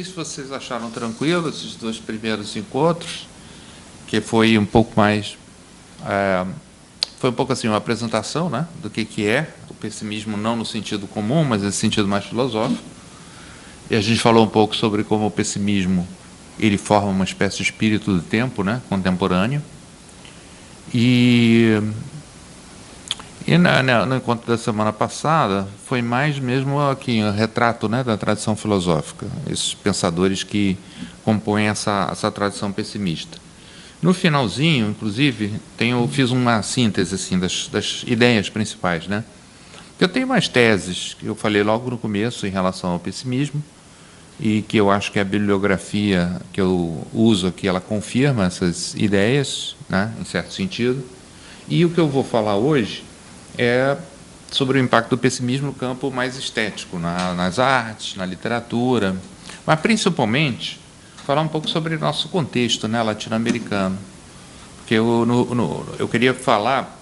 Se vocês acharam tranquilo esses dois primeiros encontros, que foi um pouco mais, foi um pouco assim uma apresentação, né, do que é o pessimismo, não no sentido comum, mas no sentido mais filosófico. E a gente falou um pouco sobre como o pessimismo ele forma uma espécie de espírito do tempo, né, contemporâneo. E no encontro da semana passada, foi mais mesmo aqui um retrato, né, da tradição filosófica, esses pensadores que compõem essa tradição pessimista. No finalzinho, inclusive, fiz uma síntese assim, das ideias principais. Né? Eu tenho umas teses que eu falei logo no começo em relação ao pessimismo, e que eu acho que a bibliografia que eu uso aqui, ela confirma essas ideias, né, em certo sentido. E o que eu vou falar hoje é sobre o impacto do pessimismo no campo mais estético, nas artes, na literatura, mas principalmente falar um pouco sobre nosso contexto, né, latino-americano, porque eu queria falar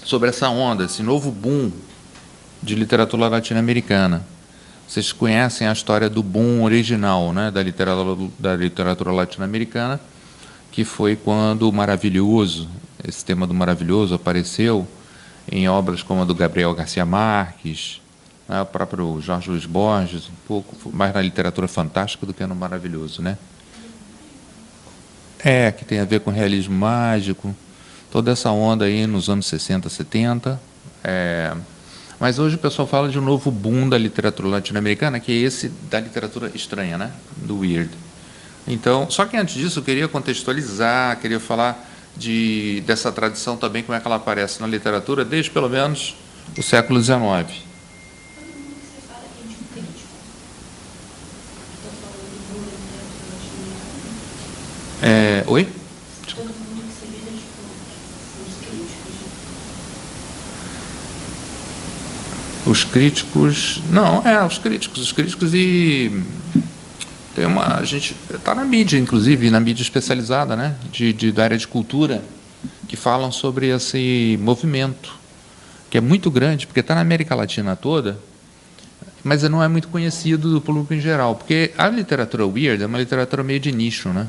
sobre essa onda, esse novo boom de literatura latino-americana. Vocês conhecem a história do boom original, né, da literatura latino-americana, que foi quando o maravilhoso, esse tema do maravilhoso apareceu em obras como a do Gabriel Garcia Marques, né, o próprio Jorge Luis Borges, um pouco mais na literatura fantástica do que no maravilhoso, né? Que tem a ver com realismo mágico, toda essa onda aí nos anos 60, 70. Mas hoje o pessoal fala de um novo boom da literatura latino-americana, que é esse da literatura estranha, né? Do weird. Então, só que antes disso eu queria contextualizar, queria falar dessa tradição também, como é que ela aparece na literatura, desde pelo menos o século XIX. Oi? Os críticos... Não, os críticos e... A gente está na mídia, inclusive, na mídia especializada, né, da área de cultura, que falam sobre esse movimento, que é muito grande, porque está na América Latina toda, mas não é muito conhecido do público em geral, porque a literatura weird é uma literatura meio de nicho, né?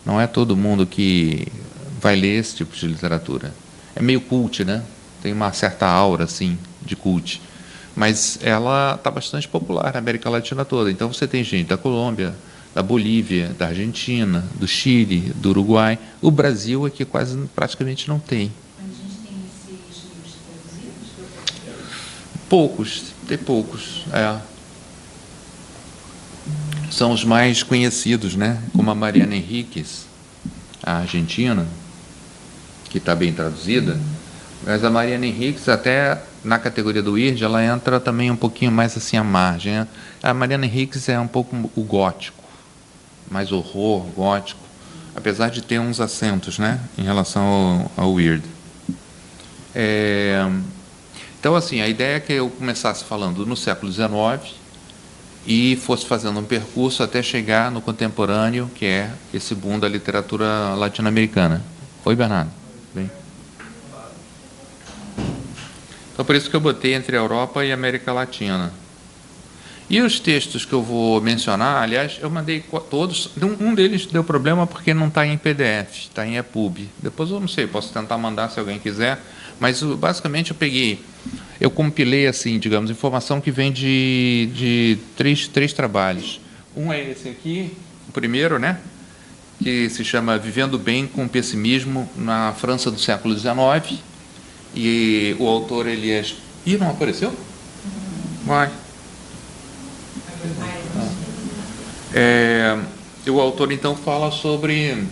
Não é todo mundo que vai ler esse tipo de literatura. É meio cult, né? Tem uma certa aura, assim, de cult. Mas ela está bastante popular na América Latina toda. Então, você tem gente da Colômbia, da Bolívia, da Argentina, do Chile, do Uruguai. O Brasil é que praticamente não tem. A gente tem esses livros traduzidos? Poucos, tem poucos. São os mais conhecidos, né? Como a Mariana Enríquez, a argentina, que está bem traduzida. Mas a Mariana Enríquez, até na categoria do weird, ela entra também um pouquinho mais assim à margem. A Mariana Enríquez é um pouco o gótico, mais horror gótico, apesar de ter uns acentos, né, em relação ao weird. Então, assim, a ideia é que eu começasse falando no século XIX e fosse fazendo um percurso até chegar no contemporâneo, que é esse boom da literatura latino-americana. Oi, Bernardo. Bem. Então, por isso que eu botei entre a Europa e a América Latina. E os textos que eu vou mencionar, aliás, eu mandei todos. Um deles deu problema porque não está em PDF, está em EPUB. Depois eu não sei, posso tentar mandar se alguém quiser. Mas, basicamente, eu compilei, assim, digamos, informação que vem de três trabalhos. Um é esse aqui, o primeiro, né? Que se chama Vivendo Bem com Pessimismo na França do século XIX. E o autor, ele é... Ih, não apareceu? Vai. O autor, então, fala sobre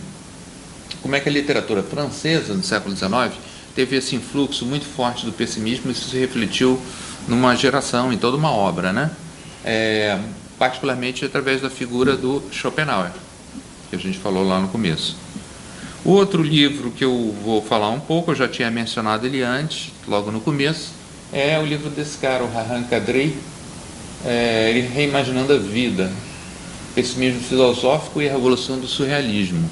como é que a literatura francesa, no século XIX, teve esse influxo muito forte do pessimismo e isso se refletiu numa geração, em toda uma obra, né? Particularmente através da figura do Schopenhauer, que a gente falou lá no começo. O outro livro que eu vou falar um pouco, eu já tinha mencionado ele antes, logo no começo, é o livro desse cara, o Rahan Kadri, ele Reimaginando a Vida, Pessimismo Filosófico e a Revolução do Surrealismo,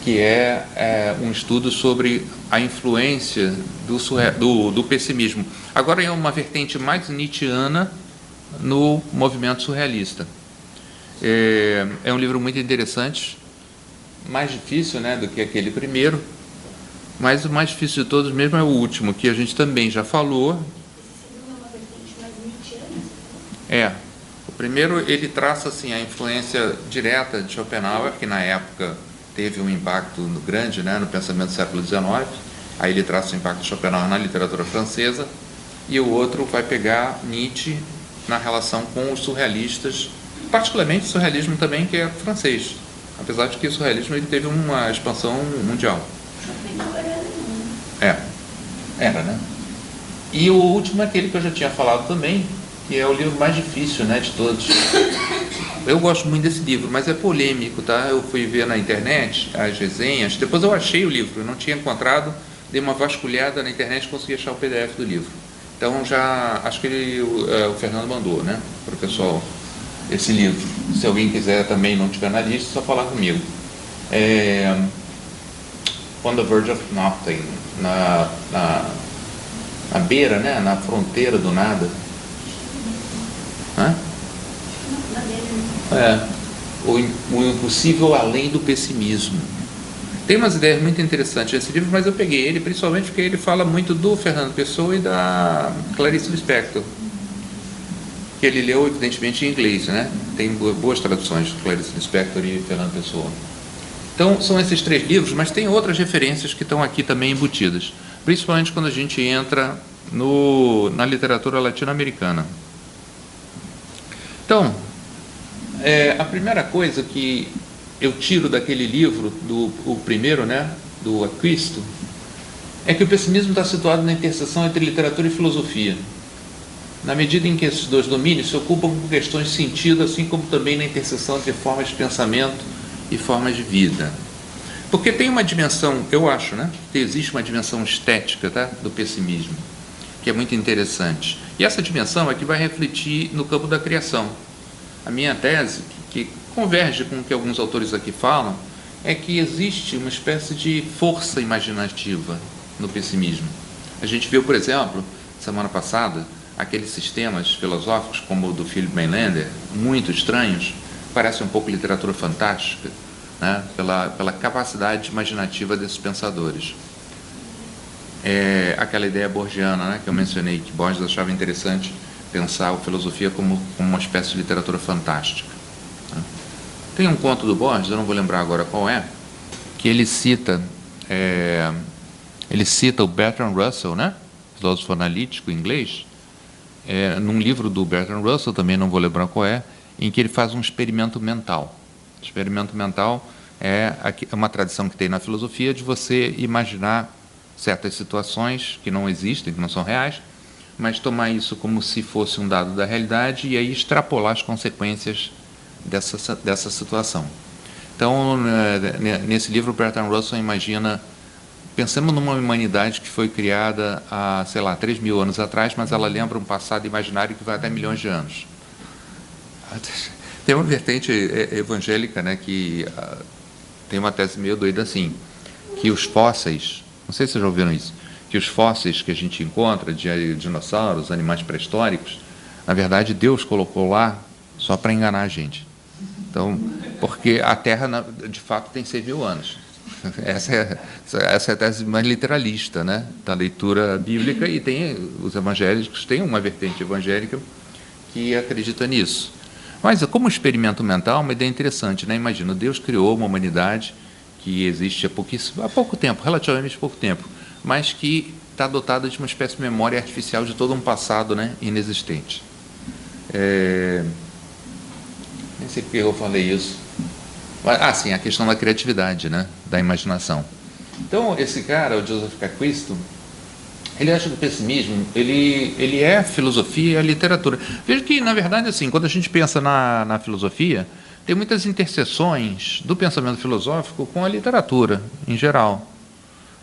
que é um estudo sobre a influência do pessimismo. Agora é uma vertente mais nietzschiana no movimento surrealista. É um livro muito interessante, mais difícil, né, do que aquele primeiro, mas o mais difícil de todos mesmo é o último, que a gente também já falou. Esse segundo é uma vertente mais nietzschiana, O primeiro, ele traça assim, a influência direta de Schopenhauer, que na época teve um impacto grande, né, no pensamento do século XIX. Aí ele traça o impacto de Schopenhauer na literatura francesa, e o outro vai pegar Nietzsche na relação com os surrealistas, particularmente o surrealismo também, que é francês, apesar de que o surrealismo ele teve uma expansão mundial. Schopenhauer era alemão. Era, né? E o último é aquele que eu já tinha falado também, que é o livro mais difícil, né, de todos. Eu gosto muito desse livro, mas é polêmico, tá? Eu fui ver na internet as resenhas, depois eu achei o livro, eu não tinha encontrado, dei uma vasculhada na internet e consegui achar o PDF do livro. Então já, acho que o Fernando mandou, né, para o pessoal, esse livro. Se alguém quiser também não tiver na lista, é só falar comigo. On the Verge of Nothing, na beira, né, na fronteira do nada. O impossível além do pessimismo. Tem umas ideias muito interessantes nesse livro, mas eu peguei ele principalmente porque ele fala muito do Fernando Pessoa e da Clarice Lispector, que ele leu evidentemente em inglês, né? Tem boas traduções de Clarice Lispector e Fernando Pessoa. Então são esses 3 livros, mas tem outras referências que estão aqui também embutidas, principalmente quando a gente entra na literatura latino-americana. Então, a primeira coisa que eu tiro daquele livro, o primeiro, né, do Aquisto, é que o pessimismo está situado na interseção entre literatura e filosofia, na medida em que esses 2 domínios se ocupam com questões de sentido, assim como também na interseção entre formas de pensamento e formas de vida. Porque tem uma dimensão, eu acho, né, que existe uma dimensão estética, tá, do pessimismo, que é muito interessante. E essa dimensão é que vai refletir no campo da criação. A minha tese, que converge com o que alguns autores aqui falam, é que existe uma espécie de força imaginativa no pessimismo. A gente viu, por exemplo, semana passada, aqueles sistemas filosóficos como o do Philip Mainlander, muito estranhos, parece um pouco literatura fantástica, né, pela capacidade imaginativa desses pensadores. Aquela ideia borgiana, né, que eu mencionei, que Borges achava interessante pensar a filosofia como uma espécie de literatura fantástica. Tem um conto do Borges, eu não vou lembrar agora qual é, que ele cita o Bertrand Russell, né, filósofo analítico inglês, num livro do Bertrand Russell, também não vou lembrar qual é, em que ele faz um experimento mental. O experimento mental é uma tradição que tem na filosofia de você imaginar certas situações que não existem, que não são reais, mas tomar isso como se fosse um dado da realidade e aí extrapolar as consequências dessa situação. Então, nesse livro, Bertrand Russell imagina, pensamos numa humanidade que foi criada há, 3.000 anos atrás, mas ela lembra um passado imaginário que vai até milhões de anos. Tem uma vertente evangélica, né, que tem uma tese meio doida assim, que os fósseis, não sei se vocês já ouviram isso, que os fósseis que a gente encontra de dinossauros, animais pré-históricos, na verdade Deus colocou lá só para enganar a gente. Então, porque a Terra, de fato, tem 6.000 anos. Essa é a tese mais literalista, né, da leitura bíblica, e os evangélicos têm uma vertente evangélica que acredita nisso. Mas, como experimento mental, uma ideia interessante, né? Imagina, Deus criou uma humanidade que existe há pouco tempo, relativamente pouco tempo, mas que está dotada de uma espécie de memória artificial de todo um passado, né, inexistente. Nem sei porque eu falei isso. Sim, a questão da criatividade, né, da imaginação. Então, esse cara, o Joseph Caquisto, ele acha que o pessimismo, ele é a filosofia e a literatura. Veja que, na verdade, assim, quando a gente pensa na filosofia, tem muitas interseções do pensamento filosófico com a literatura, em geral.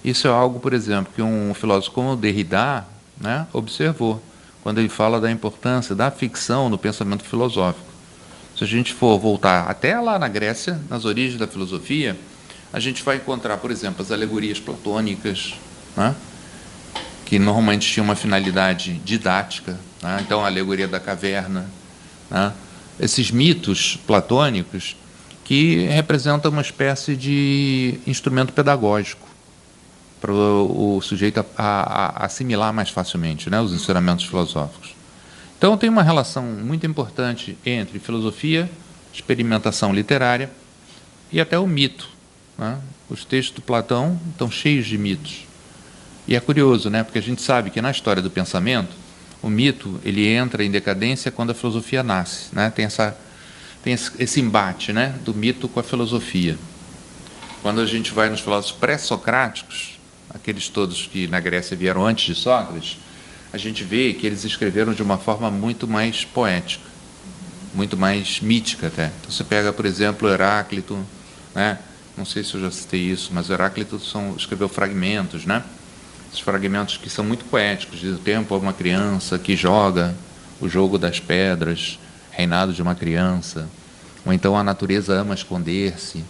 Isso é algo, por exemplo, que um filósofo como Derrida, né, observou, quando ele fala da importância da ficção no pensamento filosófico. Se a gente for voltar até lá na Grécia, nas origens da filosofia, a gente vai encontrar, por exemplo, as alegorias platônicas, né, que normalmente tinham uma finalidade didática, né? Então, a alegoria da caverna, né, esses mitos platônicos que representam uma espécie de instrumento pedagógico para o sujeito a assimilar mais facilmente, né, os ensinamentos filosóficos. Então, tem uma relação muito importante entre filosofia, experimentação literária e até o mito, né? Os textos do Platão estão cheios de mitos. E é curioso, né, porque a gente sabe que na história do pensamento, o mito ele entra em decadência quando a filosofia nasce, né? Tem esse embate, né, do mito com a filosofia. Quando a gente vai nos filósofos pré-socráticos, aqueles todos que na Grécia vieram antes de Sócrates, a gente vê que eles escreveram de uma forma muito mais poética, muito mais mítica até. Então, você pega, por exemplo, Heráclito, né? Não sei se eu já citei isso, mas Heráclito escreveu fragmentos, né? Esses fragmentos que são muito poéticos, diz o tempo é uma criança que joga o jogo das pedras, reinado de uma criança, ou então a natureza ama esconder-se.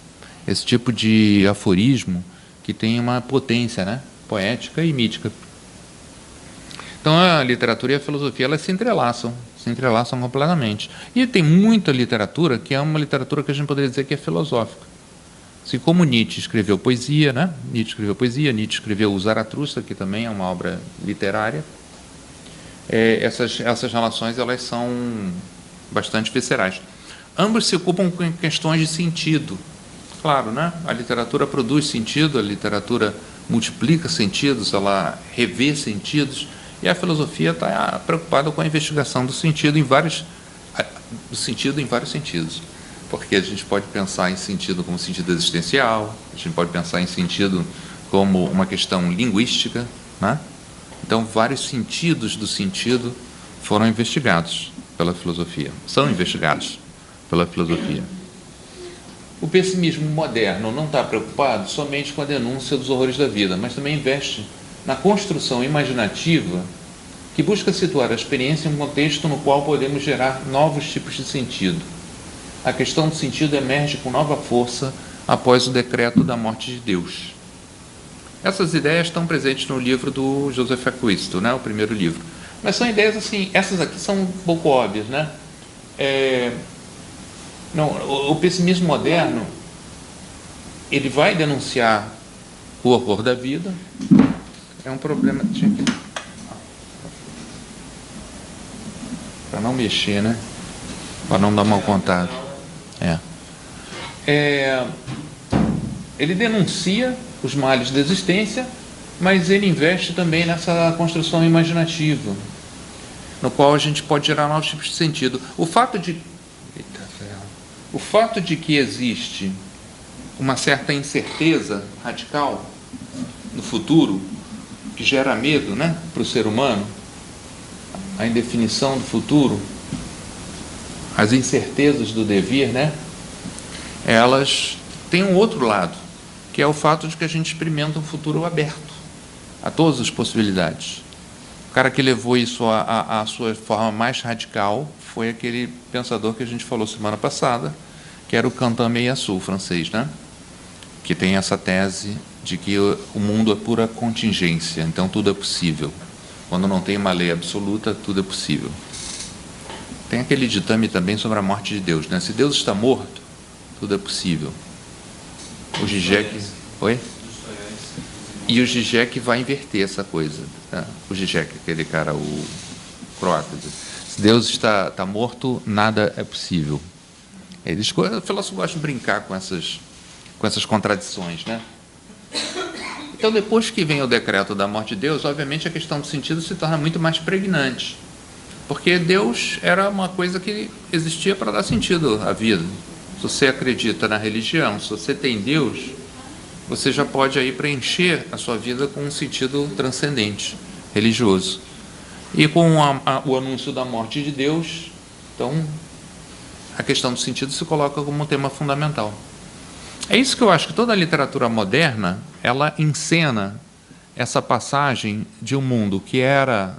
Esse tipo de aforismo que tem uma potência, né, poética e mítica. Então, a literatura e a filosofia elas se entrelaçam completamente. E tem muita literatura que é uma literatura que a gente poderia dizer que é filosófica. Assim como Nietzsche escreveu poesia, né? Nietzsche escreveu o Zaratustra, que também é uma obra literária. Essas relações elas são bastante viscerais. Ambos se ocupam com questões de sentido. Claro, né? A literatura produz sentido, a literatura multiplica sentidos, ela revê sentidos, e a filosofia está preocupada com a investigação do sentido em vários sentidos. Porque a gente pode pensar em sentido como sentido existencial, a gente pode pensar em sentido como uma questão linguística, né? Então, vários sentidos do sentido foram investigados pela filosofia, são investigados pela filosofia. O pessimismo moderno não está preocupado somente com a denúncia dos horrores da vida, mas também investe na construção imaginativa que busca situar a experiência em um contexto no qual podemos gerar novos tipos de sentido. A questão do sentido emerge com nova força após o decreto da morte de Deus. Essas ideias estão presentes no livro do Joseph Acquisto, né, o primeiro livro. Mas são ideias assim, essas aqui são um pouco óbvias, né? O pessimismo moderno, ele vai denunciar o horror da vida. É um problema, para não mexer, né? Para não dar mau contato. Ele denuncia os males da existência, mas ele investe também nessa construção imaginativa, no qual a gente pode gerar novos tipos de sentido. O fato de que existe uma certa incerteza radical no futuro, que gera medo, né, para o ser humano, a indefinição do futuro, as incertezas do devir, né, elas têm um outro lado, que é o fato de que a gente experimenta um futuro aberto a todas as possibilidades. O cara que levou isso à sua forma mais radical foi aquele pensador que a gente falou semana passada, que era o Quentin Meillassoux, francês, né? Que tem essa tese de que o mundo é pura contingência, então tudo é possível. Quando não tem uma lei absoluta, tudo é possível. Tem aquele ditame também sobre a morte de Deus, né? Se Deus está morto, tudo é possível. O Zizek... Oi? E o Zizek vai inverter essa coisa. Tá? O Zizek, aquele cara, o croata. Se Deus está morto, nada é possível. O filósofo gosta de brincar com essas contradições, né? Então, depois que vem o decreto da morte de Deus, obviamente a questão do sentido se torna muito mais pregnante. Porque Deus era uma coisa que existia para dar sentido à vida. Se você acredita na religião, se você tem Deus, você já pode aí preencher a sua vida com um sentido transcendente, religioso. E com o anúncio da morte de Deus, então, a questão do sentido se coloca como um tema fundamental. É isso que eu acho que toda a literatura moderna, ela encena essa passagem de um mundo que era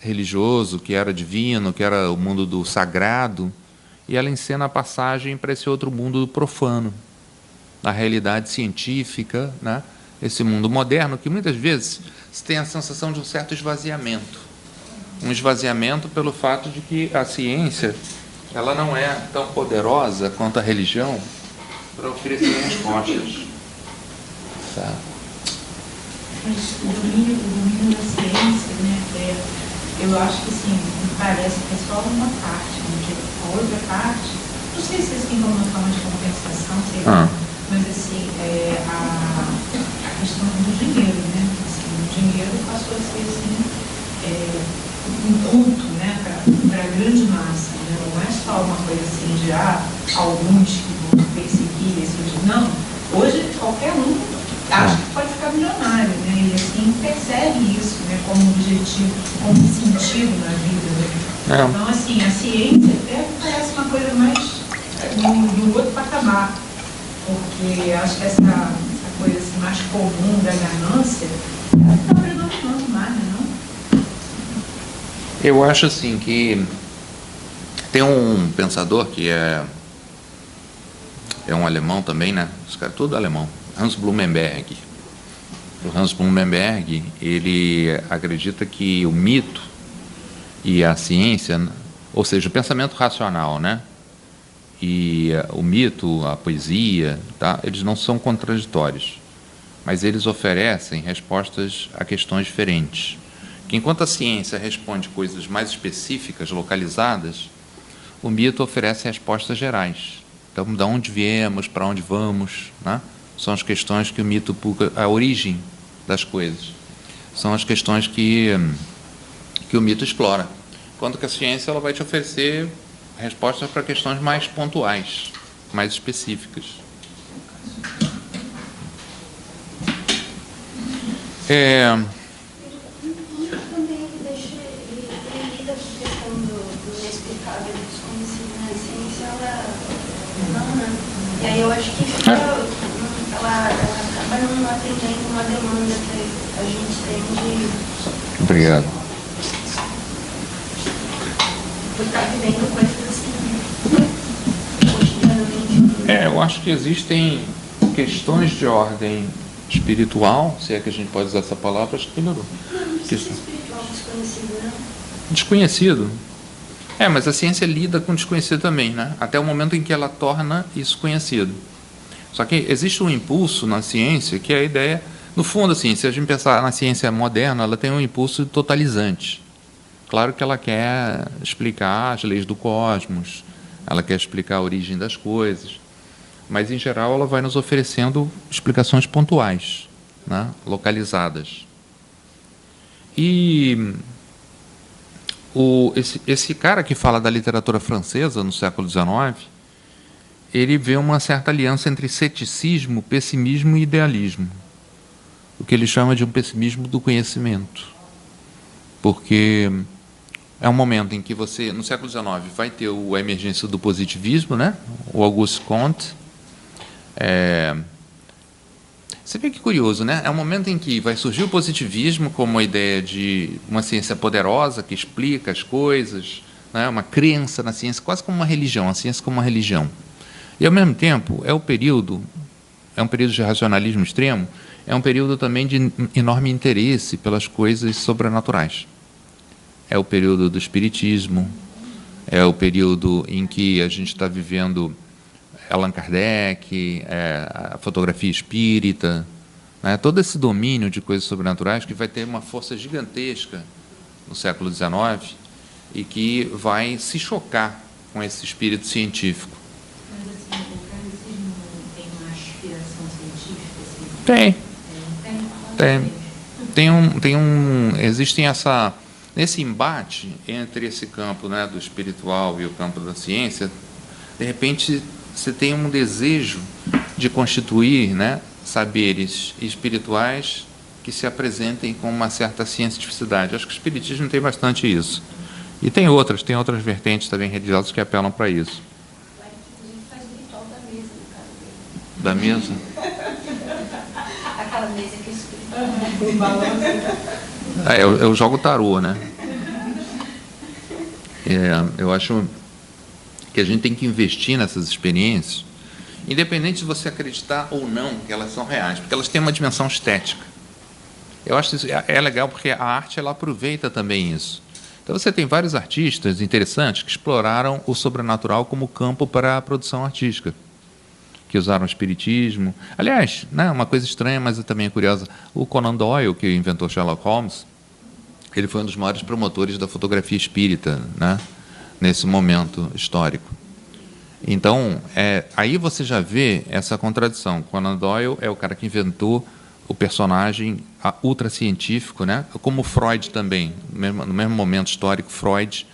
religioso, que era divino, que era o mundo do sagrado, e ela encena a passagem para esse outro mundo do profano, da realidade científica, né? Esse mundo moderno que muitas vezes se tem a sensação de um certo esvaziamento. Um esvaziamento pelo fato de que a ciência ela não é tão poderosa quanto a religião para oferecer respostas. Tá? Mas o domínio da ciência, né, eu acho que, assim, me parece que é só uma parte, porque a outra parte, não sei se eles têm uma forma de compensação, sei lá, mas, assim, a questão do dinheiro, né, assim, o dinheiro passou a ser, assim, um culto, né, para a grande massa, né, não é só uma coisa assim de, alguns que vão perseguir esse tipo, não, hoje qualquer um acha que pode ficar milionário, né? E assim percebe isso, né? Como objetivo, como sentido na vida, né? Então, assim, a ciência até parece uma coisa mais do outro patamar, porque acho que essa coisa assim, mais comum da ganância está predominando mais, não? Eu acho assim que tem um pensador que é um alemão também, né? Os caras tudo alemão. Hans Blumenberg. O Hans Blumenberg, ele acredita que o mito e a ciência, ou seja, o pensamento racional, né? E o mito, a poesia, tá? Eles não são contraditórios, mas eles oferecem respostas a questões diferentes. Que enquanto a ciência responde coisas mais específicas, localizadas, o mito oferece respostas gerais. Então, de onde viemos, para onde vamos, né? São as questões que o mito, a origem das coisas, são as questões que o mito explora. Enquanto que a ciência ela vai te oferecer respostas para questões mais pontuais, mais específicas. Também ele lida com a questão do inexplicável, do desconhecido, né? A ciência, ela não, né? E aí eu acho que ela acaba não atendendo uma demanda que a gente tem de... Obrigado. Por estar vivendo coisas assim, cotidianamente. Eu acho que existem questões de ordem espiritual, se é que a gente pode usar essa palavra, acho que melhorou. Não precisa ser espiritual desconhecido, né? Desconhecido. Mas a ciência lida com desconhecido também, né? Até o momento em que ela torna isso conhecido. Só que existe um impulso na ciência, que é a ideia, no fundo, assim, se a gente pensar na ciência moderna, ela tem um impulso totalizante. Claro que ela quer explicar as leis do cosmos, ela quer explicar a origem das coisas, mas, em geral, ela vai nos oferecendo explicações pontuais, né? Localizadas. E esse cara que fala da literatura francesa no século XIX, ele vê uma certa aliança entre ceticismo, pessimismo e idealismo, o que ele chama de um pessimismo do conhecimento, porque é um momento em que você, no século XIX, vai ter a emergência do positivismo, né? O Auguste Comte. Você vê que curioso, né? É um momento em que vai surgir o positivismo como uma ideia de uma ciência poderosa que explica as coisas, né? Uma crença na ciência, quase como uma religião, a ciência como uma religião. E, ao mesmo tempo, é um período de racionalismo extremo, é um período também de enorme interesse pelas coisas sobrenaturais. É o período do espiritismo, é o período em que a gente está vivendo Allan Kardec, a fotografia espírita, né? Todo esse domínio de coisas sobrenaturais que vai ter uma força gigantesca no século XIX e que vai se chocar com esse espírito científico. Mas, assim, o kardecismo tem uma aspiração científica? Assim? Existem nesse embate entre esse campo, né, do espiritual e o campo da ciência, de repente você tem um desejo de constituir, né, saberes espirituais que se apresentem com uma certa cientificidade. Acho que o espiritismo tem bastante isso. E tem outras vertentes também religiosas que apelam para isso. Lá, inclusive, faz o ritual da mesa, no caso dele. Da mesa? Aquela mesa que é espiritual. Eu jogo tarô, né? Eu acho que a gente tem que investir nessas experiências, independente de você acreditar ou não que elas são reais, porque elas têm uma dimensão estética. Eu acho que isso é legal porque a arte ela aproveita também isso. Então, você tem vários artistas interessantes que exploraram o sobrenatural como campo para a produção artística, que usaram o espiritismo. Aliás, né, uma coisa estranha, mas também curiosa, o Conan Doyle, que inventou Sherlock Holmes, ele foi um dos maiores promotores da fotografia espírita, né, nesse momento histórico. Então, aí você já vê essa contradição. Conan Doyle é o cara que inventou o personagem ultracientífico, né? Como Freud também. No mesmo momento histórico, Freud,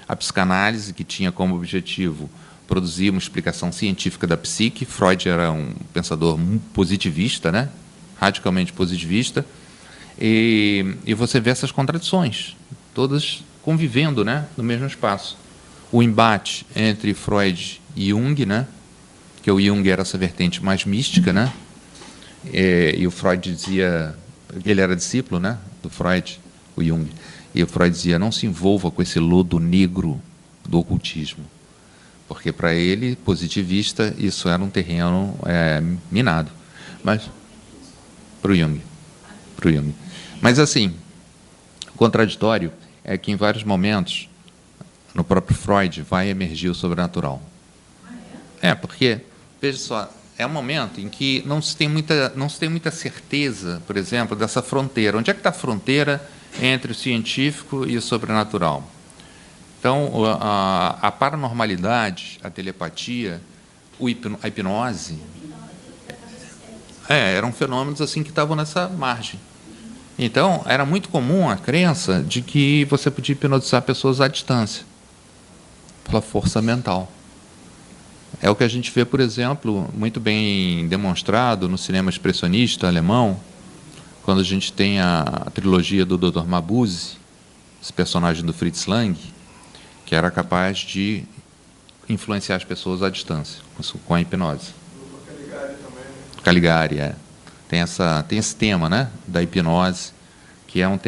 a psicanálise, que tinha como objetivo produzir uma explicação científica da psique. Freud era um pensador positivista, né? Radicalmente positivista. E você vê essas contradições, todas convivendo, né? No mesmo espaço. O embate entre Freud e Jung, né? Que o Jung era essa vertente mais mística, né? E o Freud dizia, ele era discípulo, né, do Freud, o Jung, e o Freud dizia, não se envolva com esse lodo negro do ocultismo, porque para ele, positivista, isso era um terreno minado. Mas para o Jung. Mas assim, o contraditório é que em vários momentos, no próprio Freud, vai emergir o sobrenatural. Porque, veja só, é um momento em que não se tem muita certeza, por exemplo, dessa fronteira. Onde é que está a fronteira entre o científico e o sobrenatural? Então, a paranormalidade, a telepatia, a hipnose, eram fenômenos assim que estavam nessa margem. Então, era muito comum a crença de que você podia hipnotizar pessoas à distância, pela força mental. É o que a gente vê, por exemplo, muito bem demonstrado no cinema expressionista alemão, quando a gente tem a trilogia do Dr. Mabuse, esse personagem do Fritz Lang, que era capaz de influenciar as pessoas à distância, com a hipnose. O Caligari também, né? Caligari, tem esse tema, né, da hipnose, que era um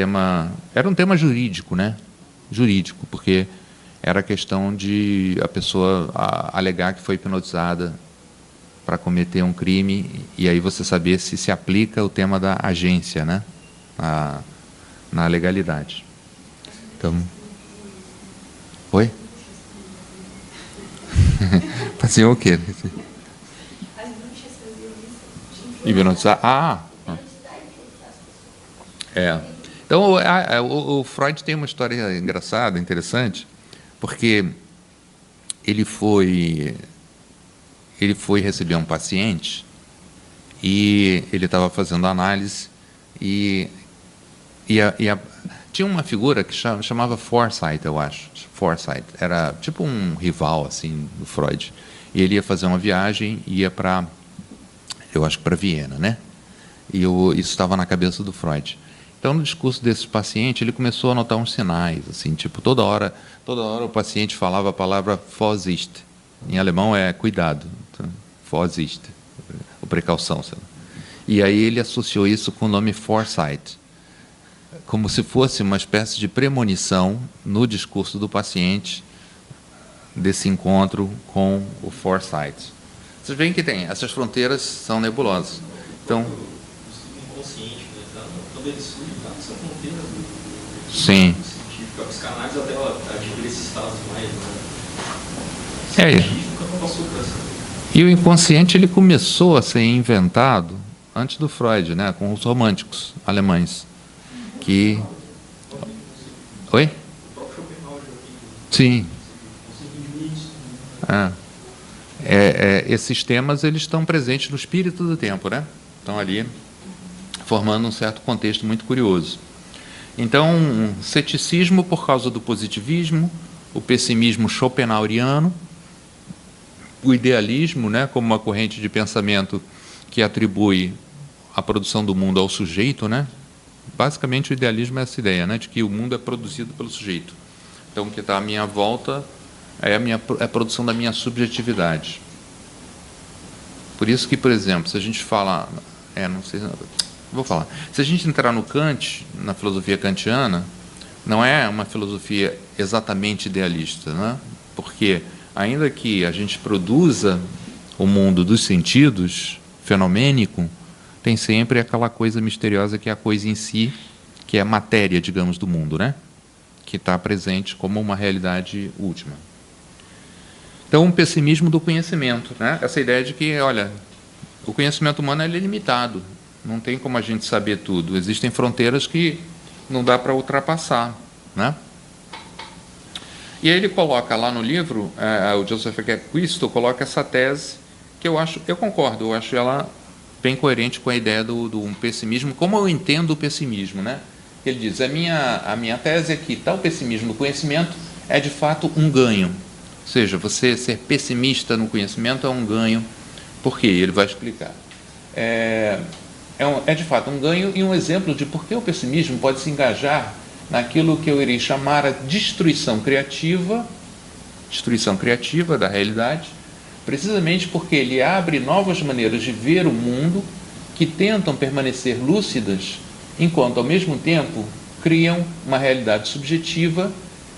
tema jurídico, né? Jurídico, porque era a questão de a pessoa alegar que foi hipnotizada para cometer um crime, e aí você saber se aplica o tema da agência, né, na legalidade. Então, oi? Faziam o quê? As bruxas faziam isso. Hipnotizar? Então, o Freud tem uma história engraçada, interessante, porque ele foi receber um paciente e ele estava fazendo análise e tinha uma figura que chamava Forsyth, eu acho. Forsyth era tipo um rival assim do Freud. E ele ia fazer uma viagem, ia eu acho que para Viena, né? E isso estava na cabeça do Freud. Então, no discurso desse paciente, ele começou a notar uns sinais, assim, tipo, toda hora o paciente falava a palavra Vorsicht. Em alemão é cuidado, então, Vorsicht, ou precaução, sei lá. E aí ele associou isso com o nome Forsyth, como se fosse uma espécie de premonição no discurso do paciente desse encontro com o Forsyth. Vocês veem que essas fronteiras são nebulosas. Então, inconsciente, né? Quando ele surge, essa fronteira sim. científica, a psicanálise até ela adquire esses estados mais, né? Científica não passou por essa. E o inconsciente ele começou a ser inventado antes do Freud, né, com os românticos alemães, que... Oi? Sim. Esses temas eles estão presentes no espírito do tempo, né? Estão ali formando um certo contexto muito curioso. Então, ceticismo por causa do positivismo, o pessimismo schopenhaueriano, o idealismo, né, como uma corrente de pensamento que atribui a produção do mundo ao sujeito, né? Basicamente, o idealismo é essa ideia, né, de que o mundo é produzido pelo sujeito. Então, o que está à minha volta é a produção da minha subjetividade. Por isso que, por exemplo, se a gente fala... Se a gente entrar no Kant, na filosofia kantiana, não é uma filosofia exatamente idealista, né? Porque, ainda que a gente produza o mundo dos sentidos, fenomênico, tem sempre aquela coisa misteriosa que é a coisa em si, que é a matéria, digamos, do mundo, né? que está presente como uma realidade última. Então, um pessimismo do conhecimento, né? Essa ideia de que, olha, o conhecimento humano ele é limitado, não tem como a gente saber tudo, existem fronteiras que não dá para ultrapassar, né? E aí ele coloca lá no livro, o Joseph Quisto coloca essa tese que eu concordo, eu acho ela bem coerente com a ideia do pessimismo, como eu entendo o pessimismo, né? Ele diz, a minha tese é que tal pessimismo no conhecimento é de fato um ganho, ou seja, você ser pessimista no conhecimento é um ganho, por quê? Ele vai explicar. É de fato um ganho e um exemplo de por que o pessimismo pode se engajar naquilo que eu irei chamar a destruição criativa da realidade, precisamente porque ele abre novas maneiras de ver o mundo que tentam permanecer lúcidas, enquanto ao mesmo tempo criam uma realidade subjetiva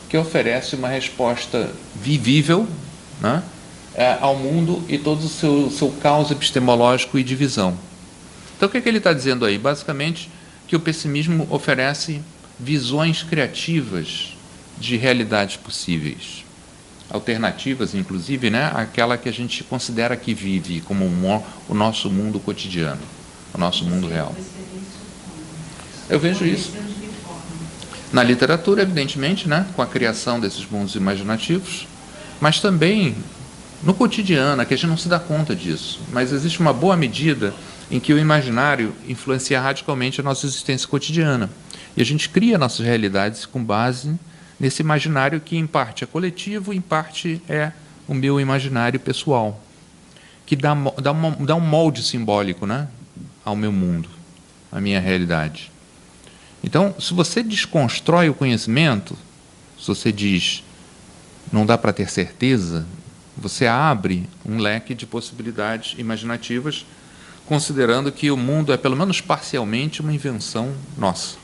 que oferece uma resposta vivível, né, ao mundo e todo o seu caos epistemológico e divisão. Então o que ele está dizendo aí? Basicamente que o pessimismo oferece visões criativas de realidades possíveis, alternativas, inclusive, né, àquela que a gente considera que vive como o nosso mundo cotidiano, o nosso mundo real. Eu vejo isso na literatura, evidentemente, né, com a criação desses mundos imaginativos, mas também no cotidiano, que a gente não se dá conta disso, mas existe uma boa medida em que o imaginário influencia radicalmente a nossa existência cotidiana. E a gente cria nossas realidades com base nesse imaginário que, em parte, é coletivo, em parte é o meu imaginário pessoal, que dá um molde simbólico, né, ao meu mundo, à minha realidade. Então, se você desconstrói o conhecimento, se você diz não dá para ter certeza, você abre um leque de possibilidades imaginativas, considerando que o mundo é, pelo menos parcialmente, uma invenção nossa.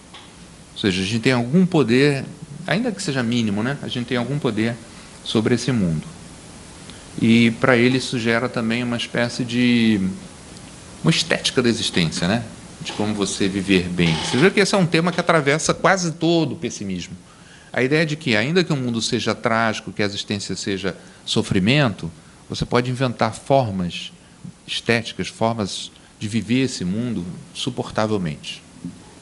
Ou seja, a gente tem algum poder, ainda que seja mínimo, né? A gente tem algum poder sobre esse mundo. E, para ele, isso gera também uma espécie de uma estética da existência, né? De como você viver bem. Você vê que esse é um tema que atravessa quase todo o pessimismo. A ideia de que, ainda que o mundo seja trágico, que a existência seja sofrimento, você pode inventar formas estéticas, formas de viver esse mundo suportavelmente,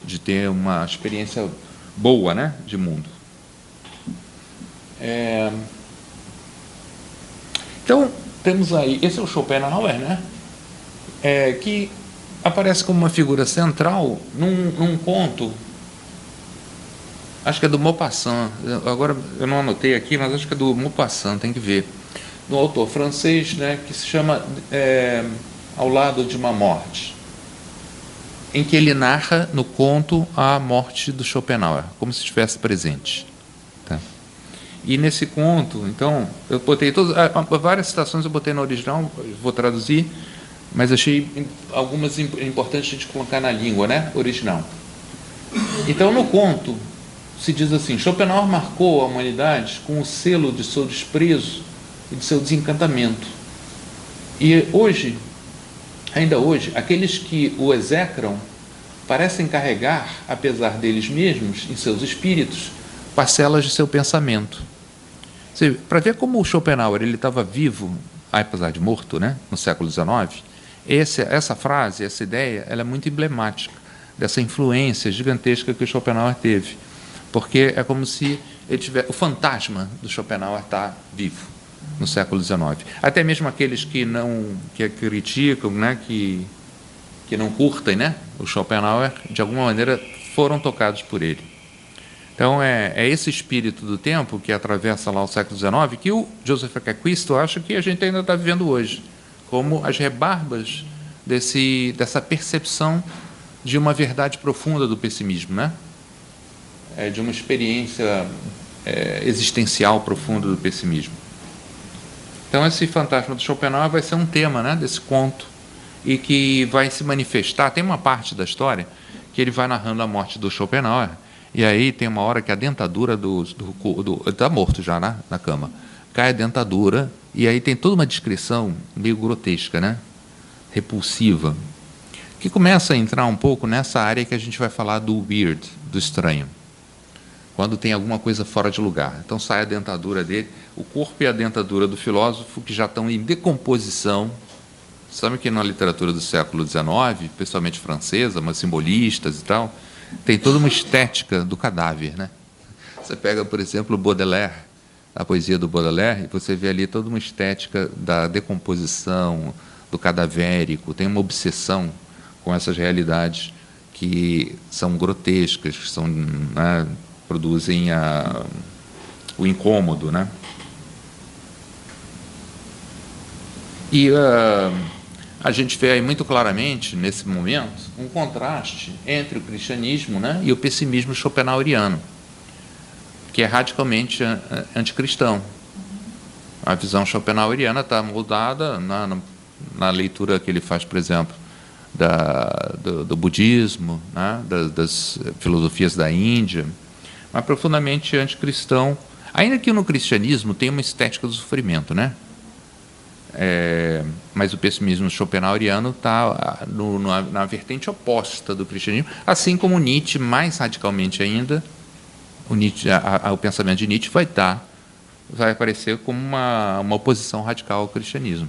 de ter uma experiência boa, né, de mundo. Então, temos aí, esse é o Schopenhauer, né, que aparece como uma figura central num conto, acho que é do Maupassant, agora eu não anotei aqui, mas acho que é do Maupassant, tem que ver, do autor francês, né, que se chama Ao Lado de uma Morte, em que ele narra no conto a morte do Schopenhauer, como se estivesse presente. Tá? E nesse conto, então, eu botei várias citações, eu botei na original, vou traduzir, mas achei algumas importantes a gente colocar na língua, né, original. Então, no conto, se diz assim: Schopenhauer marcou a humanidade com o selo de seu desprezo e de seu desencantamento. E hoje, ainda hoje, aqueles que o execram parecem carregar, apesar deles mesmos, em seus espíritos, parcelas de seu pensamento. Para ver como o Schopenhauer ele estava vivo, apesar de morto, né, no século XIX, essa frase, essa ideia, ela é muito emblemática dessa influência gigantesca que o Schopenhauer teve, porque é como se o fantasma do Schopenhauer está vivo no século XIX. Até mesmo aqueles que criticam, né, que não curtem, né, o Schopenhauer, de alguma maneira foram tocados por ele. Então, é esse espírito do tempo que atravessa lá o século XIX que o Joseph Quisto acha que a gente ainda está vivendo hoje, como as rebarbas dessa percepção de uma verdade profunda do pessimismo, né? De uma experiência existencial profunda do pessimismo. Então, esse fantasma do Schopenhauer vai ser um tema, né, desse conto, e que vai se manifestar. Tem uma parte da história que ele vai narrando a morte do Schopenhauer, e aí tem uma hora que a dentadura está morto já, né, na cama, cai a dentadura, e aí tem toda uma descrição meio grotesca, né, repulsiva, que começa a entrar um pouco nessa área que a gente vai falar do weird, do estranho. quando tem alguma coisa fora de lugar. Então sai a dentadura dele, o corpo e a dentadura do filósofo que já estão em decomposição. Sabe que na literatura do século XIX, especialmente francesa, mas simbolistas e tal, tem toda uma estética do cadáver, né? Você pega, por exemplo, Baudelaire, a poesia do Baudelaire, e você vê ali toda uma estética da decomposição, do cadavérico, tem uma obsessão com essas realidades que são grotescas, que são, né, produzem o incômodo, né? E a gente vê aí muito claramente, nesse momento, um contraste entre o cristianismo, né, e o pessimismo schopenhaueriano, que é radicalmente anticristão. A visão schopenhaueriana está moldada na leitura que ele faz, por exemplo, do budismo, né, das filosofias da Índia, mas profundamente anticristão, ainda que no cristianismo tem uma estética do sofrimento, né? Mas o pessimismo schopenhaueriano está na vertente oposta do cristianismo, assim como Nietzsche, mais radicalmente ainda, o pensamento de Nietzsche vai aparecer como uma oposição radical ao cristianismo,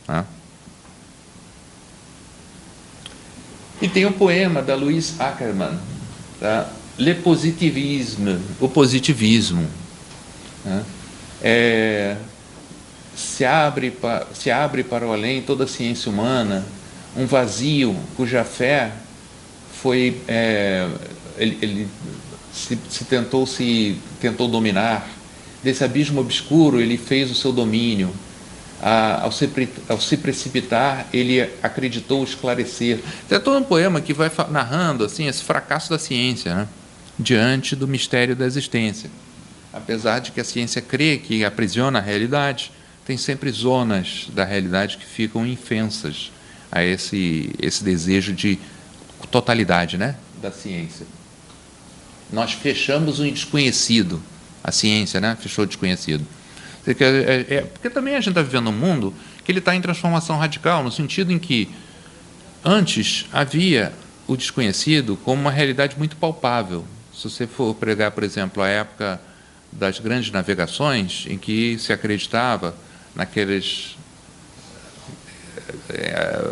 né? E tem um poema da Louise Ackermann, tá? Le positivisme, o positivismo, né? Se abre para o além toda a ciência humana, um vazio cuja fé foi ele tentou dominar. Desse abismo obscuro ele fez o seu domínio. Ao se precipitar, ele acreditou esclarecer. É todo um poema que vai narrando assim esse fracasso da ciência, né, diante do mistério da existência. Apesar de que a ciência crê que aprisiona a realidade, tem sempre zonas da realidade que ficam infensas a esse desejo de totalidade, né, da ciência. Nós fechamos o desconhecido, a ciência, né, fechou o desconhecido. Porque também a gente está vivendo um mundo que ele está em transformação radical, no sentido em que antes havia o desconhecido como uma realidade muito palpável. Se você for pegar, por exemplo, a época das grandes navegações, em que se acreditava naqueles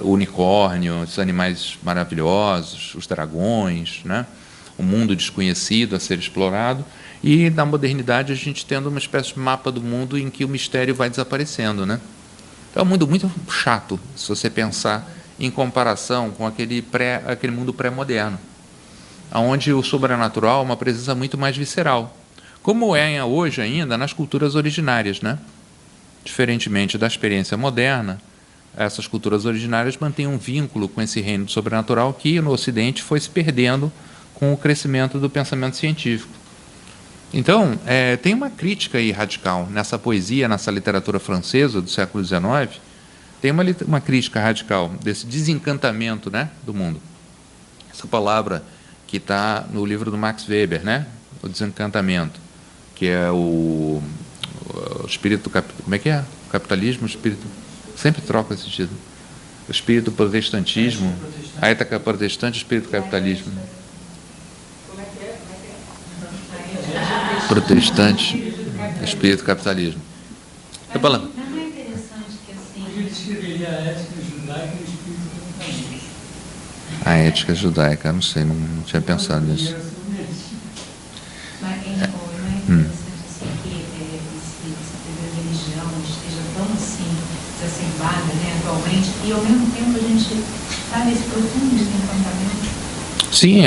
unicórnios, animais maravilhosos, os dragões, né? O mundo desconhecido a ser explorado, e na modernidade a gente tendo uma espécie de mapa do mundo em que o mistério vai desaparecendo, né? Então é um mundo muito chato, se você pensar em comparação com aquele mundo pré-moderno, onde o sobrenatural é uma presença muito mais visceral, como é hoje ainda nas culturas originárias, né? Diferentemente da experiência moderna, essas culturas originárias mantêm um vínculo com esse reino do sobrenatural que no Ocidente foi se perdendo com o crescimento do pensamento científico. Então, tem uma crítica aí radical nessa poesia, nessa literatura francesa do século XIX, tem uma crítica radical desse desencantamento, né, do mundo. Essa palavra que está no livro do Max Weber, né, o desencantamento, que é o espírito, como é que é? O capitalismo, o espírito, sempre troca esse título. O espírito do protestantismo, a ética protestante, o espírito do capitalismo. Protestante, espírito do capitalismo. Não é interessante que assim... Eu descreveria a ética judaica e o espírito capitalista. A ética judaica, não sei, não tinha pensado nisso. Mas não é interessante assim, que essa religião esteja tão assim, exacerbada, né, atualmente, e ao mesmo tempo a gente está nesse profundo desencantamento. Sim,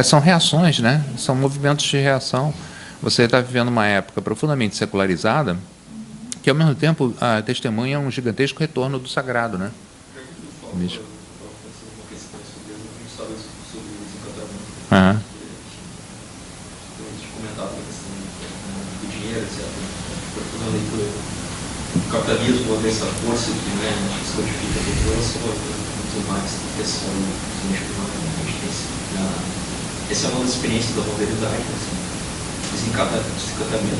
são reações, né? São movimentos de reação. Você está vivendo uma época profundamente secularizada, que ao mesmo tempo testemunha um gigantesco retorno do sagrado, né? Mesmo. Aham. O capitalismo, essa força que, né, se codifica a mudança, muito mais do que só essa é uma das experiências da modernidade, assim, desencantamento,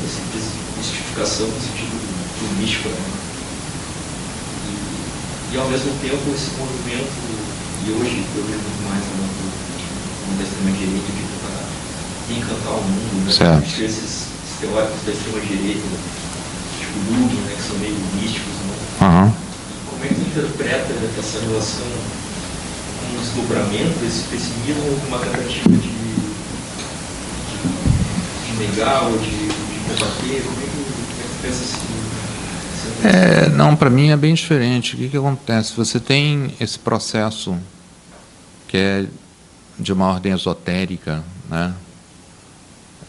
assim, desmistificação no sentido do místico, né? E ao mesmo tempo esse movimento, e hoje eu vejo muito mais no da extrema direita, de tentar encantar o mundo, né? Certo. Esses teóricos da extrema-direita, tipo Dugin, né, que são meio místicos, né? Uhum. Como é que interpreta essa relação com o desdobramento desse pessimismo com uma tentativa de negar ou de combater? Como é que pensa assim? Não, para mim é bem diferente. O que acontece? Você tem esse processo que é de uma ordem esotérica, né?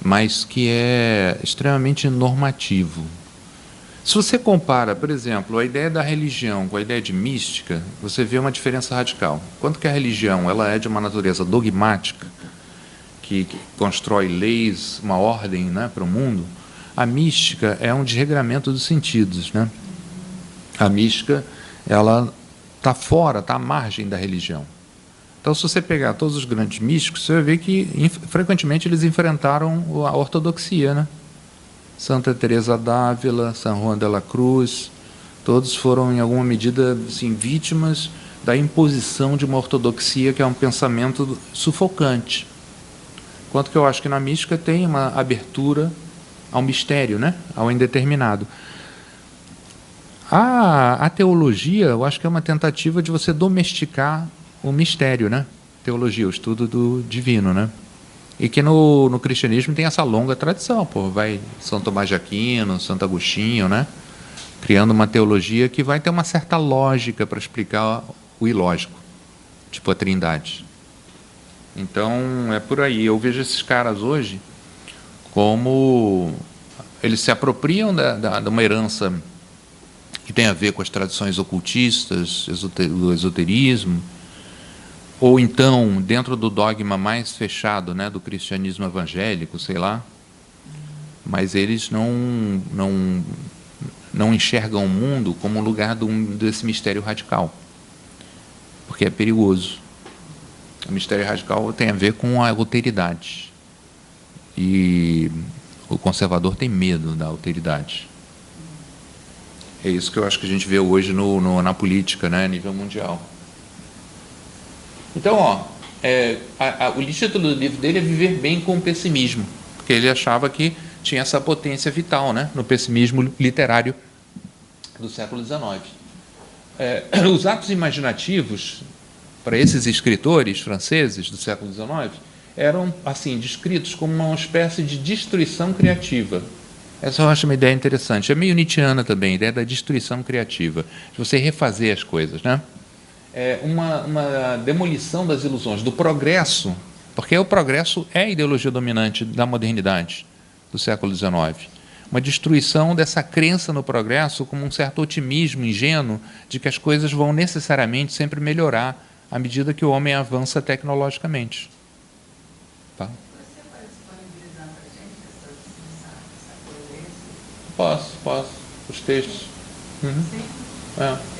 Mas que é extremamente normativo. Se você compara, por exemplo, a ideia da religião com a ideia de mística, você vê uma diferença radical. Quanto que a religião ela é de uma natureza dogmática, que constrói leis, uma ordem, né, para o mundo, a mística é um desregramento dos sentidos, né? A mística ela está fora, está à margem da religião. Então, se você pegar todos os grandes místicos, você vai ver que frequentemente eles enfrentaram a ortodoxia, né? Santa Teresa d'Ávila, San Juan de la Cruz, todos foram em alguma medida assim, vítimas da imposição de uma ortodoxia que é um pensamento sufocante. Enquanto que eu acho que na mística tem uma abertura ao mistério, né? Ao indeterminado. A teologia, eu acho que é uma tentativa de você domesticar o mistério, né? Teologia, o estudo do divino, né? E que no cristianismo tem essa longa tradição, pô, vai São Tomás de Aquino, Santo Agostinho, né? Criando uma teologia que vai ter uma certa lógica para explicar o ilógico, tipo a Trindade. Então, é por aí. Eu vejo esses caras hoje como eles se apropriam de uma herança que tem a ver com as tradições ocultistas, do esoterismo, ou então dentro do dogma mais fechado, né, do cristianismo evangélico, sei lá, mas eles não enxergam o mundo como um lugar desse mistério radical, porque é perigoso. O mistério radical tem a ver com a alteridade, e o conservador tem medo da alteridade. É isso que eu acho que a gente vê hoje na política, né, a nível mundial. Então, o título do livro dele é Viver Bem com o Pessimismo, porque ele achava que tinha essa potência vital, né, no pessimismo literário do século XIX. Os atos imaginativos, para esses escritores franceses do século XIX, eram assim descritos como uma espécie de destruição criativa. Essa eu acho uma ideia interessante. É meio nietzschiana também, a ideia da destruição criativa, de você refazer as coisas, né? Uma demolição das ilusões, do progresso, porque o progresso é a ideologia dominante da modernidade do século XIX. Uma destruição dessa crença no progresso como um certo otimismo ingênuo de que as coisas vão necessariamente sempre melhorar à medida que o homem avança tecnologicamente. Tá? Você pode disponibilizar para a gente essa coerência? Posso. Os textos. Uhum. Sim.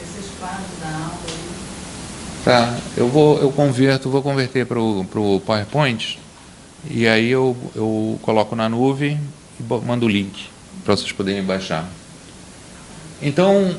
Esses quadros da aula aí. Tá, eu vou converter para o PowerPoint, e aí eu coloco na nuvem e mando o link para vocês poderem baixar. Então,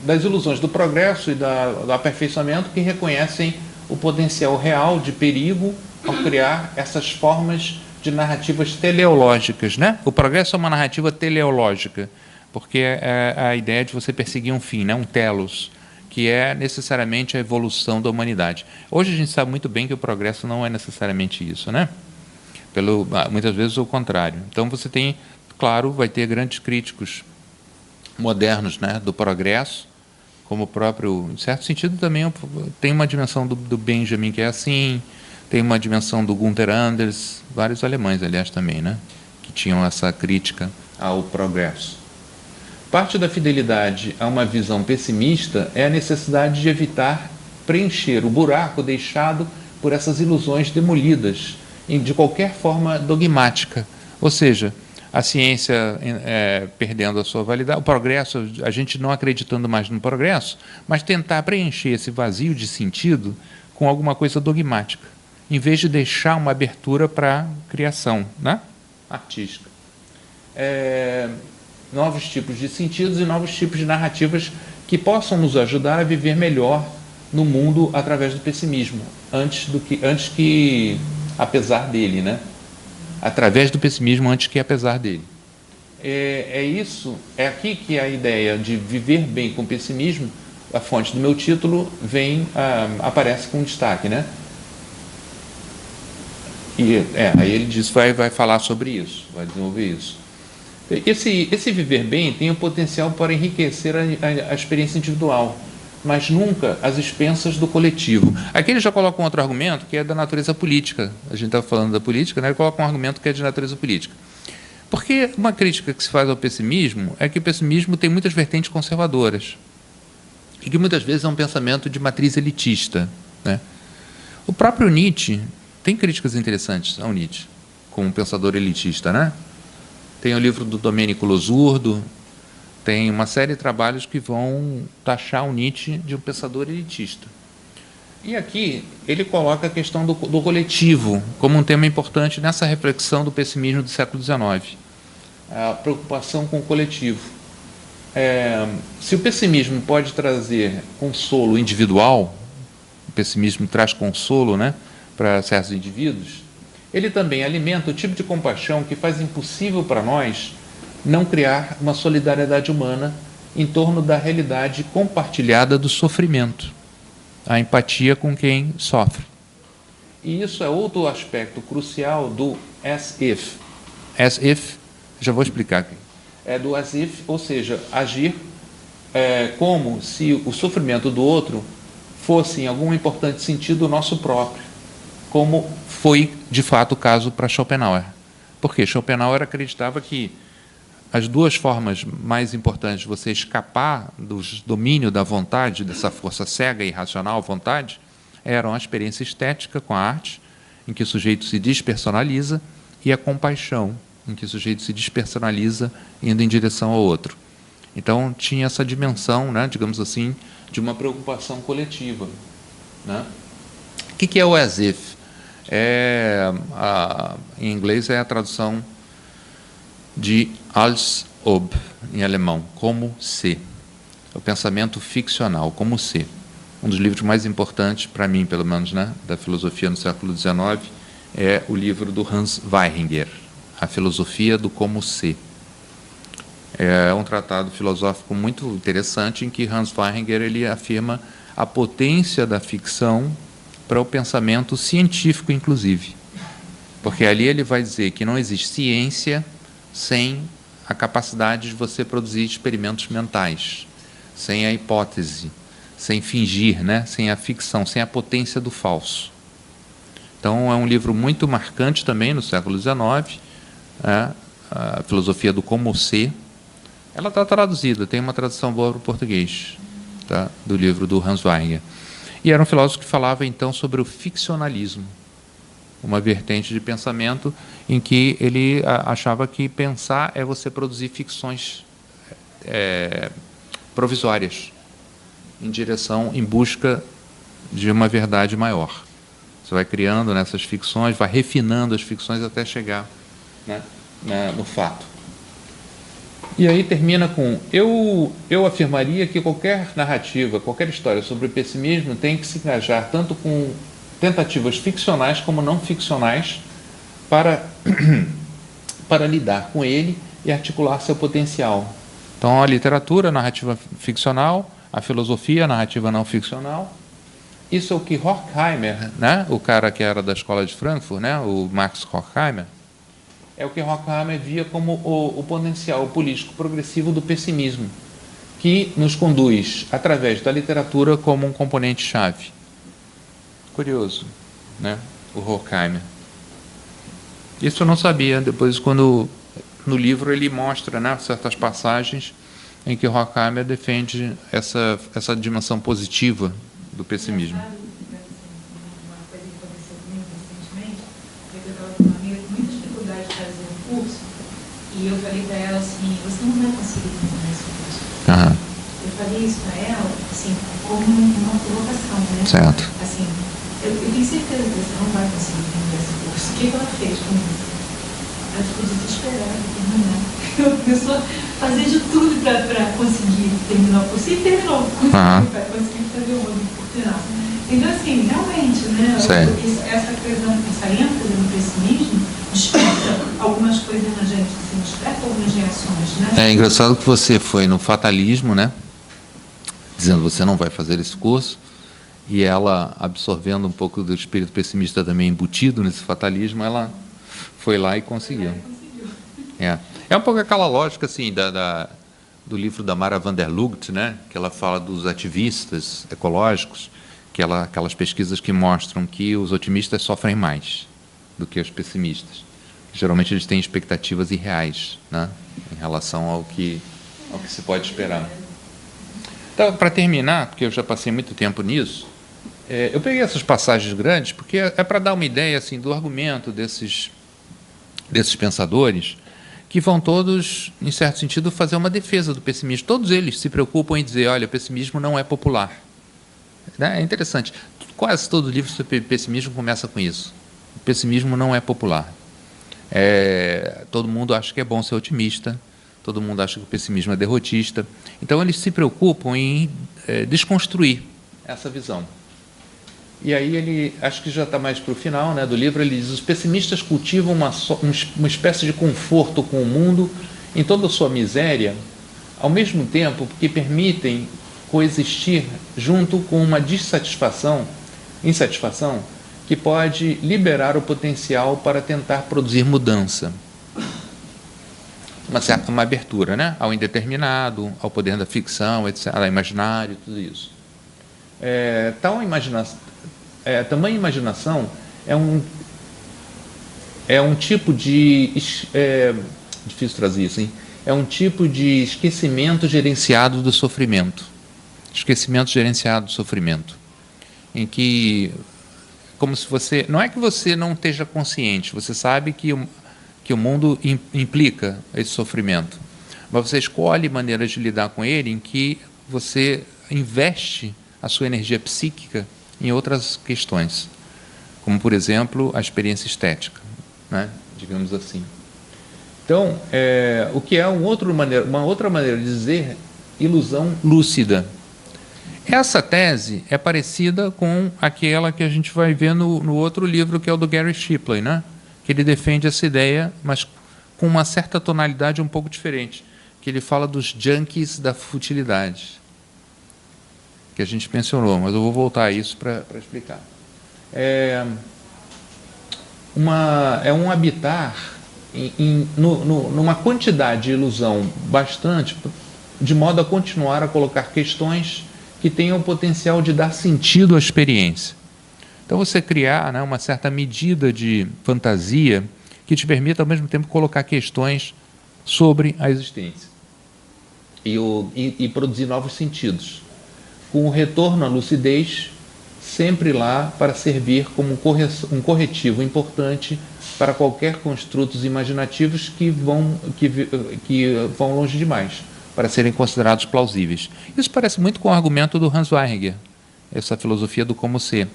das ilusões do progresso e do aperfeiçoamento que reconhecem o potencial real de perigo ao criar essas formas de narrativas teleológicas, né? O progresso é uma narrativa teleológica, porque é a ideia de você perseguir um fim, né? Um telos, que é necessariamente a evolução da humanidade. Hoje a gente sabe muito bem que o progresso não é necessariamente isso, né? Muitas vezes o contrário. Então você tem, claro, vai ter grandes críticos modernos, né, do progresso, como o próprio, em certo sentido também tem uma dimensão do Benjamin que é assim, tem uma dimensão do Gunther Anders, vários alemães, aliás, também, né, que tinham essa crítica ao progresso. Parte da fidelidade a uma visão pessimista é a necessidade de evitar preencher o buraco deixado por essas ilusões demolidas, de qualquer forma dogmática. Ou seja, a ciência perdendo a sua validade, o progresso, a gente não acreditando mais no progresso, mas tentar preencher esse vazio de sentido com alguma coisa dogmática, em vez de deixar uma abertura para a criação, né, artística. Novos tipos de sentidos e novos tipos de narrativas que possam nos ajudar a viver melhor no mundo através do pessimismo, antes que apesar dele, né? através do pessimismo antes que apesar dele. É aqui que a ideia de viver bem com pessimismo, a fonte do meu título, aparece com destaque, né? Aí ele diz, vai falar sobre isso, vai desenvolver isso. Esse viver bem tem o potencial para enriquecer a experiência individual, mas nunca às expensas do coletivo. Aqui ele já coloca um outro argumento que é da natureza política. A gente estava falando da política, né? Ele coloca um argumento que é de natureza política. Porque uma crítica que se faz ao pessimismo é que o pessimismo tem muitas vertentes conservadoras e que muitas vezes é um pensamento de matriz elitista, né? O próprio Nietzsche tem críticas interessantes ao Nietzsche, como um pensador elitista, né? Tem o livro do Domênico Losurdo, tem uma série de trabalhos que vão taxar o Nietzsche de um pensador elitista. E aqui ele coloca a questão do coletivo como um tema importante nessa reflexão do pessimismo do século XIX. A preocupação com o coletivo. Se o pessimismo pode trazer consolo individual, o pessimismo traz consolo, né, para certos indivíduos, ele também alimenta o tipo de compaixão que faz impossível para nós não criar uma solidariedade humana em torno da realidade compartilhada do sofrimento, a empatia com quem sofre. E isso é outro aspecto crucial do as if. As if, já vou explicar aqui. É do as if, ou seja, agir como se o sofrimento do outro fosse, em algum importante sentido, o nosso próprio, como foi, de fato, o caso para Schopenhauer. Porque Schopenhauer acreditava que as duas formas mais importantes de você escapar do domínio da vontade, dessa força cega e irracional, vontade, eram a experiência estética com a arte, em que o sujeito se despersonaliza, e a compaixão, em que o sujeito se despersonaliza indo em direção ao outro. Então, tinha essa dimensão, né, digamos assim, de uma preocupação coletiva, né? O que é o as if? Em inglês é a tradução de als ob, em alemão, como se. O pensamento ficcional, como se. Um dos livros mais importantes, para mim, pelo menos, né, da filosofia no século XIX, é o livro do Hans Weininger, A Filosofia do Como Se. É um tratado filosófico muito interessante em que Hans Weininger ele afirma a potência da ficção para o pensamento científico, inclusive. Porque ali ele vai dizer que não existe ciência sem a capacidade de você produzir experimentos mentais, sem a hipótese, sem fingir, né? Sem a ficção, sem a potência do falso. Então, é um livro muito marcante também no século XIX, a Filosofia do Como Se. Ela está traduzida, tem uma tradução boa para o português, tá? Do livro do Hans Weininger. E era um filósofo que falava, então, sobre o ficcionalismo, uma vertente de pensamento em que ele achava que pensar é você produzir ficções provisórias, em busca de uma verdade maior. Você vai criando nessas ficções, vai refinando as ficções até chegar, né, no fato. E aí termina com, eu afirmaria que qualquer narrativa, qualquer história sobre o pessimismo tem que se engajar tanto com tentativas ficcionais como não ficcionais para lidar com ele e articular seu potencial. Então, a literatura, a narrativa ficcional, a filosofia, a narrativa não ficcional. Isso é o que Horkheimer, né, o cara que era da escola de Frankfurt, né, o Max Horkheimer, é o que Horkheimer via como o potencial político progressivo do pessimismo, que nos conduz, através da literatura, como um componente-chave. Curioso, né? O Horkheimer. Isso eu não sabia. Depois, quando no livro ele mostra, né, certas passagens em que Horkheimer defende essa dimensão positiva do pessimismo. Uma coisa que aconteceu comigo recentemente, é que eu estava com uma amiga com muita dificuldade de fazer um curso, e eu falei para ela assim, você não vai conseguir terminar esse curso. Aham. Eu falei isso para ela, assim, como uma provocação, né? Certo. Assim, eu tenho certeza que você não vai conseguir terminar esse curso. O que ela fez comigo? Ela ficou desesperada de terminar. Ela começou a fazer de tudo para conseguir terminar o curso. E terminou o curso, para conseguir fazer o outro por final. Então, assim, realmente, né, essa ênfase no pessimismo desperta algumas coisas na gente, assim, desperta algumas reações, né? É engraçado que você foi no fatalismo, né? Dizendo que você não vai fazer esse curso, e ela, absorvendo um pouco do espírito pessimista também embutido nesse fatalismo, ela foi lá e conseguiu. É um pouco aquela lógica, assim, do livro da Mara van der Lugt, né? Que ela fala dos ativistas ecológicos, aquelas pesquisas que mostram que os otimistas sofrem mais do que os pessimistas. Geralmente eles têm expectativas irreais, né, em relação ao que se pode esperar. Então, para terminar, porque eu já passei muito tempo nisso, eu peguei essas passagens grandes porque é para dar uma ideia assim, do argumento desses pensadores, que vão todos, em certo sentido, fazer uma defesa do pessimismo. Todos eles se preocupam em dizer, olha, o pessimismo não é popular. É interessante. Quase todo livro sobre pessimismo começa com isso. O pessimismo não é popular. Todo mundo acha que é bom ser otimista, todo mundo acha que o pessimismo é derrotista. Então, eles se preocupam em desconstruir essa visão. E aí, ele, acho que já está mais para o final, né, do livro, ele diz, os pessimistas cultivam uma espécie de conforto com o mundo em toda a sua miséria, ao mesmo tempo que permitem coexistir junto com uma insatisfação que pode liberar o potencial para tentar produzir mudança. Uma abertura, né, ao indeterminado, ao poder da ficção, etc., ao imaginário, tudo isso. Tamanha imaginação é um tipo de... difícil trazer isso, hein? É um tipo de esquecimento gerenciado do sofrimento. Esquecimento gerenciado do sofrimento. Em que, como se você... Não é que você não esteja consciente, você sabe que o mundo implica esse sofrimento, mas você escolhe maneiras de lidar com ele em que você investe a sua energia psíquica em outras questões, como, por exemplo, a experiência estética, né? Digamos assim. Então, o que é uma outra maneira de dizer ilusão lúcida. Essa tese é parecida com aquela que a gente vai ver no outro livro, que é o do Gary Shipley, né? Que ele defende essa ideia, mas com uma certa tonalidade um pouco diferente, que ele fala dos junkies da futilidade, que a gente mencionou, mas eu vou voltar a isso para explicar. É um habitar numa quantidade de ilusão bastante, de modo a continuar a colocar questões que tenham o potencial de dar sentido à experiência. Então, você criar, né, uma certa medida de fantasia que te permita, ao mesmo tempo, colocar questões sobre a existência e produzir novos sentidos, com o retorno à lucidez sempre lá para servir como um corretivo importante para qualquer construtos imaginativos que vão longe demais, para serem considerados plausíveis. Isso parece muito com o argumento do Hans Weininger, essa filosofia do como ser,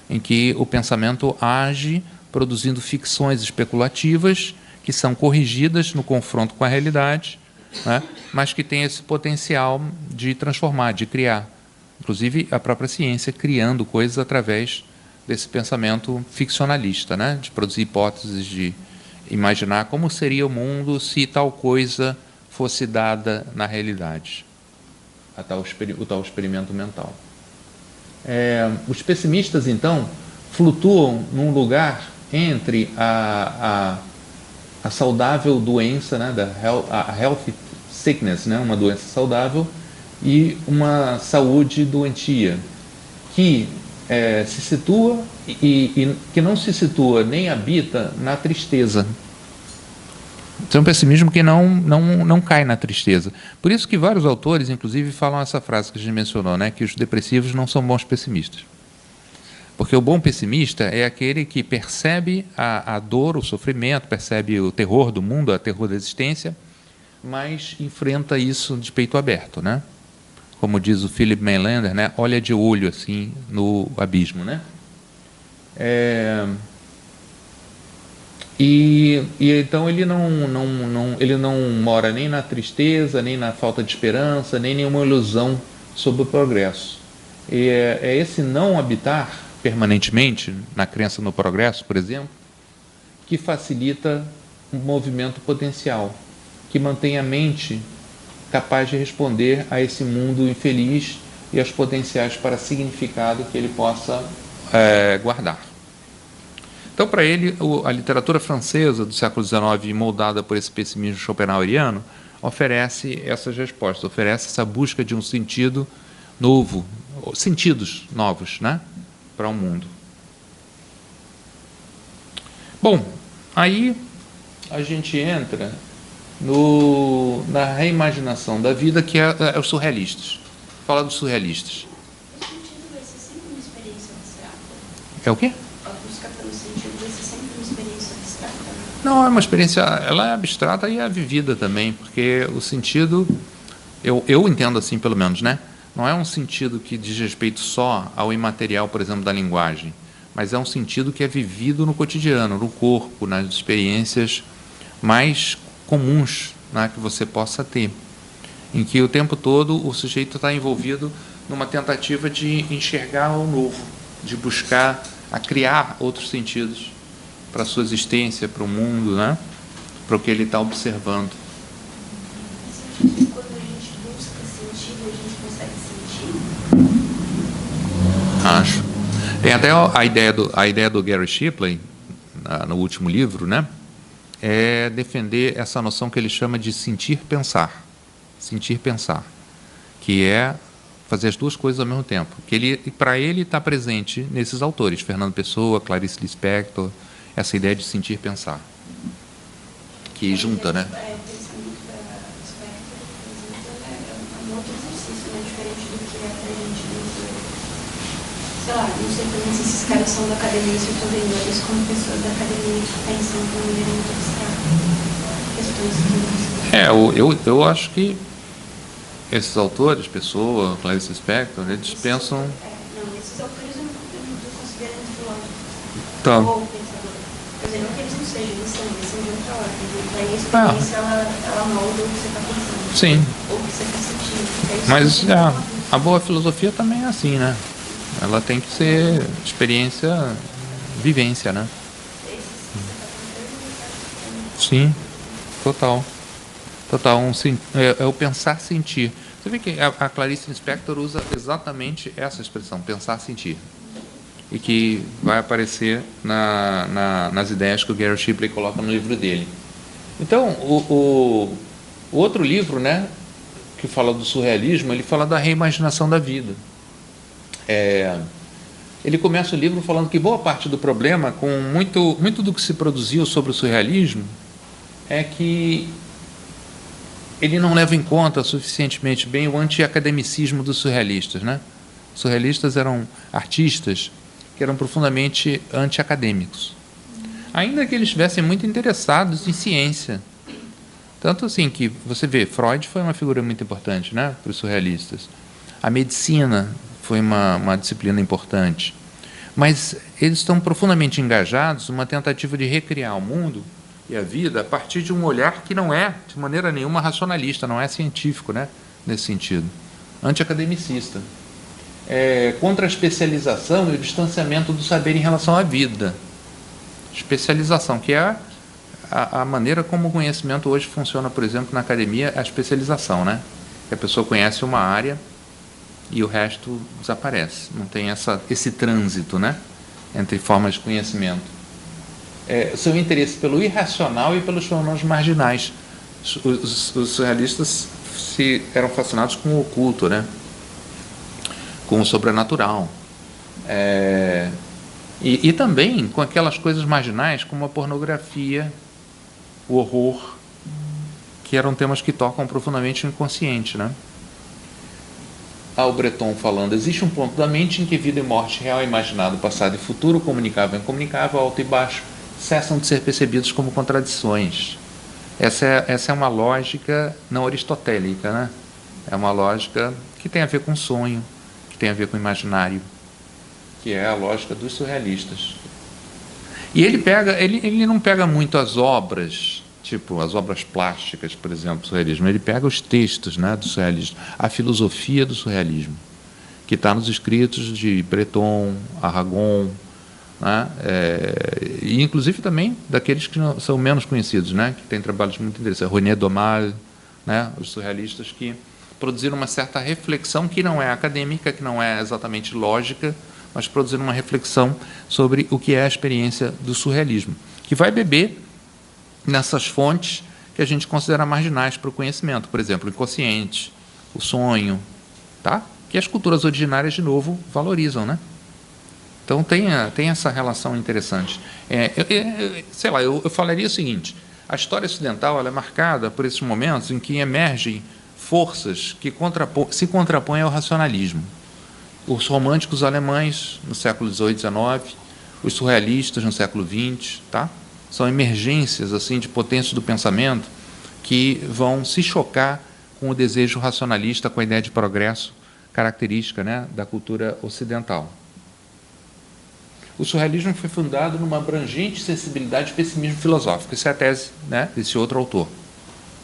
em que o pensamento age produzindo ficções especulativas que são corrigidas no confronto com a realidade, né, mas que tem esse potencial de transformar, de criar. Inclusive, a própria ciência criando coisas através desse pensamento ficcionalista, né, de produzir hipóteses, de imaginar como seria o mundo se tal coisa fosse dada na realidade, o tal experimento mental. Os pessimistas, então, flutuam num lugar entre a saudável doença, né, a healthy sickness, né, uma doença saudável, e uma saúde doentia, que se situa e que não se situa nem habita na tristeza. Então, é um pessimismo que não cai na tristeza. Por isso que vários autores, inclusive, falam essa frase que a gente mencionou, né, que os depressivos não são bons pessimistas. Porque o bom pessimista é aquele que percebe a dor, o sofrimento, percebe o terror do mundo, o terror da existência, mas enfrenta isso de peito aberto, né? Como diz o Philip Mainlander, né, olha de olho assim no abismo, né? E então ele não mora nem na tristeza, nem na falta de esperança, nem nenhuma ilusão sobre o progresso. é esse não habitar permanentemente na crença no progresso, por exemplo, que facilita um movimento potencial, que mantém a mente capaz de responder a esse mundo infeliz e aos potenciais para significado que ele possa guardar. Então, para ele, a literatura francesa do século XIX, moldada por esse pessimismo schopenhaueriano, oferece essas respostas, oferece essa busca de um sentido novo, sentidos novos, né, para o mundo. Bom, aí a gente entra na reimaginação da vida, que é os surrealistas. Fala dos surrealistas. O sentido vai ser sempre uma experiência abstrata? É o quê? A busca pelo sentido vai ser sempre uma experiência abstrata? Não, é uma experiência, ela é abstrata e é vivida também, porque o sentido, eu entendo assim pelo menos, né? Não é um sentido que diz respeito só ao imaterial, por exemplo, da linguagem, mas é um sentido que é vivido no cotidiano, no corpo, nas experiências mais comuns, né, que você possa ter, em que o tempo todo o sujeito está envolvido numa tentativa de enxergar o novo, de buscar a criar outros sentidos para a sua existência, para o mundo, né, para o que ele está observando. Quando a gente busca sentido, a gente consegue sentir? Acho. Tem até a ideia do Gary Shipley, no último livro, né, é defender essa noção que ele chama de sentir pensar, que é fazer as duas coisas ao mesmo tempo. Que para ele está presente nesses autores, Fernando Pessoa, Clarice Lispector, essa ideia de sentir pensar, que junta, né? Pensamento da Spector, é um outro exercício, né? Diferente do que é pra gente sei lá, não sei também se esses caras são da academia, se eu estou vendo eles como pessoas da academia que pensam de uma maneira muito abstrata. Questões Eu acho que esses autores, Pessoa, Clarice Lispector, eles pensam... Não, esses autores eu não considero filósofos. Tá. Ou pensadores. Quer dizer, não que eles não sejam, eles são de outra ordem. Daí a experiência, ela molda o que você está pensando. Sim. Ou o que você está sentindo. Mas a boa filosofia também é assim, né? Ela tem que ser experiência, vivência, né? Sim, total. É o pensar, sentir. Você vê que a Clarice Lispector usa exatamente essa expressão, pensar, sentir. E que vai aparecer nas ideias que o Gary Shipley coloca no livro dele. Então, o outro livro, né, que fala do surrealismo, ele fala da reimaginação da vida. Ele começa o livro falando que boa parte do problema, com muito do que se produziu sobre o surrealismo, é que ele não leva em conta suficientemente bem o anti-academicismo dos surrealistas, né? Os surrealistas eram artistas que eram profundamente anti-acadêmicos, ainda que eles estivessem muito interessados em ciência. Tanto assim que você vê, Freud foi uma figura muito importante, né, para os surrealistas. A medicina foi uma disciplina importante. Mas eles estão profundamente engajados numa tentativa de recriar o mundo e a vida a partir de um olhar que não é, de maneira nenhuma, racionalista, não é científico, né, nesse sentido. Anti-academicista. Contra a especialização e o distanciamento do saber em relação à vida. Especialização, que é a maneira como o conhecimento hoje funciona, por exemplo, na academia, a especialização, né? Que a pessoa conhece uma área e o resto desaparece. Não tem esse trânsito, né, entre formas de conhecimento. Seu interesse pelo irracional e pelos fenômenos marginais. Os surrealistas eram fascinados com o oculto, né, com o sobrenatural. E também com aquelas coisas marginais como a pornografia, o horror, que eram temas que tocam profundamente o inconsciente, né? O Breton falando, existe um ponto da mente em que vida e morte, real e imaginado, passado e futuro, comunicável e incomunicável, alto e baixo, cessam de ser percebidos como contradições. Essa é uma lógica não aristotélica, né? É uma lógica que tem a ver com sonho, que tem a ver com imaginário, que é a lógica dos surrealistas. E ele não pega muito as obras, tipo as obras plásticas, por exemplo, do surrealismo. Ele pega os textos, né, do surrealismo, a filosofia do surrealismo, que está nos escritos de Breton, Aragon, né? E inclusive também daqueles que são menos conhecidos, né? Que têm trabalhos muito interessantes, René Daumal, né? Os surrealistas que produziram uma certa reflexão que não é acadêmica, que não é exatamente lógica, mas produziram uma reflexão sobre o que é a experiência do surrealismo, que vai beber nessas fontes que a gente considera marginais para o conhecimento, por exemplo, o inconsciente, o sonho, tá? Que as culturas originárias, de novo, valorizam, né? Então, tem essa relação interessante. Sei lá, eu falaria o seguinte, a história ocidental ela é marcada por esses momentos em que emergem forças que se contrapõem ao racionalismo. Os românticos alemães, no século XVIII e XIX, os surrealistas, no século XX, tá? São emergências assim, de potências do pensamento que vão se chocar com o desejo racionalista, com a ideia de progresso característica, né, da cultura ocidental. O surrealismo foi fundado numa abrangente sensibilidade de pessimismo filosófico. Essa é a tese, né, desse outro autor.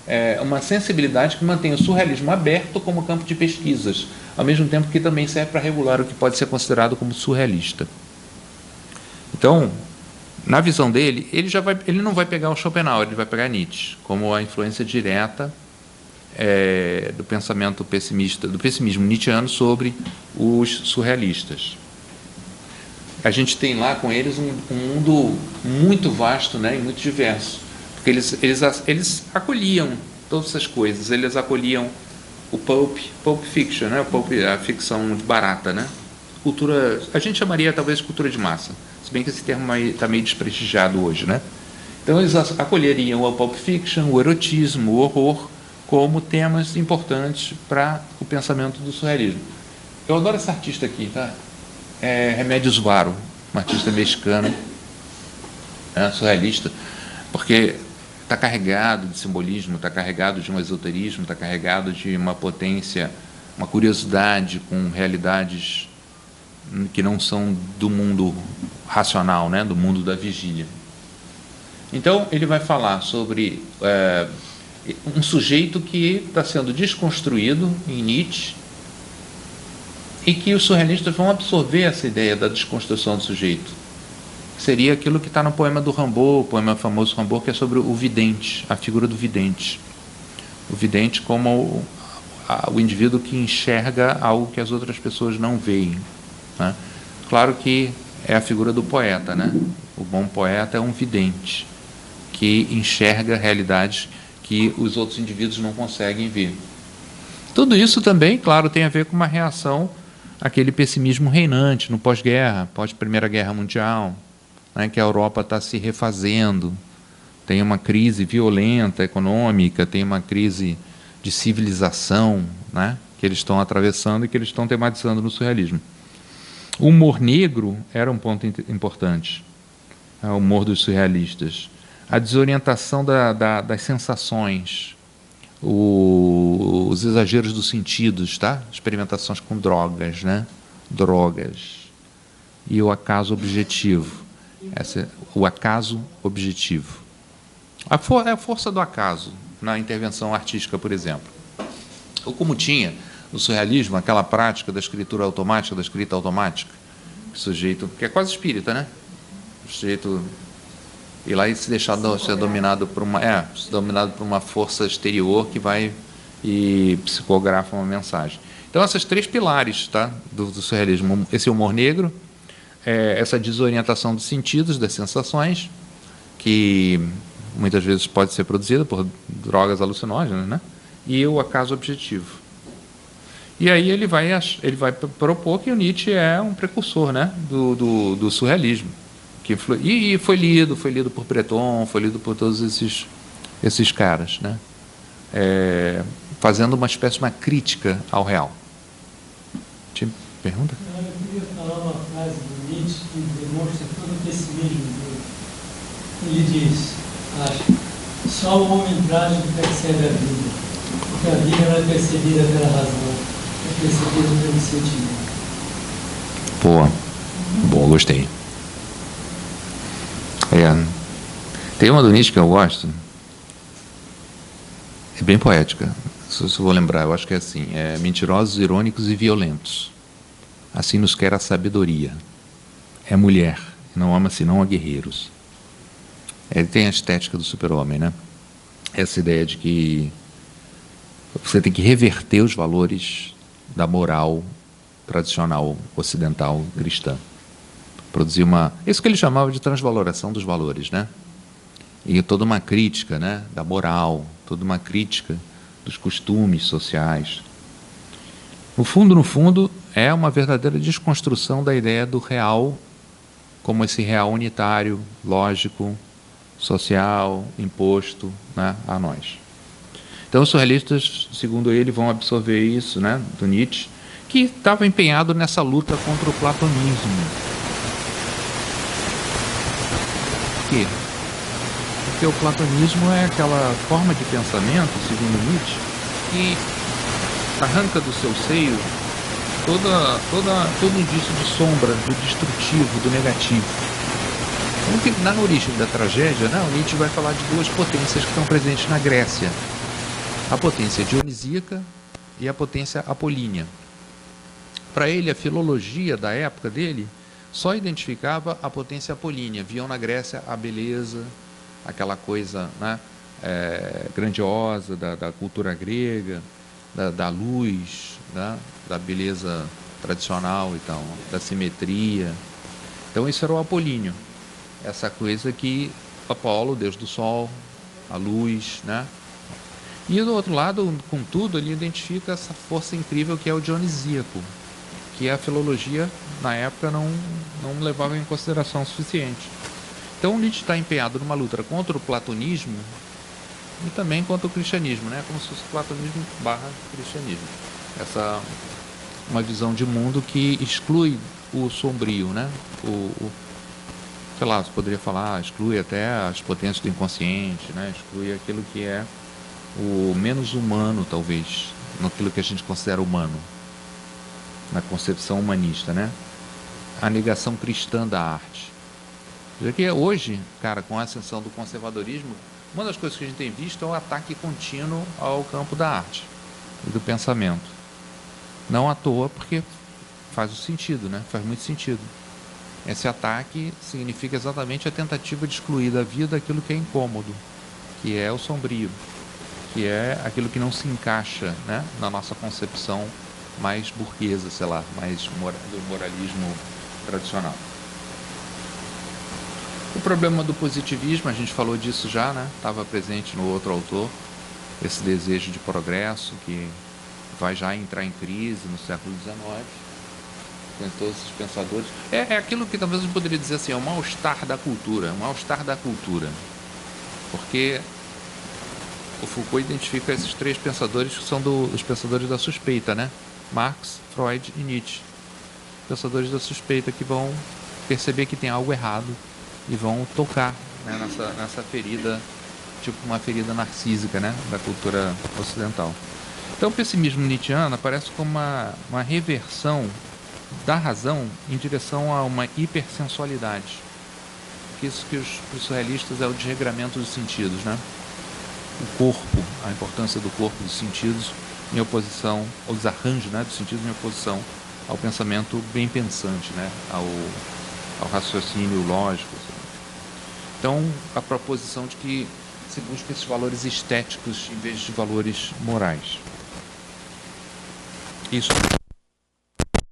É uma sensibilidade que mantém o surrealismo aberto como campo de pesquisas, ao mesmo tempo que também serve para regular o que pode ser considerado como surrealista. Então, na visão dele, ele não vai pegar o Schopenhauer, ele vai pegar Nietzsche, como a influência direta do pensamento pessimista, do pessimismo nietzschiano sobre os surrealistas. A gente tem lá com eles um mundo muito vasto, né, e muito diverso, porque eles acolhiam todas essas coisas, eles acolhiam o pulp fiction, né, a ficção barata, né, cultura, a gente chamaria talvez de cultura de massa, se bem que esse termo está meio desprestigiado hoje, né? Então eles acolheriam o pulp fiction, o erotismo, o horror, como temas importantes para o pensamento do surrealismo. Eu adoro essa artista aqui, tá? Remedios Varo, uma artista mexicana, surrealista, porque está carregado de simbolismo, está carregado de um esoterismo, está carregado de uma potência, uma curiosidade com realidades que não são do mundo racional, né? Do mundo da vigília. Então, ele vai falar sobre um sujeito que está sendo desconstruído em Nietzsche e que os surrealistas vão absorver essa ideia da desconstrução do sujeito. Seria aquilo que está no poema do Rimbaud, o poema famoso Rimbaud, que é sobre o vidente, a figura do vidente. O vidente como o indivíduo que enxerga algo que as outras pessoas não veem, né? Claro que é a figura do poeta, né? O bom poeta é um vidente que enxerga realidades que os outros indivíduos não conseguem ver. Tudo isso também, claro, tem a ver com uma reação àquele pessimismo reinante no pós-guerra, pós-Primeira Guerra Mundial, né, que a Europa está se refazendo, tem uma crise violenta econômica, tem uma crise de civilização, né, que eles estão atravessando e que eles estão tematizando no surrealismo. O humor negro era um ponto importante, o humor dos surrealistas. A desorientação das sensações, os exageros dos sentidos, tá? Experimentações com drogas, né? Drogas. E o acaso objetivo. O acaso objetivo. A força do acaso na intervenção artística, por exemplo. Ou como tinha no surrealismo aquela prática da escritura automática, da escrita automática, o sujeito, que é quase espírita, né? O sujeito ir lá e se deixar ser dominado por uma força exterior que vai e psicografa uma mensagem. Então, esses três pilares, tá, do surrealismo, esse humor negro, essa desorientação dos sentidos, das sensações, que muitas vezes pode ser produzida por drogas alucinógenas, né? E o acaso objetivo. E aí ele vai propor que o Nietzsche é um precursor, né, do surrealismo. E foi lido por Breton, foi lido por todos esses caras, né? Fazendo uma espécie de uma crítica ao real. Te pergunta? Eu queria falar uma frase do Nietzsche que demonstra todo o pessimismo dele. Ele diz, acho, só o homem trágico percebe a vida, porque a vida não é percebida pela razão, é percebida pelo sentimento. Boa, gostei. Tem uma do Nietzsche que eu gosto, é bem poética, se eu vou lembrar, eu acho que é assim, mentirosos, irônicos e violentos. assim nos quer a sabedoria. É mulher, não ama senão a guerreiros. Ele tem a estética do super-homem, né? Essa ideia de que você tem que reverter os valores da moral tradicional ocidental cristã. Produzir isso que ele chamava de transvaloração dos valores, né? E toda uma crítica, né, da moral, toda uma crítica dos costumes sociais. No fundo, é uma verdadeira desconstrução da ideia do real como esse real unitário, lógico, social, imposto, né, a nós. Então, os surrealistas, segundo ele, vão absorver isso, né, do Nietzsche, que estava empenhado nessa luta contra o platonismo. Por quê? Porque o platonismo é aquela forma de pensamento, segundo Nietzsche, que arranca do seu seio todo indício de sombra, do destrutivo, do negativo. Na origem da tragédia, né, o Nietzsche vai falar de duas potências que estão presentes na Grécia. A potência dionisíaca e a potência apolínea. Para ele, a filologia da época dele só identificava a potência apolínea. Viam na Grécia a beleza, aquela coisa, né, grandiosa da cultura grega, da luz, né, da beleza tradicional e tal, da simetria. Então, isso era o apolíneo. Essa coisa que Apolo, deus do sol, a luz, né? E do outro lado, contudo, ele identifica essa força incrível que é o dionisíaco, que a filologia, na época, não levava em consideração o suficiente. Então, Nietzsche está empenhado numa luta contra o platonismo e também contra o cristianismo, né? Como se fosse platonismo barra cristianismo. Essa uma visão de mundo que exclui o sombrio, né? Sei lá, você poderia falar, exclui até as potências do inconsciente, né? Exclui aquilo que é o menos humano, talvez, naquilo que a gente considera humano, na concepção humanista, né? A negação cristã da arte. Porque hoje, cara, com a ascensão do conservadorismo, uma das coisas que a gente tem visto é o ataque contínuo ao campo da arte e do pensamento. Não à toa, porque faz o sentido, né? Faz muito sentido. Esse ataque significa exatamente a tentativa de excluir da vida aquilo que é incômodo, que é o sombrio, que é aquilo que não se encaixa, né, na nossa concepção mais burguesa, sei lá, mais do moralismo tradicional. O problema do positivismo, a gente falou disso já, né? Estava presente no outro autor, esse desejo de progresso que vai já entrar em crise no século XIX, com todos esses pensadores. É aquilo que talvez eu poderia dizer assim, é o mal-estar da cultura, porque o Foucault identifica esses três pensadores que são os pensadores da suspeita, né? Marx, Freud e Nietzsche. Pensadores da suspeita que vão perceber que tem algo errado e vão tocar, né, nessa ferida, tipo uma ferida narcísica, né, da cultura ocidental. Então o pessimismo nietzschiano aparece como uma reversão da razão em direção a uma hipersensualidade. Isso que os surrealistas é o desregramento dos sentidos, né? O corpo, a importância do corpo, dos sentidos, em oposição aos arranjos, né, dos sentidos, em oposição ao pensamento bem pensante, né, ao raciocínio lógico. Então, a proposição de que se busca esses valores estéticos em vez de valores morais. Isso é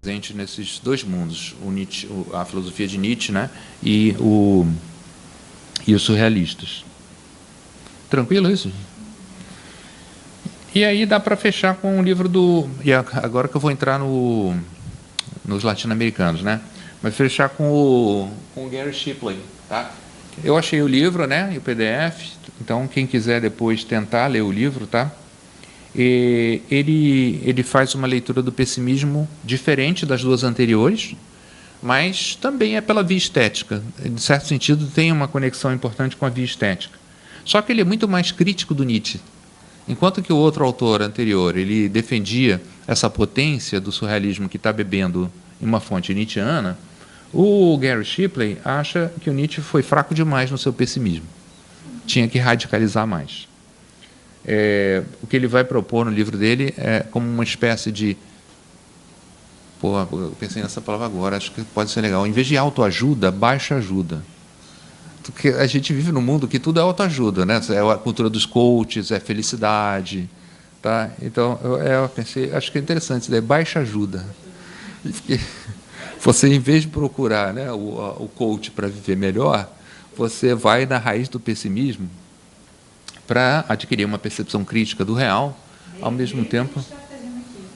presente nesses dois mundos, a filosofia de Nietzsche, né, e os surrealistas. Tranquilo isso? E aí dá para fechar com o livro do... E agora que eu vou entrar nos latino-americanos, né? Mas fechar com o Gary Shipley, tá? Eu achei o livro, né? E o PDF. Então, quem quiser depois tentar ler o livro, tá? E ele faz uma leitura do pessimismo diferente das duas anteriores, mas também é pela via estética. Em certo sentido, tem uma conexão importante com a via estética. Só que ele é muito mais crítico do Nietzsche. Enquanto que o outro autor anterior, ele defendia essa potência do surrealismo que está bebendo em uma fonte nietzschiana, o Gary Shipley acha que o Nietzsche foi fraco demais no seu pessimismo. Tinha que radicalizar mais. O que ele vai propor no livro dele é como uma espécie de Pô, eu pensei nessa palavra agora, acho que pode ser legal. Em vez de autoajuda, baixa ajuda. Porque a gente vive num mundo que tudo é autoajuda, né? É a cultura dos coaches, é felicidade, tá? Então, eu pensei, acho que é interessante isso daí, baixa ajuda. Você, em vez de procurar, né, o coach para viver melhor, você vai na raiz do pessimismo para adquirir uma percepção crítica do real, ao mesmo tempo.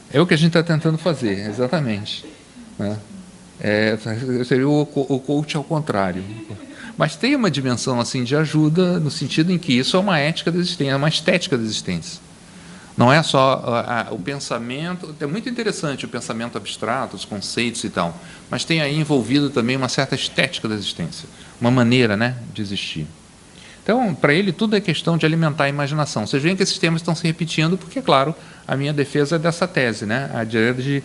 É o que a gente está tentando fazer, exatamente. Né? Seria o coach ao contrário. Mas tem uma dimensão assim de ajuda, no sentido em que isso é uma ética da existência, é uma estética da existência. Não é só o pensamento, é muito interessante o pensamento abstrato, os conceitos e tal, mas tem aí envolvido também uma certa estética da existência, uma maneira, né, de existir. Então, para ele, tudo é questão de alimentar a imaginação. Vocês veem que esses temas estão se repetindo, porque, claro, a minha defesa é dessa tese, né, a de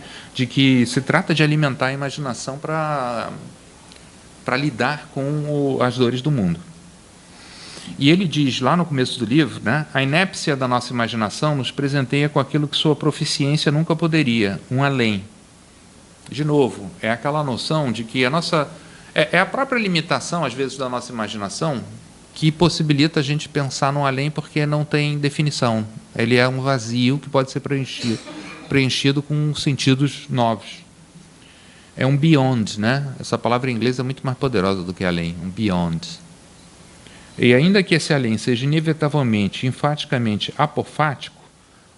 que se trata de alimentar a imaginação para lidar com as dores do mundo. E ele diz, lá no começo do livro, né, a inépcia da nossa imaginação nos presenteia com aquilo que sua proficiência nunca poderia, um além. De novo, é aquela noção de que a nossa... É a própria limitação, às vezes, da nossa imaginação que possibilita a gente pensar no além, porque não tem definição. Ele é um vazio que pode ser preenchido com sentidos novos. É um beyond, né? Essa palavra em inglês é muito mais poderosa do que além, um beyond. E ainda que esse além seja inevitavelmente, enfaticamente apofático,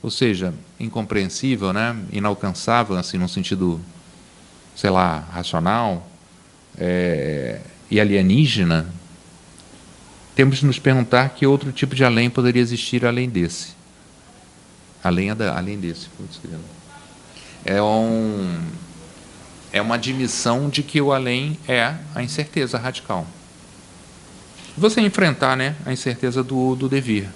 ou seja, incompreensível, né? Inalcançável, assim, num sentido, sei lá, racional, e alienígena, temos de nos perguntar que outro tipo de além poderia existir além desse. Além desse, é uma admissão de que o além é a incerteza radical. Você enfrentar, né, a incerteza do devir.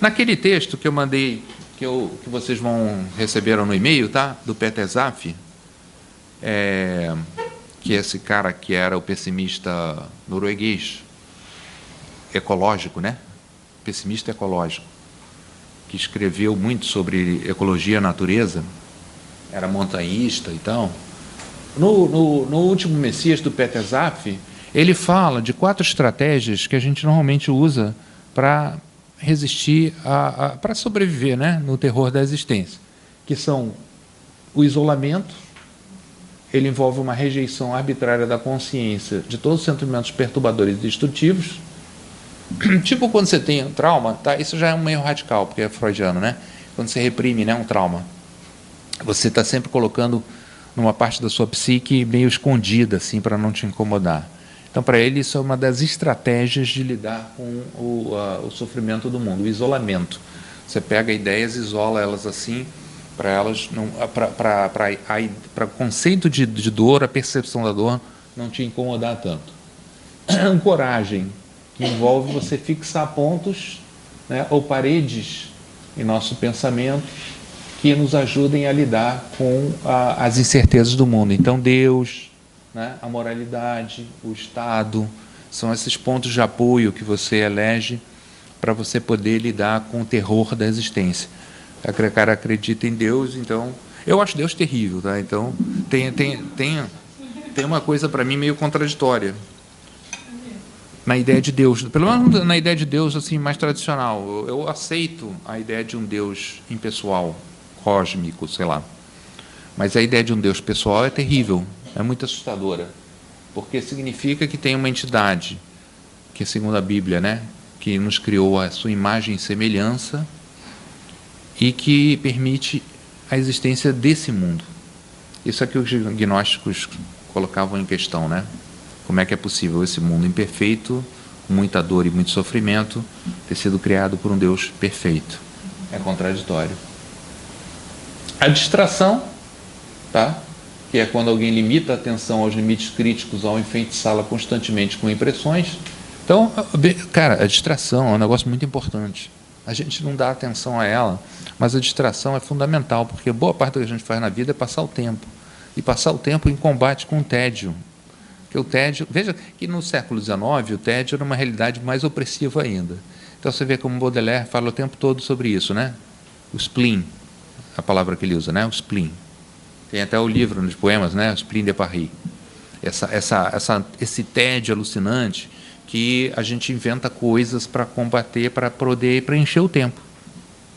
Naquele texto que eu mandei, que vocês receberam no e-mail, tá? Do Peter Zaff, que é esse cara que era o pessimista norueguês, ecológico, né? Pessimista ecológico, que escreveu muito sobre ecologia e natureza, era montanhista e tal. No último Messias, do Peter Zaff, ele fala de 4 estratégias que a gente normalmente usa para resistir, para sobreviver, né, no terror da existência, que são o isolamento. Ele envolve uma rejeição arbitrária da consciência de todos os sentimentos perturbadores e destrutivos. Tipo quando você tem um trauma, tá? Isso já é um erro radical, porque é freudiano, né? Quando você reprime, né, um trauma, você está sempre colocando numa parte da sua psique meio escondida, assim, para não te incomodar. Então, para ele, isso é uma das estratégias de lidar com o sofrimento do mundo, o isolamento. Você pega ideias e isola elas assim, para elas para o conceito de dor, a percepção da dor não te incomodar tanto. Ancoragem, que envolve você fixar pontos, né, ou paredes em nosso pensamento que nos ajudem a lidar com as incertezas do mundo. Então, Deus, né, a moralidade, o Estado, são esses pontos de apoio que você elege para você poder lidar com o terror da existência. O cara acredita em Deus, então... Eu acho Deus terrível, tá? Então, tem uma coisa para mim meio contraditória na ideia de Deus, pelo menos na ideia de Deus assim, mais tradicional. Eu aceito a ideia de um Deus impessoal, cósmico, sei lá. Mas a ideia de um Deus pessoal é terrível, é muito assustadora, porque significa que tem uma entidade, que segundo a Bíblia, né, que nos criou a sua imagem e semelhança e que permite a existência desse mundo. Isso é que os gnósticos colocavam em questão, né? Como é que é possível esse mundo imperfeito, com muita dor e muito sofrimento, ter sido criado por um Deus perfeito? É contraditório. A distração, tá? Que é quando alguém limita a atenção aos limites críticos ao enfeitiçá-la constantemente com impressões. Então, cara, a distração é um negócio muito importante. A gente não dá atenção a ela, mas a distração é fundamental, porque boa parte do que a gente faz na vida é passar o tempo. E passar o tempo em combate com o tédio. Porque o tédio... Veja que no século XIX o tédio era uma realidade mais opressiva ainda. Então você vê como Baudelaire fala o tempo todo sobre isso, né? O spleen, a palavra que ele usa, né? O spleen. Tem até o livro nos poemas, né? Spleen de Paris. Esse tédio alucinante que a gente inventa coisas para combater, para poder preencher o tempo,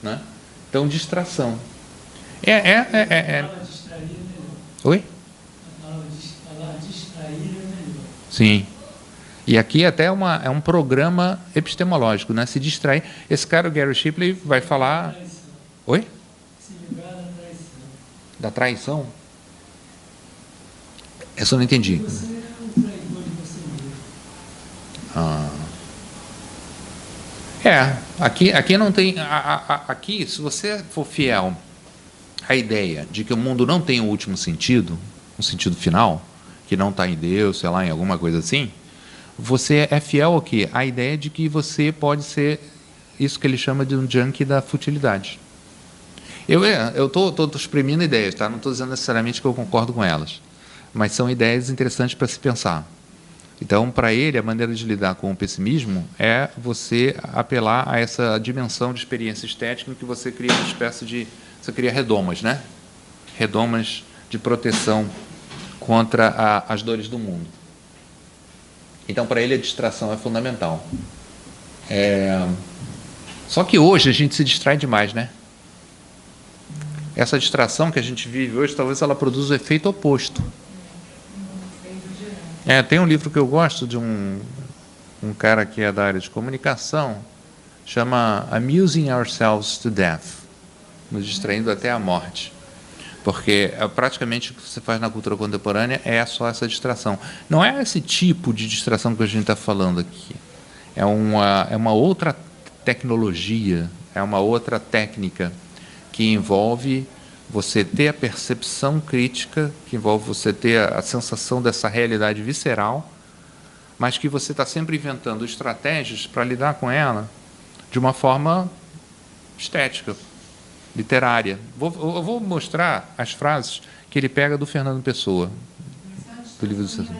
né? Então, distração. Oi? Sim. E aqui até é um programa epistemológico, né? Se distrair. Esse cara, o Gary Shipley, vai falar... Oi? Se livrar da traição. Da traição? Essa eu não entendi. Você é um traidor de você mesmo. Aqui não tem... Aqui, se você for fiel à ideia de que o mundo não tem o último sentido, um sentido final, que não está em Deus, sei lá, em alguma coisa assim, você é fiel ao quê? À ideia de que você pode ser isso que ele chama de um junkie da futilidade. Eu estou exprimindo ideias, tá? Não estou dizendo necessariamente que eu concordo com elas, mas são ideias interessantes para se pensar. Então, para ele, a maneira de lidar com o pessimismo é você apelar a essa dimensão de experiência estética em que você cria uma espécie de... Você cria redomas, né? Redomas de proteção contra as dores do mundo. Então, para ele, a distração é fundamental. Só que hoje a gente se distrai demais, né? Essa distração que a gente vive hoje, talvez ela produza o efeito oposto. Tem um livro que eu gosto de um cara que é da área de comunicação, chama Amusing Ourselves to Death, nos distraindo até a morte. Porque praticamente o que você faz na cultura contemporânea é só essa distração. Não é esse tipo de distração que a gente está falando aqui. É uma outra tecnologia, é uma outra técnica que envolve você ter a percepção crítica, que envolve você ter a sensação dessa realidade visceral, mas que você está sempre inventando estratégias para lidar com ela de uma forma estética, literária. Eu vou mostrar as frases que ele pega do Fernando Pessoa, do livro do César.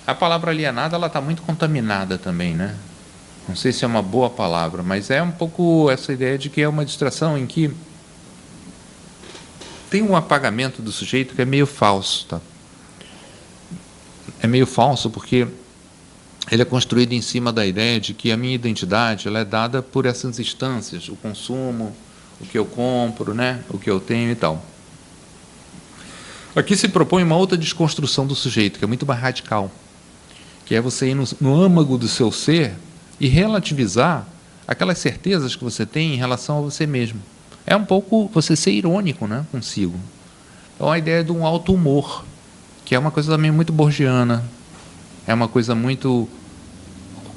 A palavra alienada está muito contaminada também, né? Não sei se é uma boa palavra, mas é um pouco essa ideia de que é uma distração em que tem um apagamento do sujeito que é meio falso, tá? É meio falso porque ele é construído em cima da ideia de que a minha identidade ela é dada por essas instâncias, o consumo, o que eu compro, né? O que eu tenho e tal. Aqui se propõe uma outra desconstrução do sujeito, que é muito mais radical, que é você ir no âmago do seu ser e relativizar aquelas certezas que você tem em relação a você mesmo. É um pouco você ser irônico, né, consigo. Então, a ideia de um alto humor, que é uma coisa também muito borgiana, é uma coisa muito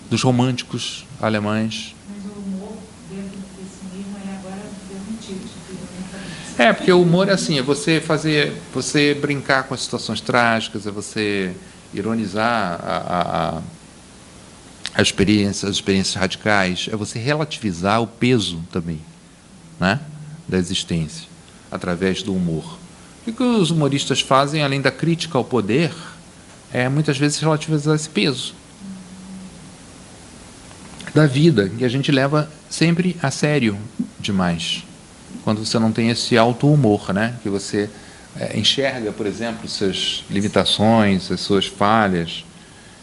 dos românticos alemães. Mas o humor dentro do pessimismo é agora permitido. Porque o humor é assim, é você brincar com as situações trágicas, é você ironizar as experiências radicais, é você relativizar o peso também, né, da existência, através do humor. O que os humoristas fazem, além da crítica ao poder, é muitas vezes relativizar esse peso da vida, que a gente leva sempre a sério demais, quando você não tem esse alto humor, né, que você enxerga, por exemplo, suas limitações, as suas falhas,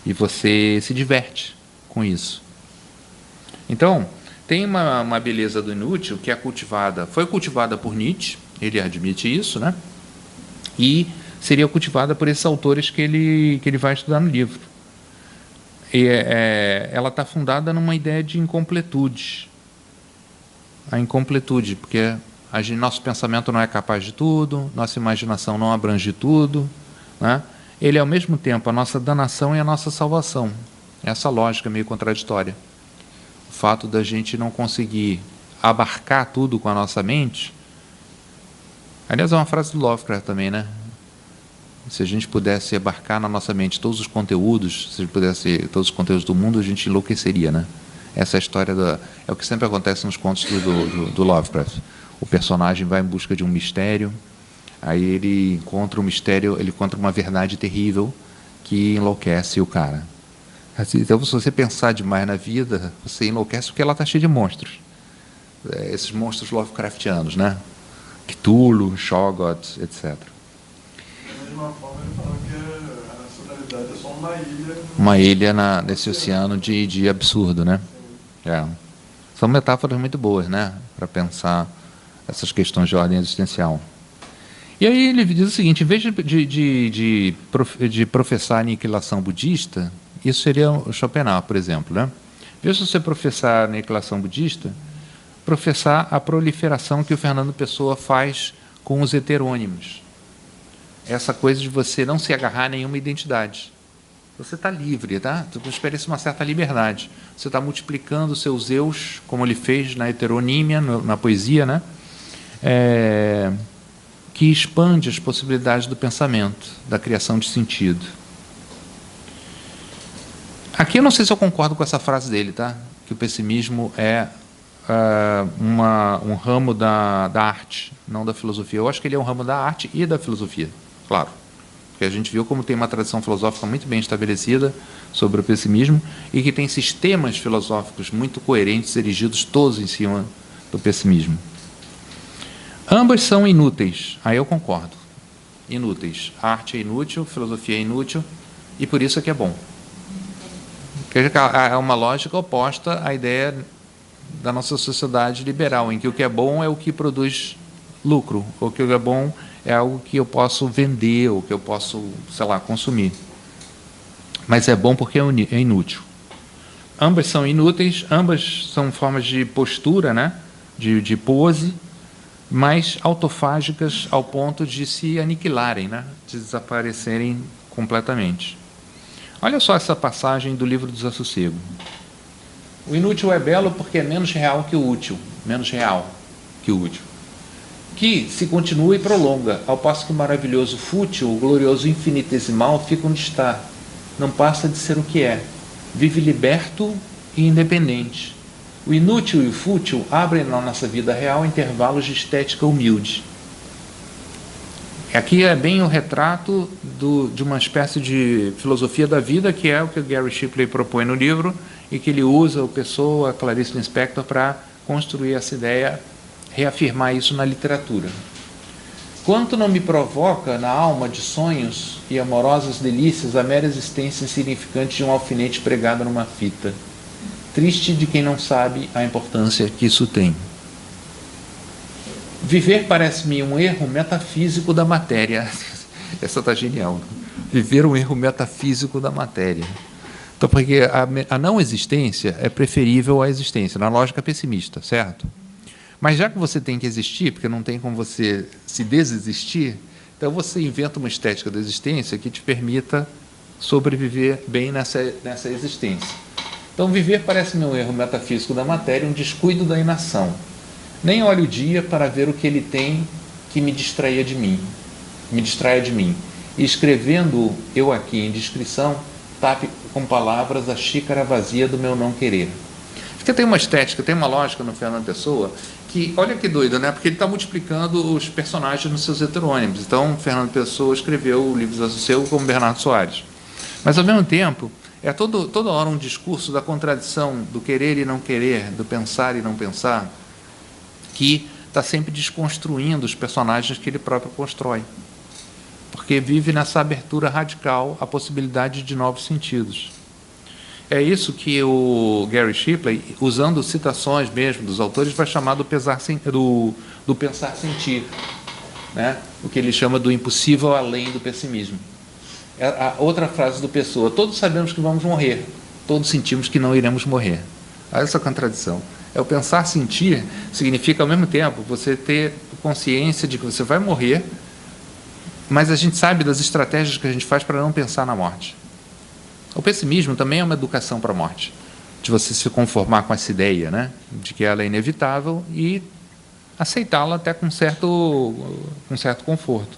e você se diverte com isso. Então, tem uma beleza do inútil que foi cultivada por Nietzsche, ele admite isso, né? E seria cultivada por esses autores que ele vai estudar no livro. E ela está fundada numa ideia de incompletude. A incompletude, porque nosso pensamento não é capaz de tudo, nossa imaginação não abrange tudo, né? Ele é, ao mesmo tempo, a nossa danação e a nossa salvação. Essa lógica meio contraditória. O fato da gente não conseguir abarcar tudo com a nossa mente. Aliás, é uma frase do Lovecraft também, né? Se a gente pudesse abarcar na nossa mente todos os conteúdos, se a gente pudesse todos os conteúdos do mundo, a gente enlouqueceria, né? Essa é a história é o que sempre acontece nos contos do Lovecraft. O personagem vai em busca de um mistério, aí ele encontra um mistério, ele encontra uma verdade terrível que enlouquece o cara. Então, se você pensar demais na vida, você enlouquece porque ela está cheia de monstros. Esses monstros Lovecraftianos, né? Cthulhu, Shoggoth, etc. Da mesma forma, ele fala que a nacionalidade é só uma ilha. Uma ilha nesse oceano de absurdo, né? É. São metáforas muito boas, né? Para pensar essas questões de ordem existencial. E aí ele diz o seguinte: em vez de professar a aniquilação budista, isso seria o Schopenhauer, por exemplo, né? Em vez de você professar a aniquilação budista, professar a proliferação que o Fernando Pessoa faz com os heterônimos. Essa coisa de você não se agarrar a nenhuma identidade. Você está livre, tá? Você experiencia uma certa liberdade. Você está multiplicando os seus eus, como ele fez na heteronímia, na poesia, né? Que expande as possibilidades do pensamento, da criação de sentido. Aqui eu não sei se eu concordo com essa frase dele, tá? Que o pessimismo é um ramo da arte, não da filosofia. Eu acho que ele é um ramo da arte e da filosofia, claro. Porque a gente viu como tem uma tradição filosófica muito bem estabelecida sobre o pessimismo e que tem sistemas filosóficos muito coerentes, erigidos todos em cima do pessimismo. Ambas são inúteis. Aí eu concordo. Inúteis. A arte é inútil, a filosofia é inútil, e por isso é que é bom. É uma lógica oposta à ideia da nossa sociedade liberal, em que o que é bom é o que produz lucro, o que é bom é algo que eu posso vender, ou que eu posso, sei lá, consumir. Mas é bom porque é inútil. Ambas são inúteis, ambas são formas de postura, né? de pose, mas autofágicas ao ponto de se aniquilarem, né? De desaparecerem completamente. Olha só essa passagem do livro do Desassossego. O inútil é belo porque é menos real que o útil, menos real que o útil. Que se continua e prolonga, ao passo que o maravilhoso fútil, o glorioso infinitesimal fica onde está, não passa de ser o que é, vive liberto e independente. O inútil e o fútil abrem na nossa vida real intervalos de estética humilde. Aqui é bem o retrato de uma espécie de filosofia da vida, que é o que o Gary Shipley propõe no livro, e que ele usa o Pessoa, a Clarice Lispector, para construir essa ideia, reafirmar isso na literatura. Quanto não me provoca na alma de sonhos e amorosas delícias a mera existência insignificante de um alfinete pregado numa fita. Triste de quem não sabe a importância que isso tem. Viver parece-me um erro metafísico da matéria. Essa está genial. Viver um erro metafísico da matéria. Então, porque a não existência é preferível à existência, na lógica pessimista, certo? Mas já que você tem que existir, porque não tem como você se desexistir, então você inventa uma estética da existência que te permita sobreviver bem nessa existência. Então, viver parece-me um erro metafísico da matéria, um descuido da inação. Nem olho o dia para ver o que ele tem que me distraia de mim. E escrevendo eu aqui em descrição, tape com palavras a xícara vazia do meu não querer. Porque tem uma estética, tem uma lógica no Fernando Pessoa que, olha que doido, né? Porque ele está multiplicando os personagens nos seus heterônimos. Então, Fernando Pessoa escreveu o livro do Desassossego como Bernardo Soares. Mas, ao mesmo tempo, é toda hora um discurso da contradição do querer e não querer, do pensar e não pensar, que está sempre desconstruindo os personagens que ele próprio constrói. Porque vive nessa abertura radical à possibilidade de novos sentidos. É isso que o Gary Shipley, usando citações mesmo dos autores, vai chamar do pensar sentir, né? O que ele chama do impossível além do pessimismo. A outra frase do Pessoa: todos sabemos que vamos morrer, todos sentimos que não iremos morrer. Olha essa contradição. É o pensar sentir, significa ao mesmo tempo você ter consciência de que você vai morrer, mas a gente sabe das estratégias que a gente faz para não pensar na morte. O pessimismo também é uma educação para a morte, de você se conformar com essa ideia, né, de que ela é inevitável e aceitá-la até com certo conforto.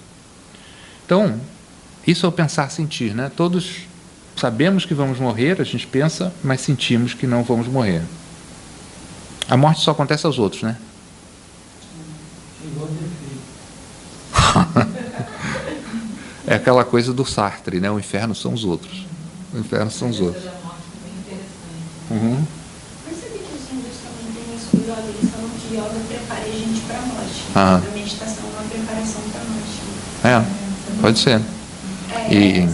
Então, isso é o pensar sentir, né? Todos sabemos que vamos morrer, a gente pensa, mas sentimos que não vamos morrer. A morte só acontece aos outros, né? É aquela coisa do Sartre, né? O inferno são os outros. O inferno são os outros. Uhum. Percebi que os índios também têm isso do yoga, eles falam que yoga prepara a gente para a morte. Ah. A meditação Pode ser. Essa ideia,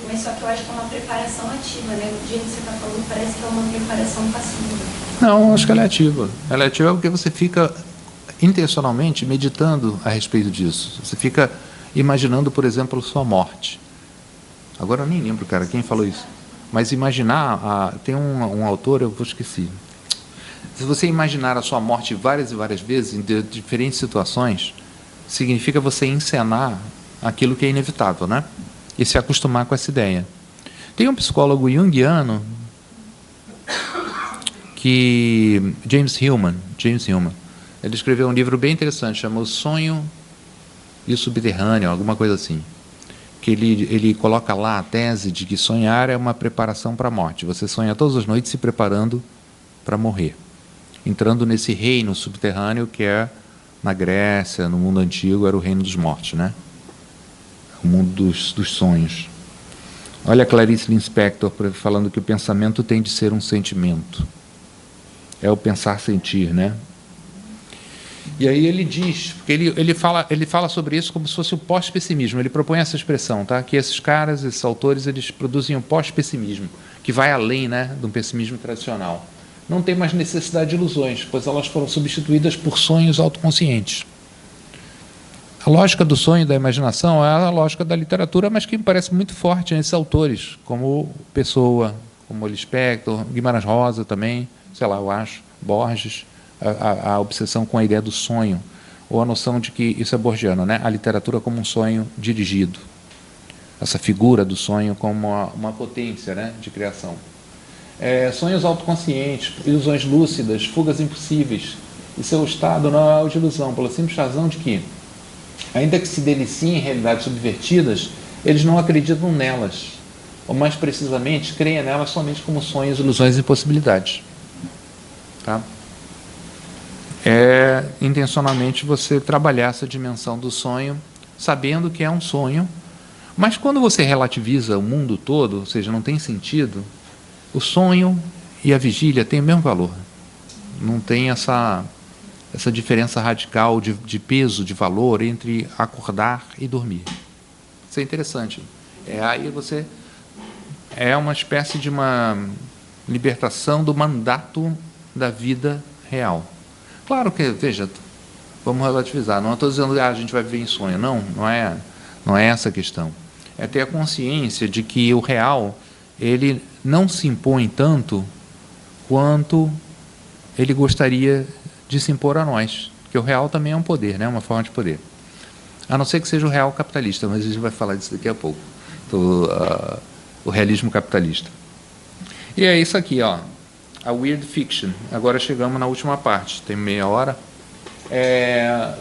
mas só que eu acho que é uma preparação ativa, né? O jeito que você está falando parece que é uma preparação passiva. Não, acho que ela é ativa. Ela é ativa porque você fica intencionalmente meditando a respeito disso. Você fica imaginando, por exemplo, sua morte. Agora eu nem lembro, cara, quem falou isso. Mas imaginar, tem um autor, eu vou esquecer. Se você imaginar a sua morte várias e várias vezes, em diferentes situações, significa você encenar aquilo que é inevitável, né? E se acostumar com essa ideia. Tem um psicólogo junguiano, James Hillman, ele escreveu um livro bem interessante, chama O Sonho e o Subterrâneo, alguma coisa assim. Que ele coloca lá a tese de que sonhar é uma preparação para a morte. Você sonha todas as noites se preparando para morrer, entrando nesse reino subterrâneo que é, na Grécia, no mundo antigo, era o reino dos mortos, né? O mundo dos sonhos. Olha a Clarice Lispector falando que o pensamento tem de ser um sentimento. É o pensar-sentir, né? E aí ele diz, porque ele fala sobre isso como se fosse o pós-pessimismo. Ele propõe essa expressão, tá? Que esses caras, esses autores, eles produzem um pós-pessimismo, que vai além, né, do pessimismo tradicional. Não tem mais necessidade de ilusões, pois elas foram substituídas por sonhos autoconscientes. A lógica do sonho e da imaginação é a lógica da literatura, mas que me parece muito forte nesses autores, como Pessoa, como Lispector, Guimarães Rosa também, sei lá, eu acho, Borges, a obsessão com a ideia do sonho, ou a noção de que, isso é borgiano, né? A literatura como um sonho dirigido, essa figura do sonho como uma potência, né, de criação. Sonhos autoconscientes, ilusões lúcidas, fugas impossíveis, e seu estado não é o de ilusão, pela simples razão de que, ainda que se deliciem em realidades subvertidas, eles não acreditam nelas, ou mais precisamente, creem nelas somente como sonhos, ilusões e possibilidades. Tá? Intencionalmente você trabalhar essa dimensão do sonho, sabendo que é um sonho, mas quando você relativiza o mundo todo, ou seja, não tem sentido, o sonho e a vigília têm o mesmo valor. Não tem essa diferença radical de peso, de valor entre acordar e dormir. Isso é interessante. Aí você é uma espécie de uma libertação do mandato da vida real. Claro que, veja, vamos relativizar. Não estou dizendo que a gente vai viver em sonho. Não é essa a questão. É ter a consciência de que o real, ele não se impõe tanto quanto ele gostaria de se impor a nós. Porque o real também é um poder, né? Uma forma de poder. A não ser que seja o real capitalista, mas a gente vai falar disso daqui a pouco. O realismo capitalista. E é isso aqui, ó. A Weird Fiction. Agora chegamos na última parte, tem meia hora.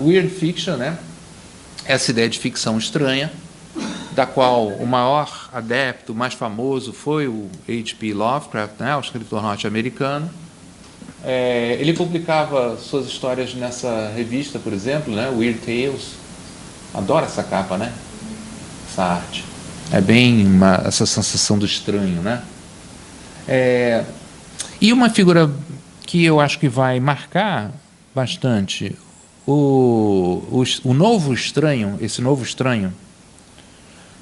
Weird Fiction, né? Essa ideia de ficção estranha, da qual o maior adepto, o mais famoso, foi o H.P. Lovecraft, né? O escritor norte-americano. Ele publicava suas histórias nessa revista, por exemplo, né? Weird Tales. Adoro essa capa, né? Essa arte. É bem essa sensação do estranho, né? E uma figura que eu acho que vai marcar bastante o novo estranho, esse novo estranho,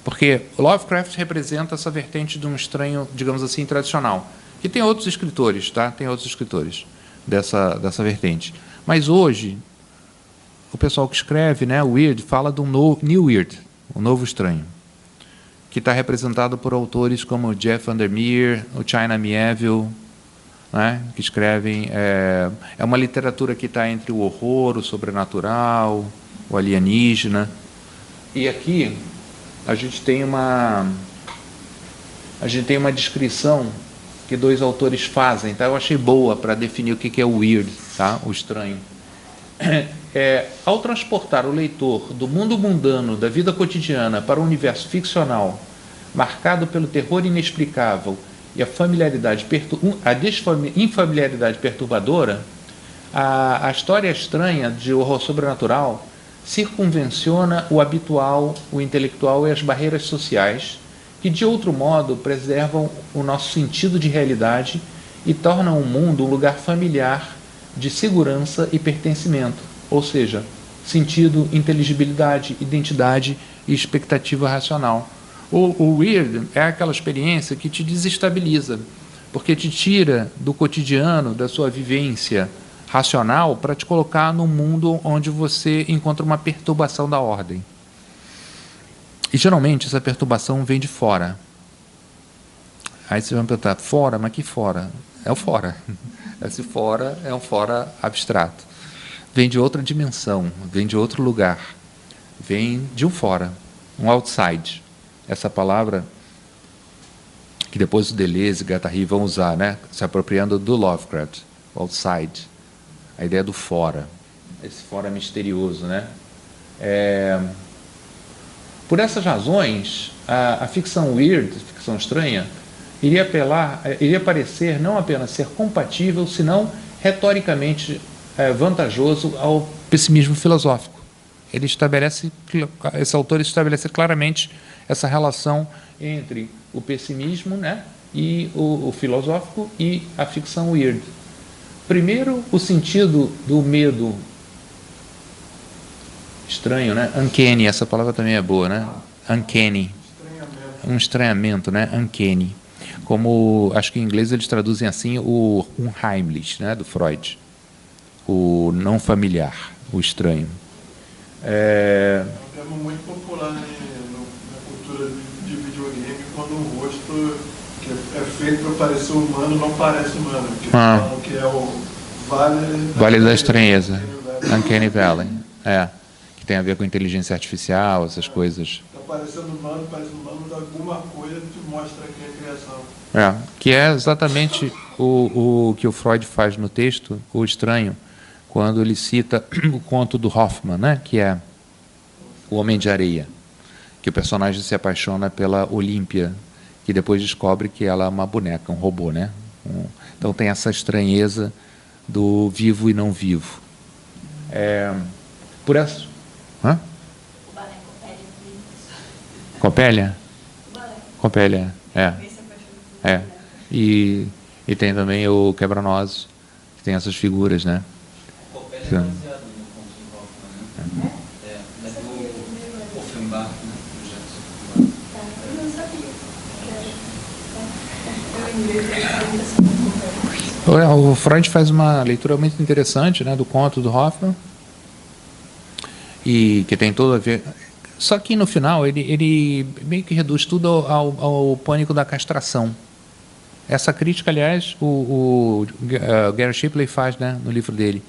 porque Lovecraft representa essa vertente de um estranho, digamos assim, tradicional, que tem outros escritores, tá? Tem outros escritores dessa vertente. Mas hoje, o pessoal que escreve, né, Weird, fala do New Weird, o novo estranho, que está representado por autores como Jeff Vandermeer, o China Miéville, né, que escrevem... É uma literatura que está entre o horror, o sobrenatural, o alienígena. E aqui a gente tem uma descrição que dois autores fazem, tá? Eu achei boa para definir o que é o weird, tá? O estranho. Ao transportar o leitor do mundo mundano, da vida cotidiana, para o universo ficcional, marcado pelo terror inexplicável e a infamiliaridade perturbadora, a história estranha de horror sobrenatural circunvenciona o habitual, o intelectual e as barreiras sociais, que de outro modo preservam o nosso sentido de realidade e tornam o mundo um lugar familiar de segurança e pertencimento, ou seja, sentido, inteligibilidade, identidade, e expectativa racional. O weird é aquela experiência que te desestabiliza, porque te tira do cotidiano, da sua vivência racional, para te colocar num mundo onde você encontra uma perturbação da ordem. E, geralmente, essa perturbação vem de fora. Aí você vai me perguntar, fora? Mas que fora? É o fora. Esse fora é um fora abstrato. Vem de outra dimensão, vem de outro lugar. Vem de um fora, um outside. Essa palavra que depois o Deleuze e Guattari vão usar, né? Se apropriando do Lovecraft, outside. A ideia do fora. Esse fora misterioso, né? Por essas razões, a ficção weird, a ficção estranha, iria parecer não apenas ser compatível, senão retoricamente vantajoso ao pessimismo filosófico. Esse autor estabelece claramente essa relação entre o pessimismo, né, e o filosófico e a ficção weird. Primeiro, o sentido do medo estranho, né? Uncanny, essa palavra também é boa, né? Uncanny. Um estranhamento, né? Uncanny. Como, acho que em inglês eles traduzem assim, o unheimlich, né? Do Freud. O não familiar, o estranho. É um termo muito popular na cultura de videogame, quando o rosto que é feito para parecer humano não parece humano. Porque falam que é o Vale da Estranheza. Uncanny Valley. Que tem a ver com inteligência artificial, essas coisas. Está parecendo humano, mas alguma coisa que mostra que é criação. Que é exatamente o que o Freud faz no texto, o estranho, quando ele cita o conto do Hoffmann, né, que é O Homem de Areia, que o personagem se apaixona pela Olímpia, que depois descobre que ela é uma boneca, um robô, né? Então tem essa estranheza do vivo e não vivo. Por essa... Hã? O balé Copélia? Copélia, E tem também o Quebra-Nozes, que tem essas figuras, né? Copélia é baseado no conto do Hoffmann, né? Do Offenbach, né? Eu não sabia. O Freud faz uma leitura muito interessante, né, do conto do Hoffmann, e que tem tudo a ver. Só que no final ele meio que reduz tudo ao pânico da castração. Essa crítica, aliás, o Gary Shipley faz, né, no livro dele.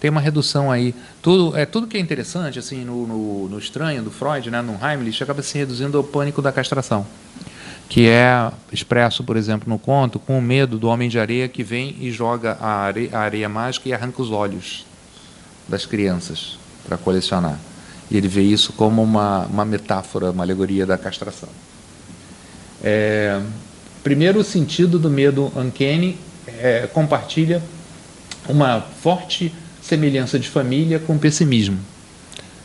Tem uma redução aí. Tudo que é interessante assim no estranho do Freud, né, no Heimlich, acaba se reduzindo ao pânico da castração, que é expresso, por exemplo, no conto, com o medo do homem de areia que vem e joga a areia mágica e arranca os olhos das crianças para colecionar. E ele vê isso como uma metáfora, uma alegoria da castração. Primeiro, o sentido do medo uncanny compartilha uma forte semelhança de família com pessimismo.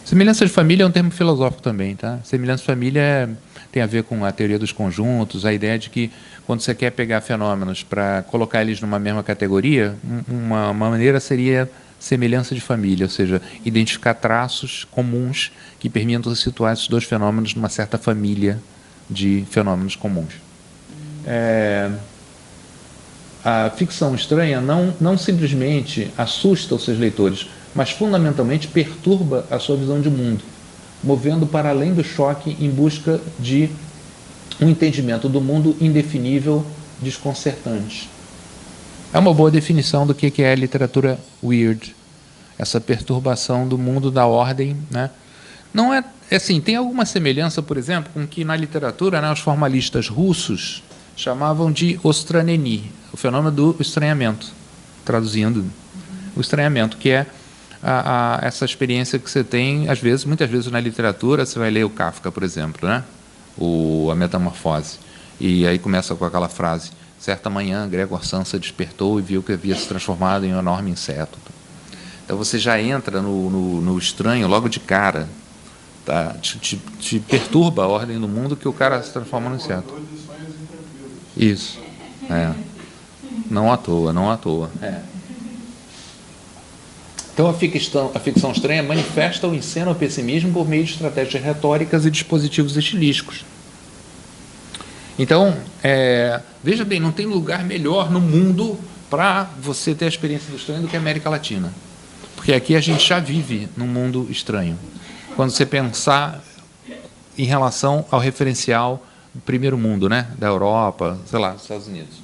Semelhança de família é um termo filosófico também, tá? Semelhança de família tem a ver com a teoria dos conjuntos, a ideia de que quando você quer pegar fenômenos para colocar eles numa mesma categoria, uma maneira seria semelhança de família, ou seja, identificar traços comuns que permitam situar esses dois fenômenos numa certa família de fenômenos comuns. A ficção estranha não simplesmente assusta os seus leitores, mas fundamentalmente perturba a sua visão de mundo, movendo para além do choque em busca de um entendimento do mundo indefinível, desconcertante. É uma boa definição do que é a literatura weird, essa perturbação do mundo da ordem, né? Não é assim, tem alguma semelhança, por exemplo, com que na literatura, né, os formalistas russos chamavam de ostraneni, o fenômeno do estranhamento, traduzindo o estranhamento, que é essa experiência que você tem, muitas vezes na literatura, você vai ler o Kafka, por exemplo, né? A Metamorfose, e aí começa com aquela frase: certa manhã, Gregor Samsa despertou e viu que havia se transformado em um enorme inseto. Então você já entra no estranho logo de cara, tá? Te perturba a ordem do mundo que o cara se transforma num inseto. Isso, não à toa. Então, a ficção estranha manifesta ou encena o pessimismo por meio de estratégias retóricas e dispositivos estilísticos. Então, veja bem, não tem lugar melhor no mundo para você ter a experiência do estranho do que a América Latina. Porque aqui a gente já vive num mundo estranho. Quando você pensar em relação ao referencial do primeiro mundo, né? Da Europa, sei lá, dos Estados Unidos.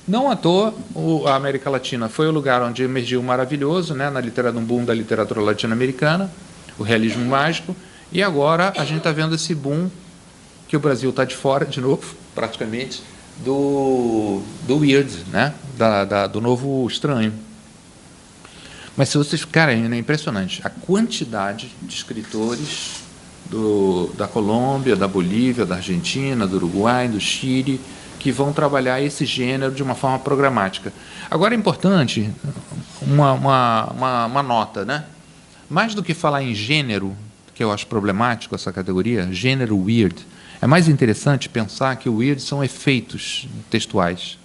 Não à toa, a América Latina foi o lugar onde emergiu o maravilhoso, né? No boom da literatura latino-americana, o realismo mágico, e agora a gente está vendo esse boom que o Brasil está de fora, de novo, praticamente, do weird, né? Do novo estranho. Mas se vocês ficarem, é impressionante a quantidade de escritores da Colômbia, da Bolívia, da Argentina, do Uruguai, do Chile, que vão trabalhar esse gênero de uma forma programática. Agora é importante uma nota, né? Mais do que falar em gênero, que eu acho problemático essa categoria, gênero weird, é mais interessante pensar que o weird são efeitos textuais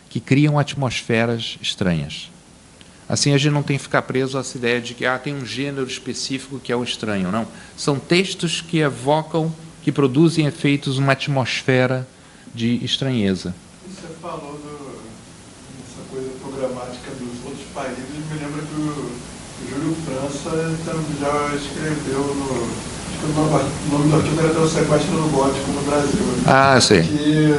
que criam atmosferas estranhas. Assim, a gente não tem que ficar preso a essa ideia de que tem um gênero específico que é o estranho. Não. São textos que evocam, que produzem efeitos, uma atmosfera de estranheza. Você falou dessa coisa programática dos outros países. Me lembra que o Júlio França já escreveu o nome do artigo era O Sequestro no Gótico no Brasil. Ah, sei. Que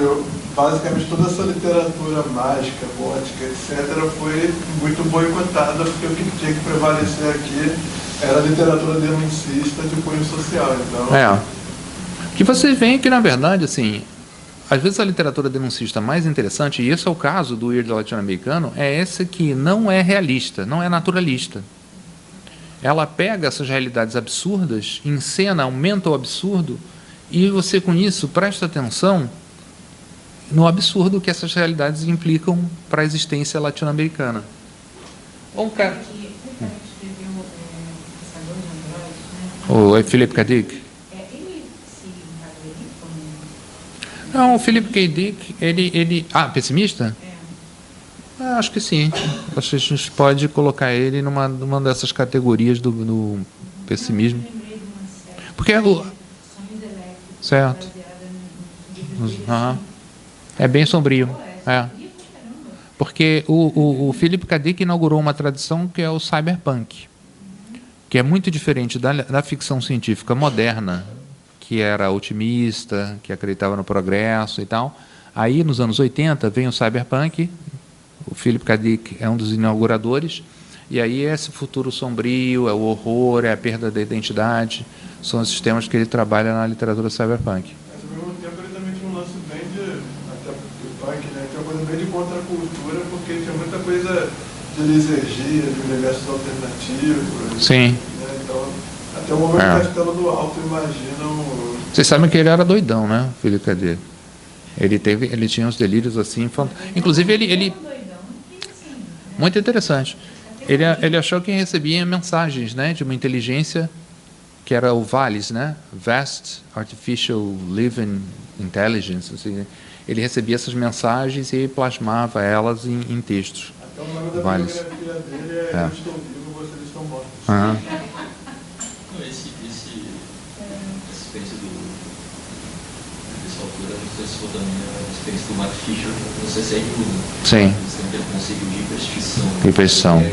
basicamente toda essa literatura mágica, gótica, etc., foi muito boicotada, porque o que tinha que prevalecer aqui era a literatura denuncista de cunho social. Então... que vocês veem que, na verdade, assim, às vezes a literatura denuncista mais interessante, e esse é o caso do weird latino-americano, é essa que não é realista, não é naturalista. Ela pega essas realidades absurdas, encena, aumenta o absurdo, e você, com isso, presta atenção no absurdo que essas realidades implicam para a existência latino-americana. O Philip K. Dick. Não, o Philip K. Dick, ele... pessimista? Acho que sim. Acho que a gente pode colocar ele numa dessas categorias do pessimismo. Porque certo. É bem sombrio. Porque o Philip K. Dick inaugurou uma tradição que é o cyberpunk, que é muito diferente da ficção científica moderna, que era otimista, que acreditava no progresso e tal. Aí, nos anos 80, vem o cyberpunk. O Philip K. Dick é um dos inauguradores, e aí é esse futuro sombrio, é o horror, é a perda da identidade, são os temas que ele trabalha na literatura cyberpunk. Mas, ao mesmo tempo, ele também tinha um lance bem até do punk, né? Tinha uma coisa bem de contracultura, porque tinha muita coisa de lisergia, de universos alternativos. Sim. Né? Então, até o momento do Castelo do Alto, imaginam... Vocês sabem que ele era doidão, né, o Philip K. Dick? Ele tinha uns delírios assim, inclusive ele muito interessante. Ele achou que recebia mensagens, né, de uma inteligência que era o VALIS, né, Vast Artificial Living Intelligence. Assim, ele recebia essas mensagens e plasmava elas em textos. Até o nome da VALIS. biografia dele é Eu Estou Vivo, Vocês Estão Mortos. Essa experiência dessa autora, não sei se for também a experiência do Mark Fisher no CCR Luna. Sim. Ele conseguiu de hiperstição. Hiperstição. De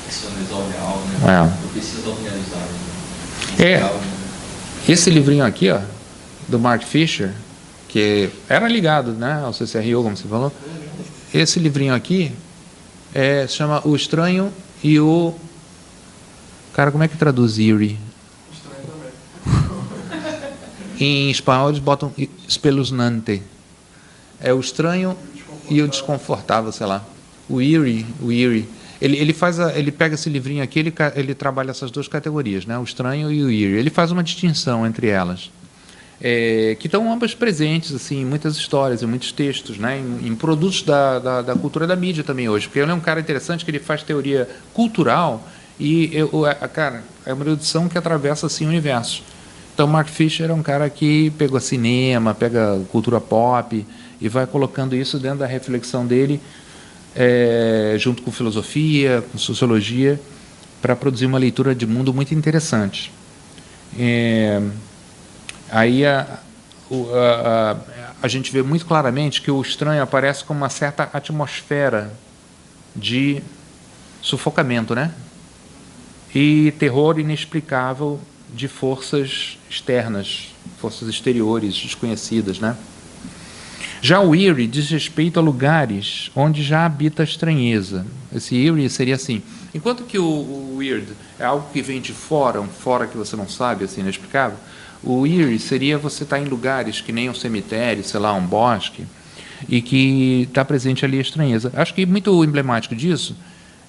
ficcionalizar o real, né? Eu preciso realizar. Esse livrinho aqui, ó, do Mark Fisher, que era ligado, né, ao CCRU, como você falou, esse livrinho aqui se chama O Estranho e o... Cara, como é que traduz Eerie? Em espanhol eles botam espeluznante. É o estranho e o desconfortável, sei lá. O eerie. Ele pega esse livrinho aqui, ele trabalha essas duas categorias, né? O estranho e o eerie. Ele faz uma distinção entre elas, que estão ambas presentes assim, em muitas histórias, em muitos textos, né? Em produtos da cultura da mídia também hoje. Porque ele é um cara interessante que ele faz teoria cultural e, cara, é uma erudição que atravessa assim, o universo. Então, Mark Fisher é um cara que pega cinema, pega cultura pop e vai colocando isso dentro da reflexão dele junto com filosofia, com sociologia, para produzir uma leitura de mundo muito interessante. Aí a gente vê muito claramente que o estranho aparece com uma certa atmosfera de sufocamento, né? E terror inexplicável de forças externas, forças exteriores, desconhecidas, né? Já o eerie diz respeito a lugares onde já habita a estranheza. Esse eerie seria assim, enquanto que o weird é algo que vem de fora, um fora que você não sabe, assim, inexplicável, o eerie seria você estar em lugares que nem um cemitério, sei lá, um bosque, e que está presente ali a estranheza. Acho que muito emblemático disso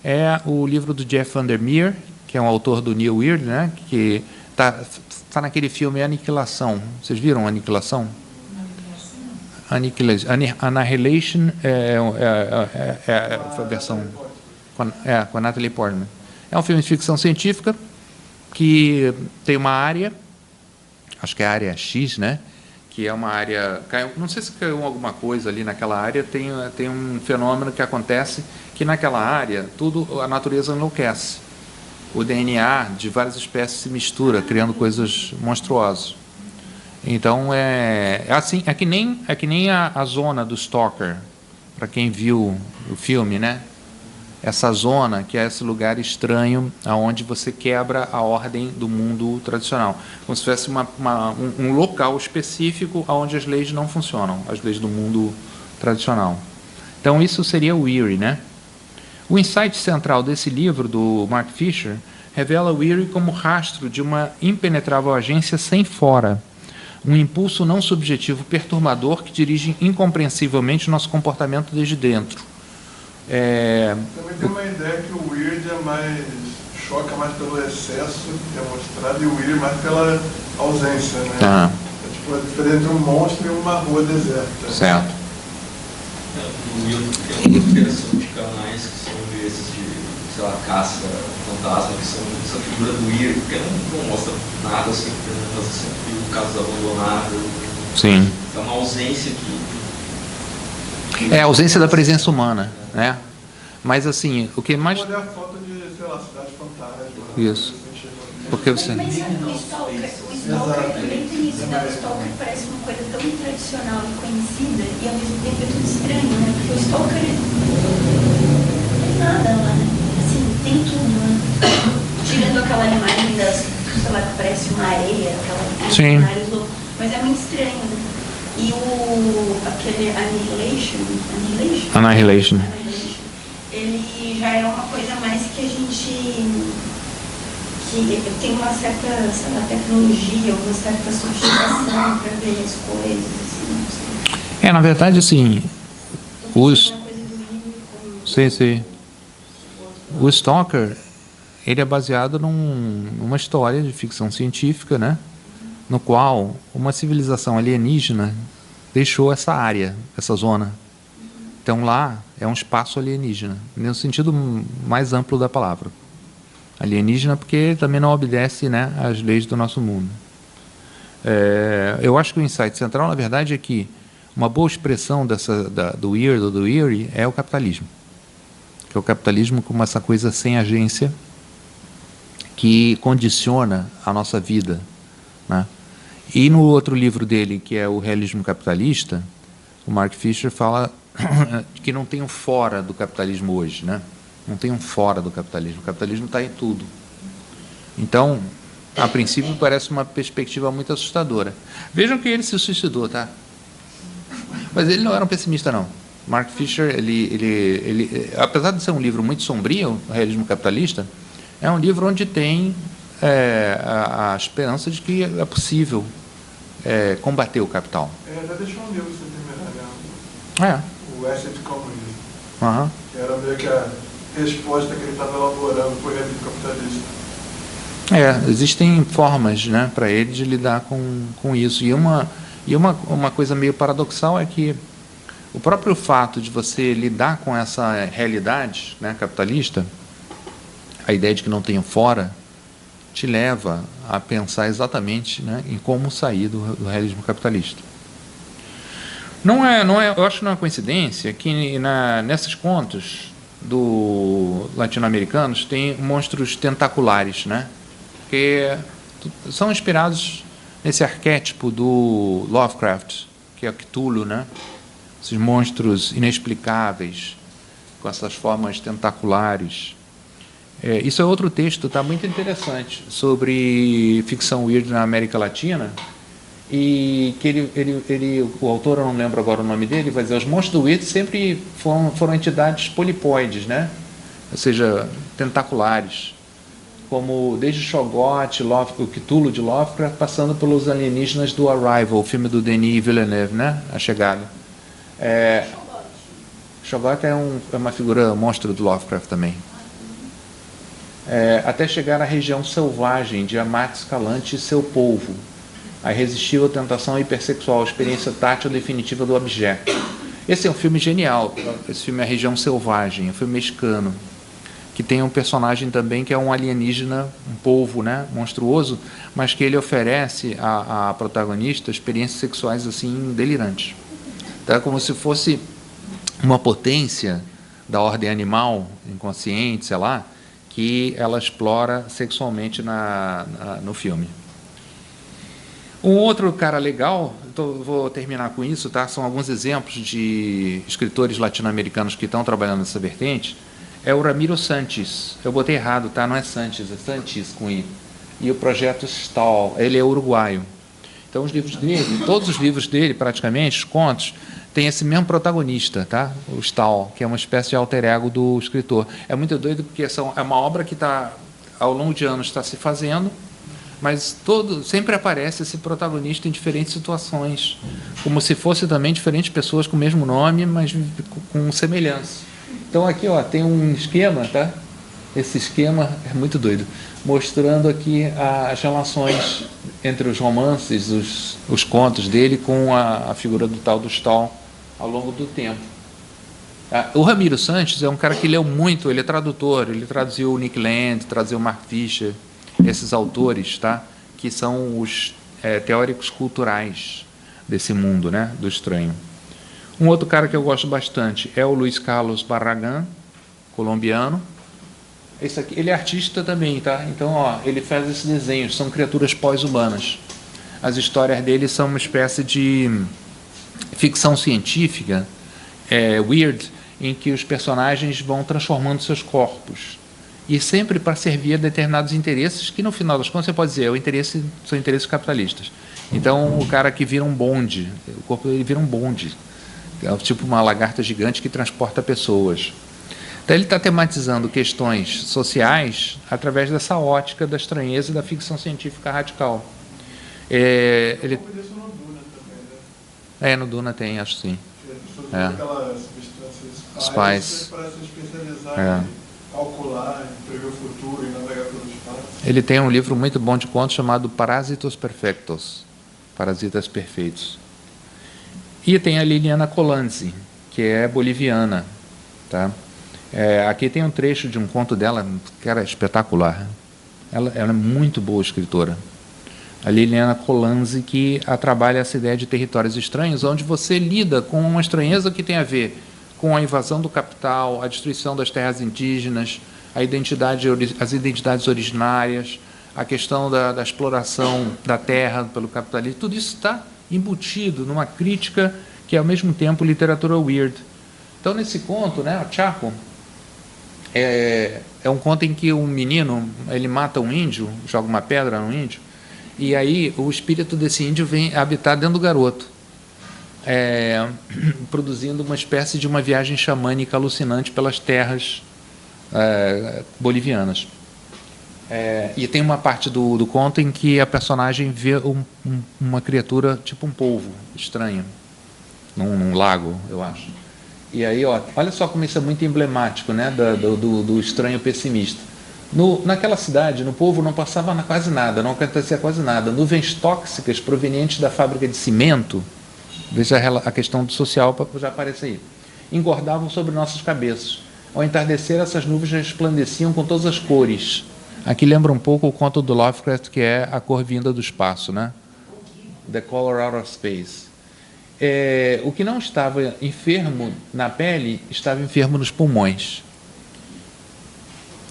é o livro do Jeff Vandermeer, que é um autor do New Weird, né, que está naquele filme Aniquilação. Vocês viram Aniquilação? Annihilation é a versão com a Natalie Portman. É um filme de ficção científica que tem uma área, acho que é a área X, né? Que é uma área, não sei se caiu alguma coisa ali naquela área, tem um fenômeno que acontece que naquela área a natureza enlouquece. O DNA de várias espécies se mistura, criando coisas monstruosas. Então assim, é que nem a zona do Stalker, para quem viu o filme, né? Essa zona que é esse lugar estranho aonde você quebra a ordem do mundo tradicional, como se tivesse um local específico aonde as leis não funcionam, as leis do mundo tradicional. Então isso seria o eerie, né? O insight central desse livro do Mark Fisher revela o eerie como rastro de uma impenetrável agência sem fora, um impulso não subjetivo perturbador que dirige incompreensivelmente o nosso comportamento desde dentro. Também tem uma ideia que o weird choca mais pelo excesso que é mostrado, e o eerie mais pela ausência, né? É tipo a diferença entre um monstro e uma rua deserta. Certo. No livro tem uma interação de canais que são esses de, sei lá, caça, fantasma, que são essa figura do eerie, porque não mostra nada assim, mas sempre o caso abandonado. Sim. É uma ausência que é a ausência da presença humana, né? Mas assim, o que mais... Olha a foto de, sei lá, Cidade Fantasma. Isso. Porque você... Mas o Stalker também tem isso, né? O Stalker parece uma coisa tão tradicional e conhecida e ao mesmo tempo é tudo estranho, né? Porque o Stalker não tem nada lá, né? Assim, tem tudo, né? Tirando aquela imagem sei lá, que parece uma areia, aquela... Sim. Mas é muito estranho, né? E aquele Annihilation, ele já é uma coisa mais que a gente... que tem uma certa, sei lá, tecnologia, uma certa sofisticação para ver as coisas, assim. Na verdade, assim, o Stalker, ele é baseado numa história de ficção científica, né? No qual uma civilização alienígena deixou essa área, essa zona. Então lá é um espaço alienígena, no sentido mais amplo da palavra. Alienígena porque também não obedece, né, às leis do nosso mundo. Eu acho que o insight central, na verdade, é que uma boa expressão do weird ou do eerie é o capitalismo. Que é o capitalismo como essa coisa sem agência que condiciona a nossa vida, né? E no outro livro dele, que é o Realismo Capitalista, o Mark Fisher fala que não tem um fora do capitalismo hoje, né? Não tem um fora do capitalismo. O capitalismo está em tudo. Então, a princípio, parece uma perspectiva muito assustadora. Vejam que ele se suicidou, tá? Mas ele não era um pessimista, não. Mark Fisher, ele apesar de ser um livro muito sombrio, o Realismo Capitalista, é um livro onde tem a esperança de que é possível combater o capital. Já deixou um livro você terminar, né? O Asset Communism. Que era meio que a resposta que ele estava elaborando para o realismo capitalista. Existem formas, né, para ele de lidar com isso. E uma coisa meio paradoxal é que o próprio fato de você lidar com essa realidade, né, capitalista, a ideia de que não tem fora, te leva a pensar exatamente, né, em como sair do realismo capitalista. Não é, eu acho que não é coincidência que nesses contos latino-americanos tem monstros tentaculares, né? Que são inspirados nesse arquétipo do Lovecraft, que é o Cthulhu, né? Esses monstros inexplicáveis, com essas formas tentaculares. Isso é outro texto, tá, muito interessante, sobre ficção weird na América Latina, e que o autor, eu não lembro agora o nome dele, vai dizer, os monstros do weird sempre foram entidades polipoides, né? Ou seja, tentaculares, como desde Shoggoth, o Cthulhu de Lovecraft, passando pelos alienígenas do Arrival, o filme do Denis Villeneuve, né? A Chegada. Shoggoth é uma figura monstro do Lovecraft também. Até chegar à região selvagem de Amat Escalante e seu polvo, a irresistível tentação hipersexual, a experiência tátil definitiva do objeto. Esse é um filme genial. Esse filme é A Região Selvagem, um filme mexicano, que tem um personagem também que é um alienígena, um polvo, né, monstruoso, mas que ele oferece à protagonista experiências sexuais assim delirantes. Então, é como se fosse uma potência da ordem animal, inconsciente, sei lá, que ela explora sexualmente no filme. Um outro cara legal, vou terminar com isso, tá? São alguns exemplos de escritores latino-americanos que estão trabalhando nessa vertente. É o Ramiro Santis. Eu botei errado, tá? Não é Santis, é Santis com I. E o projeto Stahl, ele é uruguaio. Então, os livros dele, todos os livros dele, praticamente, os contos, tem esse mesmo protagonista, tá? O Stahl, que é uma espécie de alter ego do escritor. É muito doido porque é uma obra que ao longo de anos está se fazendo, mas sempre aparece esse protagonista em diferentes situações, como se fosse também diferentes pessoas com o mesmo nome, mas com semelhança. Então aqui, ó, tem um esquema, tá? Esse esquema é muito doido, mostrando aqui as relações entre os romances, os contos dele com a figura do tal do Stahl ao longo do tempo. O Ramiro Santis é um cara que leu muito, ele é tradutor, ele traduziu o Nick Land, traduziu o Mark Fisher, esses autores, tá? Que são os teóricos culturais desse mundo, né? Do estranho. Um outro cara que eu gosto bastante é o Luiz Carlos Barragán, colombiano. Esse aqui, ele é artista também, tá? Então, ó, ele faz esses desenhos, são criaturas pós-humanas. As histórias dele são uma espécie de ficção científica, weird, em que os personagens vão transformando seus corpos. E sempre para servir a determinados interesses, que no final das contas você pode dizer, são interesses capitalistas. Então, o cara que vira um bonde, o corpo dele vira um bonde, é tipo uma lagarta gigante que transporta pessoas. Então, ele está tematizando questões sociais através dessa ótica da estranheza e da ficção científica radical. Ele... no Duna tem, acho sim. Aquelas substâncias Spice. Parece especializar em calcular, em prever o futuro, em navegar pelo espaço. Ele tem um livro muito bom de contos chamado Parásitos Perfectos, Parasitas Perfeitos. E tem a Liliana Colanzi, que é boliviana, tá? Aqui tem um trecho de um conto dela, que era espetacular. Ela é muito boa escritora. A Liliana Colanzi, que trabalha essa ideia de territórios estranhos, onde você lida com uma estranheza que tem a ver com a invasão do capital, a destruição das terras indígenas, as identidades originárias, a questão da exploração da terra pelo capitalismo. Tudo isso está embutido numa crítica que é, ao mesmo tempo, literatura weird. Então, nesse conto, né, o Chaco, é um conto em que um menino ele mata um índio, joga uma pedra no índio, e aí o espírito desse índio vem habitar dentro do garoto, produzindo uma espécie de uma viagem xamânica alucinante pelas terras bolivianas. E tem uma parte do conto em que a personagem vê uma criatura tipo um polvo estranho, num lago, eu acho. E aí, olha só como isso é muito emblemático, né, do estranho pessimista. Naquela cidade, no povo, não passava quase nada, não acontecia quase nada. Nuvens tóxicas provenientes da fábrica de cimento, veja a questão do social já aparece aí, engordavam sobre nossas cabeças. Ao entardecer, essas nuvens resplandeciam com todas as cores. Aqui lembra um pouco o conto do Lovecraft, que é a cor vinda do espaço, né? The Color Out of Space. o que não estava enfermo na pele, estava enfermo nos pulmões.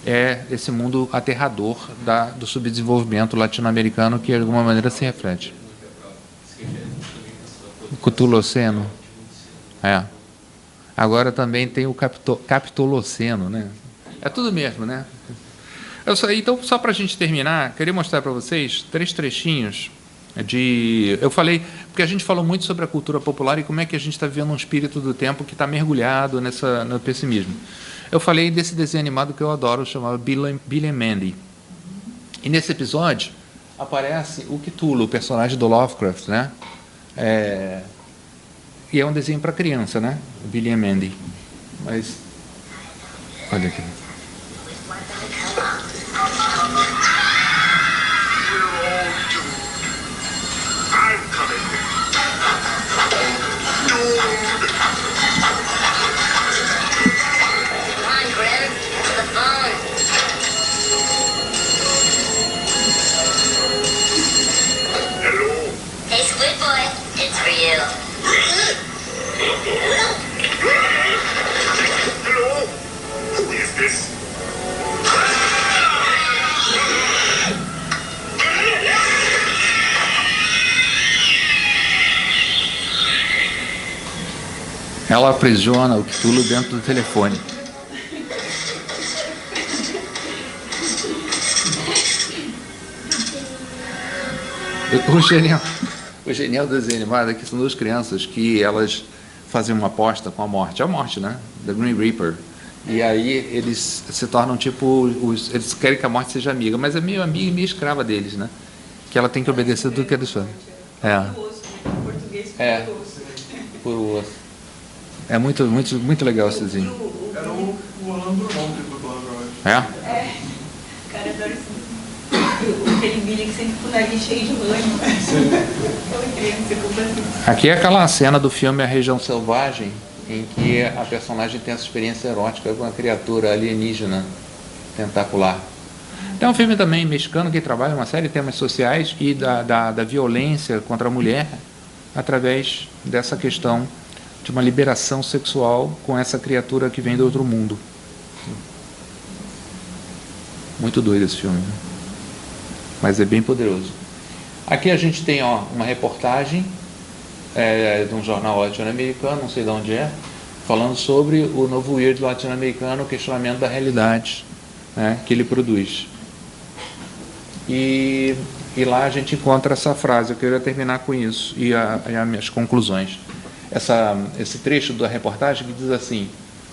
É esse mundo aterrador do subdesenvolvimento latino-americano que, de alguma maneira, se reflete. O Cutuloceno. Agora também tem o Capitoloceno, né? É tudo mesmo, né? Então, só para a gente terminar, queria mostrar para vocês 3 trechinhos eu falei, porque a gente falou muito sobre a cultura popular e como é que a gente está vivendo um espírito do tempo que está mergulhado no pessimismo. Eu falei desse desenho animado que eu adoro, chamado Billy and Mandy. E nesse episódio aparece o Cthulhu, o personagem do Lovecraft, né? E é um desenho para criança, né? Billy and Mandy. Mas olha aqui. Hey, Squid Boy, it's for you. Hello? Who is this? Ela aprisiona o Cthulhu dentro do telefone. O genial do desenho animado é que são 2 crianças que elas fazem uma aposta com a morte, né? The Green Reaper. E aí eles se tornam tipo, eles querem que a morte seja amiga, mas é meio amiga e meio escrava deles, né? Que ela tem que obedecer tudo que eles fazem. Por osso. É muito legal esse desenho. Era o Orlando Drummond que dublava, eu Cara, acho. eu adoro esse. Aquele Billy que sempre com o nariz cheio de ranho. Aqui é aquela cena do filme A Região Selvagem, em que a personagem tem essa experiência erótica com uma criatura alienígena tentacular. Tem um filme também mexicano que trabalha uma série de temas sociais e da violência contra a mulher através dessa questão de uma liberação sexual com essa criatura que vem do outro mundo. Muito doido esse filme, né? Mas é bem poderoso. Aqui a gente tem uma reportagem de um jornal latino-americano, não sei de onde é, falando sobre o novo weird latino-americano, o questionamento da realidade, né, que ele produz. E lá a gente encontra essa frase, eu queria terminar com isso, e as minhas conclusões. Esse trecho da reportagem que diz assim,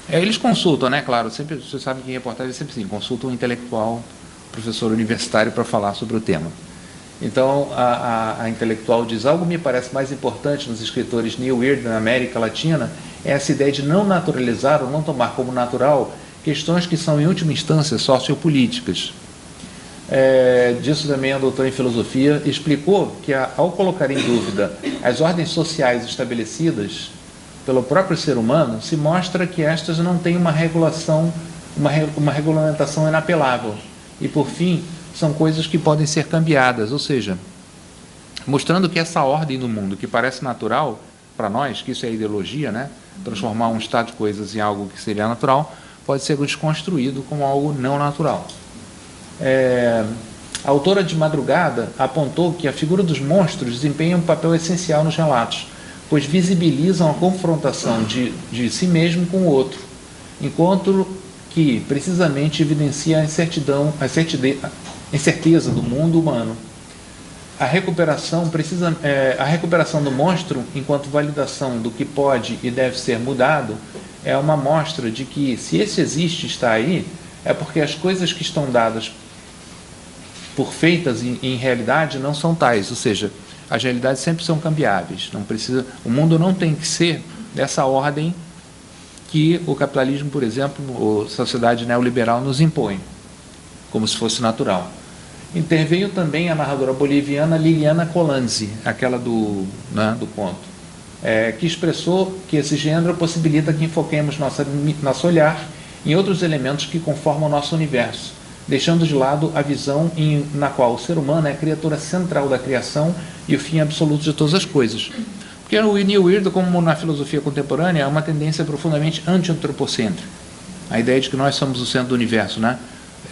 eles consultam, né, claro, sempre, você sabe que em reportagem é sempre assim, consultam um intelectual, professor universitário para falar sobre o tema. Então, a intelectual diz, algo me parece mais importante nos escritores New Weird na América Latina é essa ideia de não naturalizar ou não tomar como natural questões que são, em última instância, sociopolíticas. Disso também a doutora em filosofia explicou que, ao colocar em dúvida as ordens sociais estabelecidas pelo próprio ser humano, se mostra que estas não têm uma regulação, uma regulamentação inapelável. E, por fim, são coisas que podem ser cambiadas, ou seja, mostrando que essa ordem do mundo, que parece natural para nós, que isso é ideologia, né? Transformar um estado de coisas em algo que seria natural, pode ser desconstruído como algo não natural. A autora de Madrugada apontou que a figura dos monstros desempenha um papel essencial nos relatos, pois visibilizam a confrontação de si mesmo com o outro, enquanto que precisamente evidencia a incerteza do mundo humano. A recuperação do monstro, enquanto validação do que pode e deve ser mudado, é uma mostra de que, se esse existe e está aí, é porque as coisas que estão dadas por feitas em realidade não são tais, ou seja, as realidades sempre são cambiáveis. O mundo não tem que ser dessa ordem que o capitalismo, por exemplo, ou a sociedade neoliberal nos impõe, como se fosse natural. Interveio também a narradora boliviana Liliana Colanzi, aquela do conto, que expressou que esse gênero possibilita que enfoquemos nosso olhar em outros elementos que conformam o nosso universo, deixando de lado a visão na qual o ser humano é a criatura central da criação e o fim absoluto de todas as coisas. Porque o New Weird, como na filosofia contemporânea, é uma tendência profundamente anti-antropocêntrica. A ideia de que nós somos o centro do universo, né?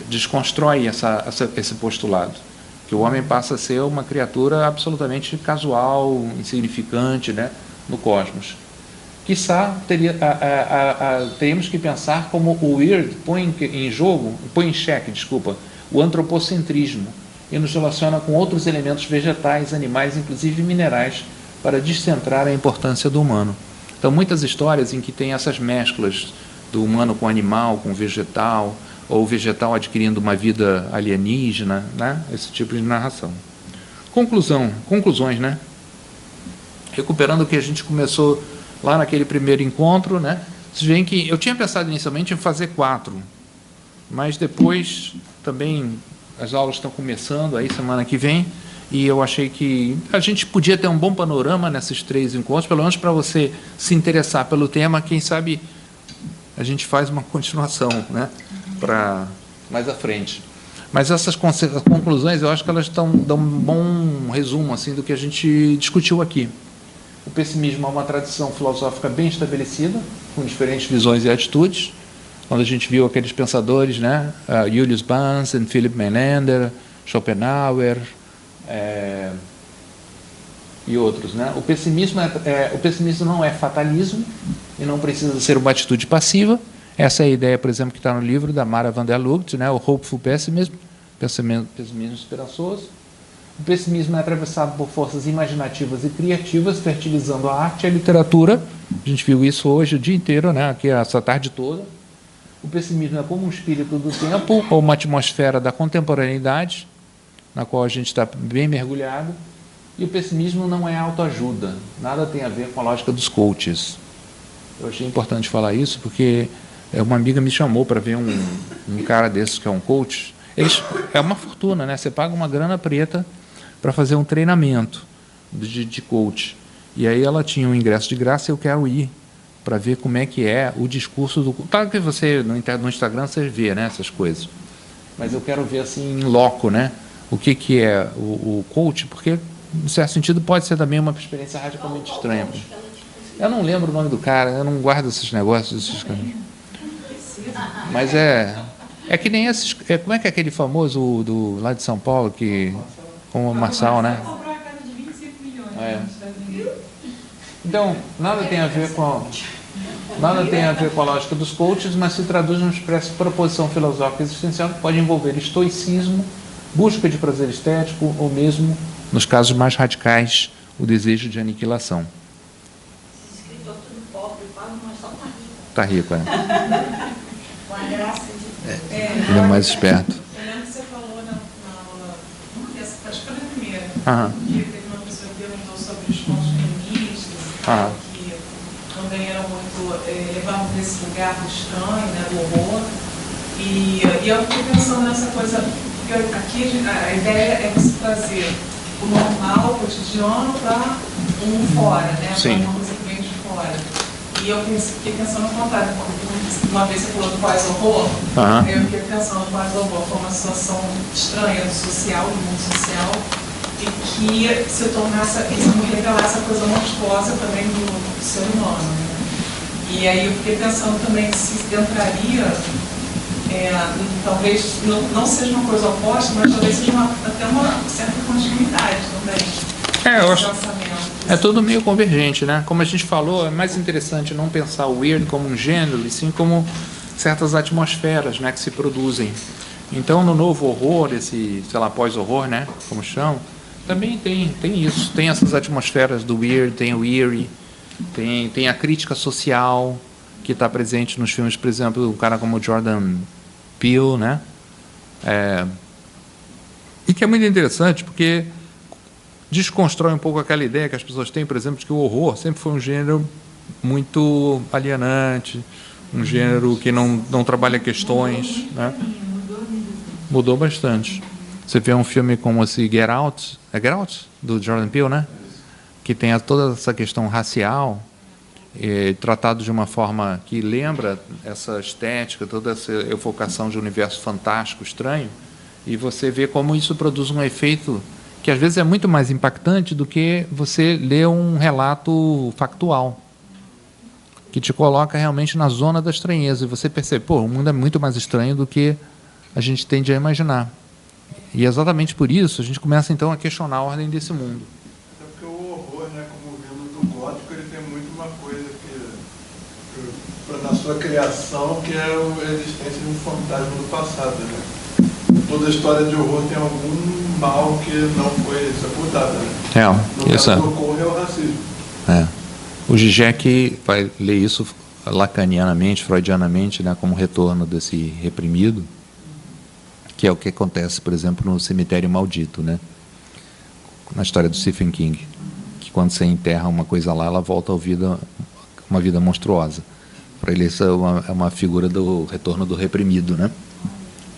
Desconstrói esse postulado, que o homem passa a ser uma criatura absolutamente casual, insignificante, né, no cosmos. Quiçá teríamos que pensar como o Weird põe em xeque, o antropocentrismo e nos relaciona com outros elementos vegetais, animais, inclusive minerais, para descentrar a importância do humano. Então, muitas histórias em que tem essas mesclas do humano com animal, com vegetal, ou o vegetal adquirindo uma vida alienígena, né? Esse tipo de narração. Conclusões, né? Recuperando o que a gente começou lá naquele primeiro encontro, né? Vocês veem que eu tinha pensado inicialmente em fazer 4, mas depois também as aulas estão começando aí semana que vem, e eu achei que a gente podia ter um bom panorama nesses 3 encontros, pelo menos para você se interessar pelo tema. Quem sabe a gente faz uma continuação, né, para mais à frente. Mas essas conclusões, eu acho que elas dão um bom resumo assim, do que a gente discutiu aqui. O pessimismo é uma tradição filosófica bem estabelecida, com diferentes visões e atitudes, quando a gente viu aqueles pensadores, né, Julius Bunsen, Philipp Menander, Schopenhauer, e outros, né? O pessimismo não é fatalismo e não precisa ser uma atitude passiva. Essa é a ideia, por exemplo, que está no livro da Mara van der Lugt, né? O Hopeful Pessimism, pessimismo esperançoso. O pessimismo é atravessado por forças imaginativas e criativas, fertilizando a arte e a literatura. A gente viu isso hoje o dia inteiro, né? Aqui essa tarde toda. O pessimismo é como um espírito do tempo ou uma atmosfera da contemporaneidade, na qual a gente está bem mergulhado. E o pessimismo não é autoajuda, nada tem a ver com a lógica dos coaches. Eu achei importante falar isso, porque uma amiga me chamou para ver um cara desses que é um coach. É uma fortuna, né? Você paga uma grana preta para fazer um treinamento de coach. E aí ela tinha um ingresso de graça e eu quero ir para ver como é que é o discurso do... Claro que você, no Instagram, você vê, né, essas coisas. Mas eu quero ver assim, em loco, né? O que é o coach, porque, em certo sentido, pode ser também uma experiência radicalmente estranha. Eu não lembro o nome do cara, eu não guardo esses negócios, esses caras. Mas é que nem esses... como é que é aquele famoso lá de São Paulo, que, com o Marçal, né? Então, nada tem a ver com a lógica dos coaches, mas se traduz numa espécie de proposição filosófica existencial que pode envolver estoicismo, busca de prazer estético ou mesmo, nos casos mais radicais, o desejo de aniquilação. Esse escritor tudo pobre, mas só Está rico, é. Com a graça de Ele é mais esperto. Eu lembro que você falou na aula, acho que foi na primeira, Aham. que teve uma pessoa que perguntou sobre os pontos feministas, Aham. que também eram muito, levavam para esse lugar do estranho, né, do horror. E eu fiquei pensando nessa coisa, porque aqui a ideia é você trazer o normal, o cotidiano, para fora, né? Sim. Para uma coisa que vem de fora. E eu fiquei pensando no contrário, uma vez você falou do pós-horror, eu fiquei pensando no pós-horror como uma situação estranha do social, do mundo social, e que se tornasse, revelar essa coisa monstruosa também do ser humano. Né? E aí eu fiquei pensando também se entraria, talvez não seja uma coisa oposta, mas talvez seja até uma certa continuidade também. Eu acho. É tudo meio convergente, né? Como a gente falou, é mais interessante não pensar o weird como um gênero, e sim como certas atmosferas, né, que se produzem. Então, no novo horror, esse, sei lá, pós-horror, né, como chamam, também tem isso. Tem essas atmosferas do weird, tem o eerie, tem a crítica social que está presente nos filmes, por exemplo, um cara como Jordan Peele, né? E que é muito interessante, porque desconstrói um pouco aquela ideia que as pessoas têm, por exemplo, de que o horror sempre foi um gênero muito alienante, um gênero que não trabalha questões, né? Mudou bastante. Você vê um filme como esse Get Out, Get Out? Do Jordan Peele, né? Que tem toda essa questão racial, tratado de uma forma que lembra essa estética, toda essa evocação de um universo fantástico, estranho, e você vê como isso produz um efeito que às vezes é muito mais impactante do que você ler um relato factual, que te coloca realmente na zona da estranheza, e você percebe, pô, o mundo é muito mais estranho do que a gente tende a imaginar. E exatamente por isso a gente começa então a questionar a ordem desse mundo. É porque o horror, né, como vendo do gótico, ele tem muito uma coisa que na sua criação, que é a existência de um fantasma do passado, né? Toda história de horror tem algum mal que não foi sepultado, né? No caso do horror é o racismo. O Zizek vai ler isso lacanianamente, freudianamente, né, como retorno desse reprimido, que é o que acontece, por exemplo, no Cemitério Maldito, né? Na história do Stephen King, que quando você enterra uma coisa lá, ela volta à vida, uma vida monstruosa. Para ele, isso é uma figura do retorno do reprimido, né?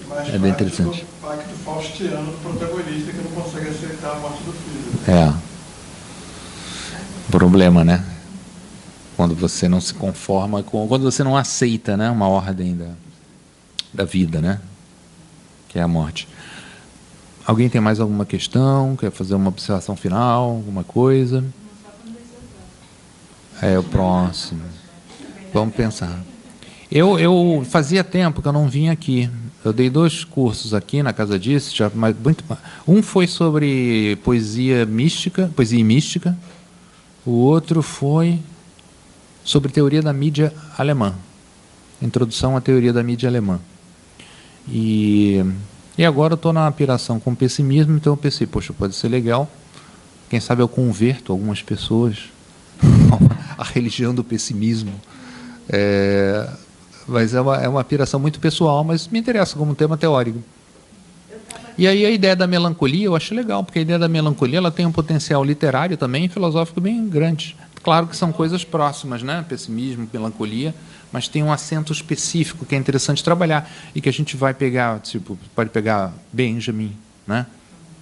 Mas é bem interessante. O pacto faustiano do protagonista, que não consegue aceitar a morte do filho. Problema, né? Quando você não se conforma quando você não aceita, né, uma ordem da vida, né, que é a morte. Alguém tem mais alguma questão? Quer fazer uma observação final? Alguma coisa? O próximo. Vamos pensar. Eu fazia tempo que eu não vinha aqui. Eu dei 2 cursos aqui na Casa Disso, já um foi sobre poesia e mística. O outro foi sobre teoria da mídia alemã, introdução à teoria da mídia alemã. E agora eu estou na piração com pessimismo, então eu pensei, poxa, pode ser legal, quem sabe eu converto algumas pessoas à religião do pessimismo. Mas é uma piração muito pessoal, mas me interessa como tema teórico. E aí a ideia da melancolia eu acho legal, porque a ideia da melancolia ela tem um potencial literário também e filosófico bem grande. Claro que são coisas próximas, né? Pessimismo, melancolia, mas tem um acento específico que é interessante trabalhar e que a gente vai pegar, pode pegar Benjamin, né?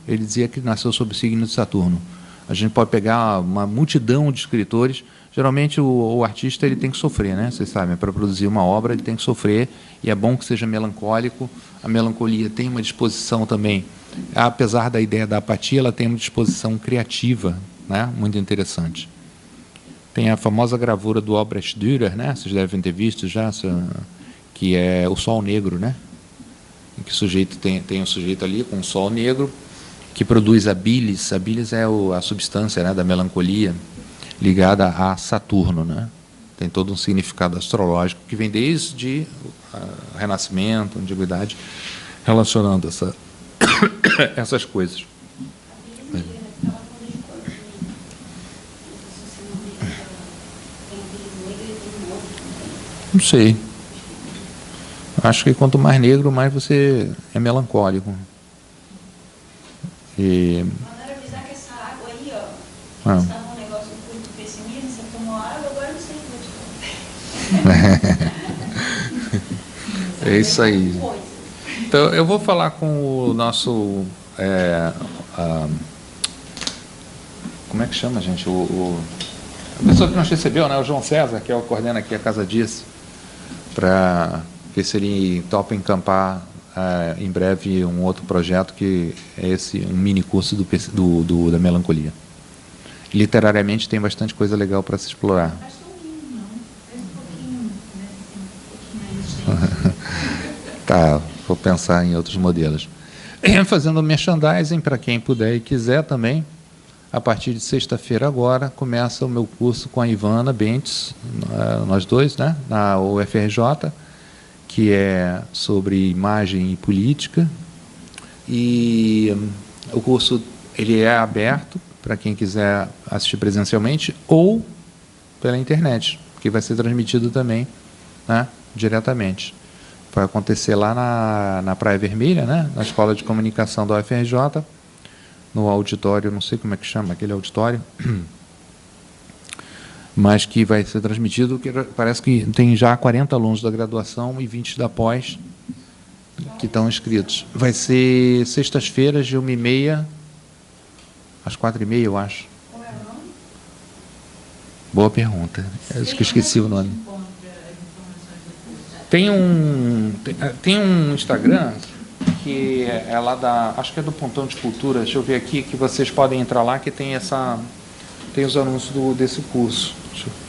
Ele dizia que nasceu sob o signo de Saturno. A gente pode pegar uma multidão de escritores. Geralmente o artista ele tem que sofrer, né? Vocês sabem, para produzir uma obra ele tem que sofrer, e é bom que seja melancólico. A melancolia tem uma disposição também, apesar da ideia da apatia, ela tem uma disposição criativa, né? Muito interessante. Tem a famosa gravura do Albrecht Dürer, né? Vocês devem ter visto já, que é o Sol Negro, né? Em que o sujeito tem um sujeito ali com um sol negro que produz a bilis. A bilis é a substância, né, da melancolia, ligada a Saturno, né? Tem todo um significado astrológico que vem desde o Renascimento, a Antiguidade, relacionando essas coisas. Não sei. Acho que quanto mais negro, mais você é melancólico. Mandaram avisar que essa água aí, ó, estava um negócio muito pessimista, você tomou água, agora não sei o que É isso aí. Então, eu vou falar com o nosso... como é que chama, gente? A pessoa que nos recebeu, né? O João César, que é o que coordena aqui a Casa Disso, para ver se ele topa encampar em breve um outro projeto, que é um mini curso da melancolia. Literariamente tem bastante coisa legal para se explorar. Tá, vou pensar em outros modelos. Fazendo merchandising, para quem puder e quiser também, a partir de sexta-feira agora, começa o meu curso com a Ivana Bentes, nós dois, né, na UFRJ, que é sobre imagem e política. E o curso ele é aberto para quem quiser assistir presencialmente ou pela internet, que vai ser transmitido também, né, diretamente. Vai acontecer lá na Praia Vermelha, né, na Escola de Comunicação da UFRJ, no auditório, não sei como é que chama aquele auditório, mas que vai ser transmitido, que parece que tem já 40 alunos da graduação e 20 da pós que estão inscritos. Vai ser sextas-feiras, de 1h30 às 4h30, eu acho. Qual é o nome? Boa pergunta. Eu esqueci o nome. Tem um Instagram que é lá da, acho que é do Pontão de Cultura, deixa eu ver aqui, que vocês podem entrar lá, que tem os anúncios desse curso. Deixa eu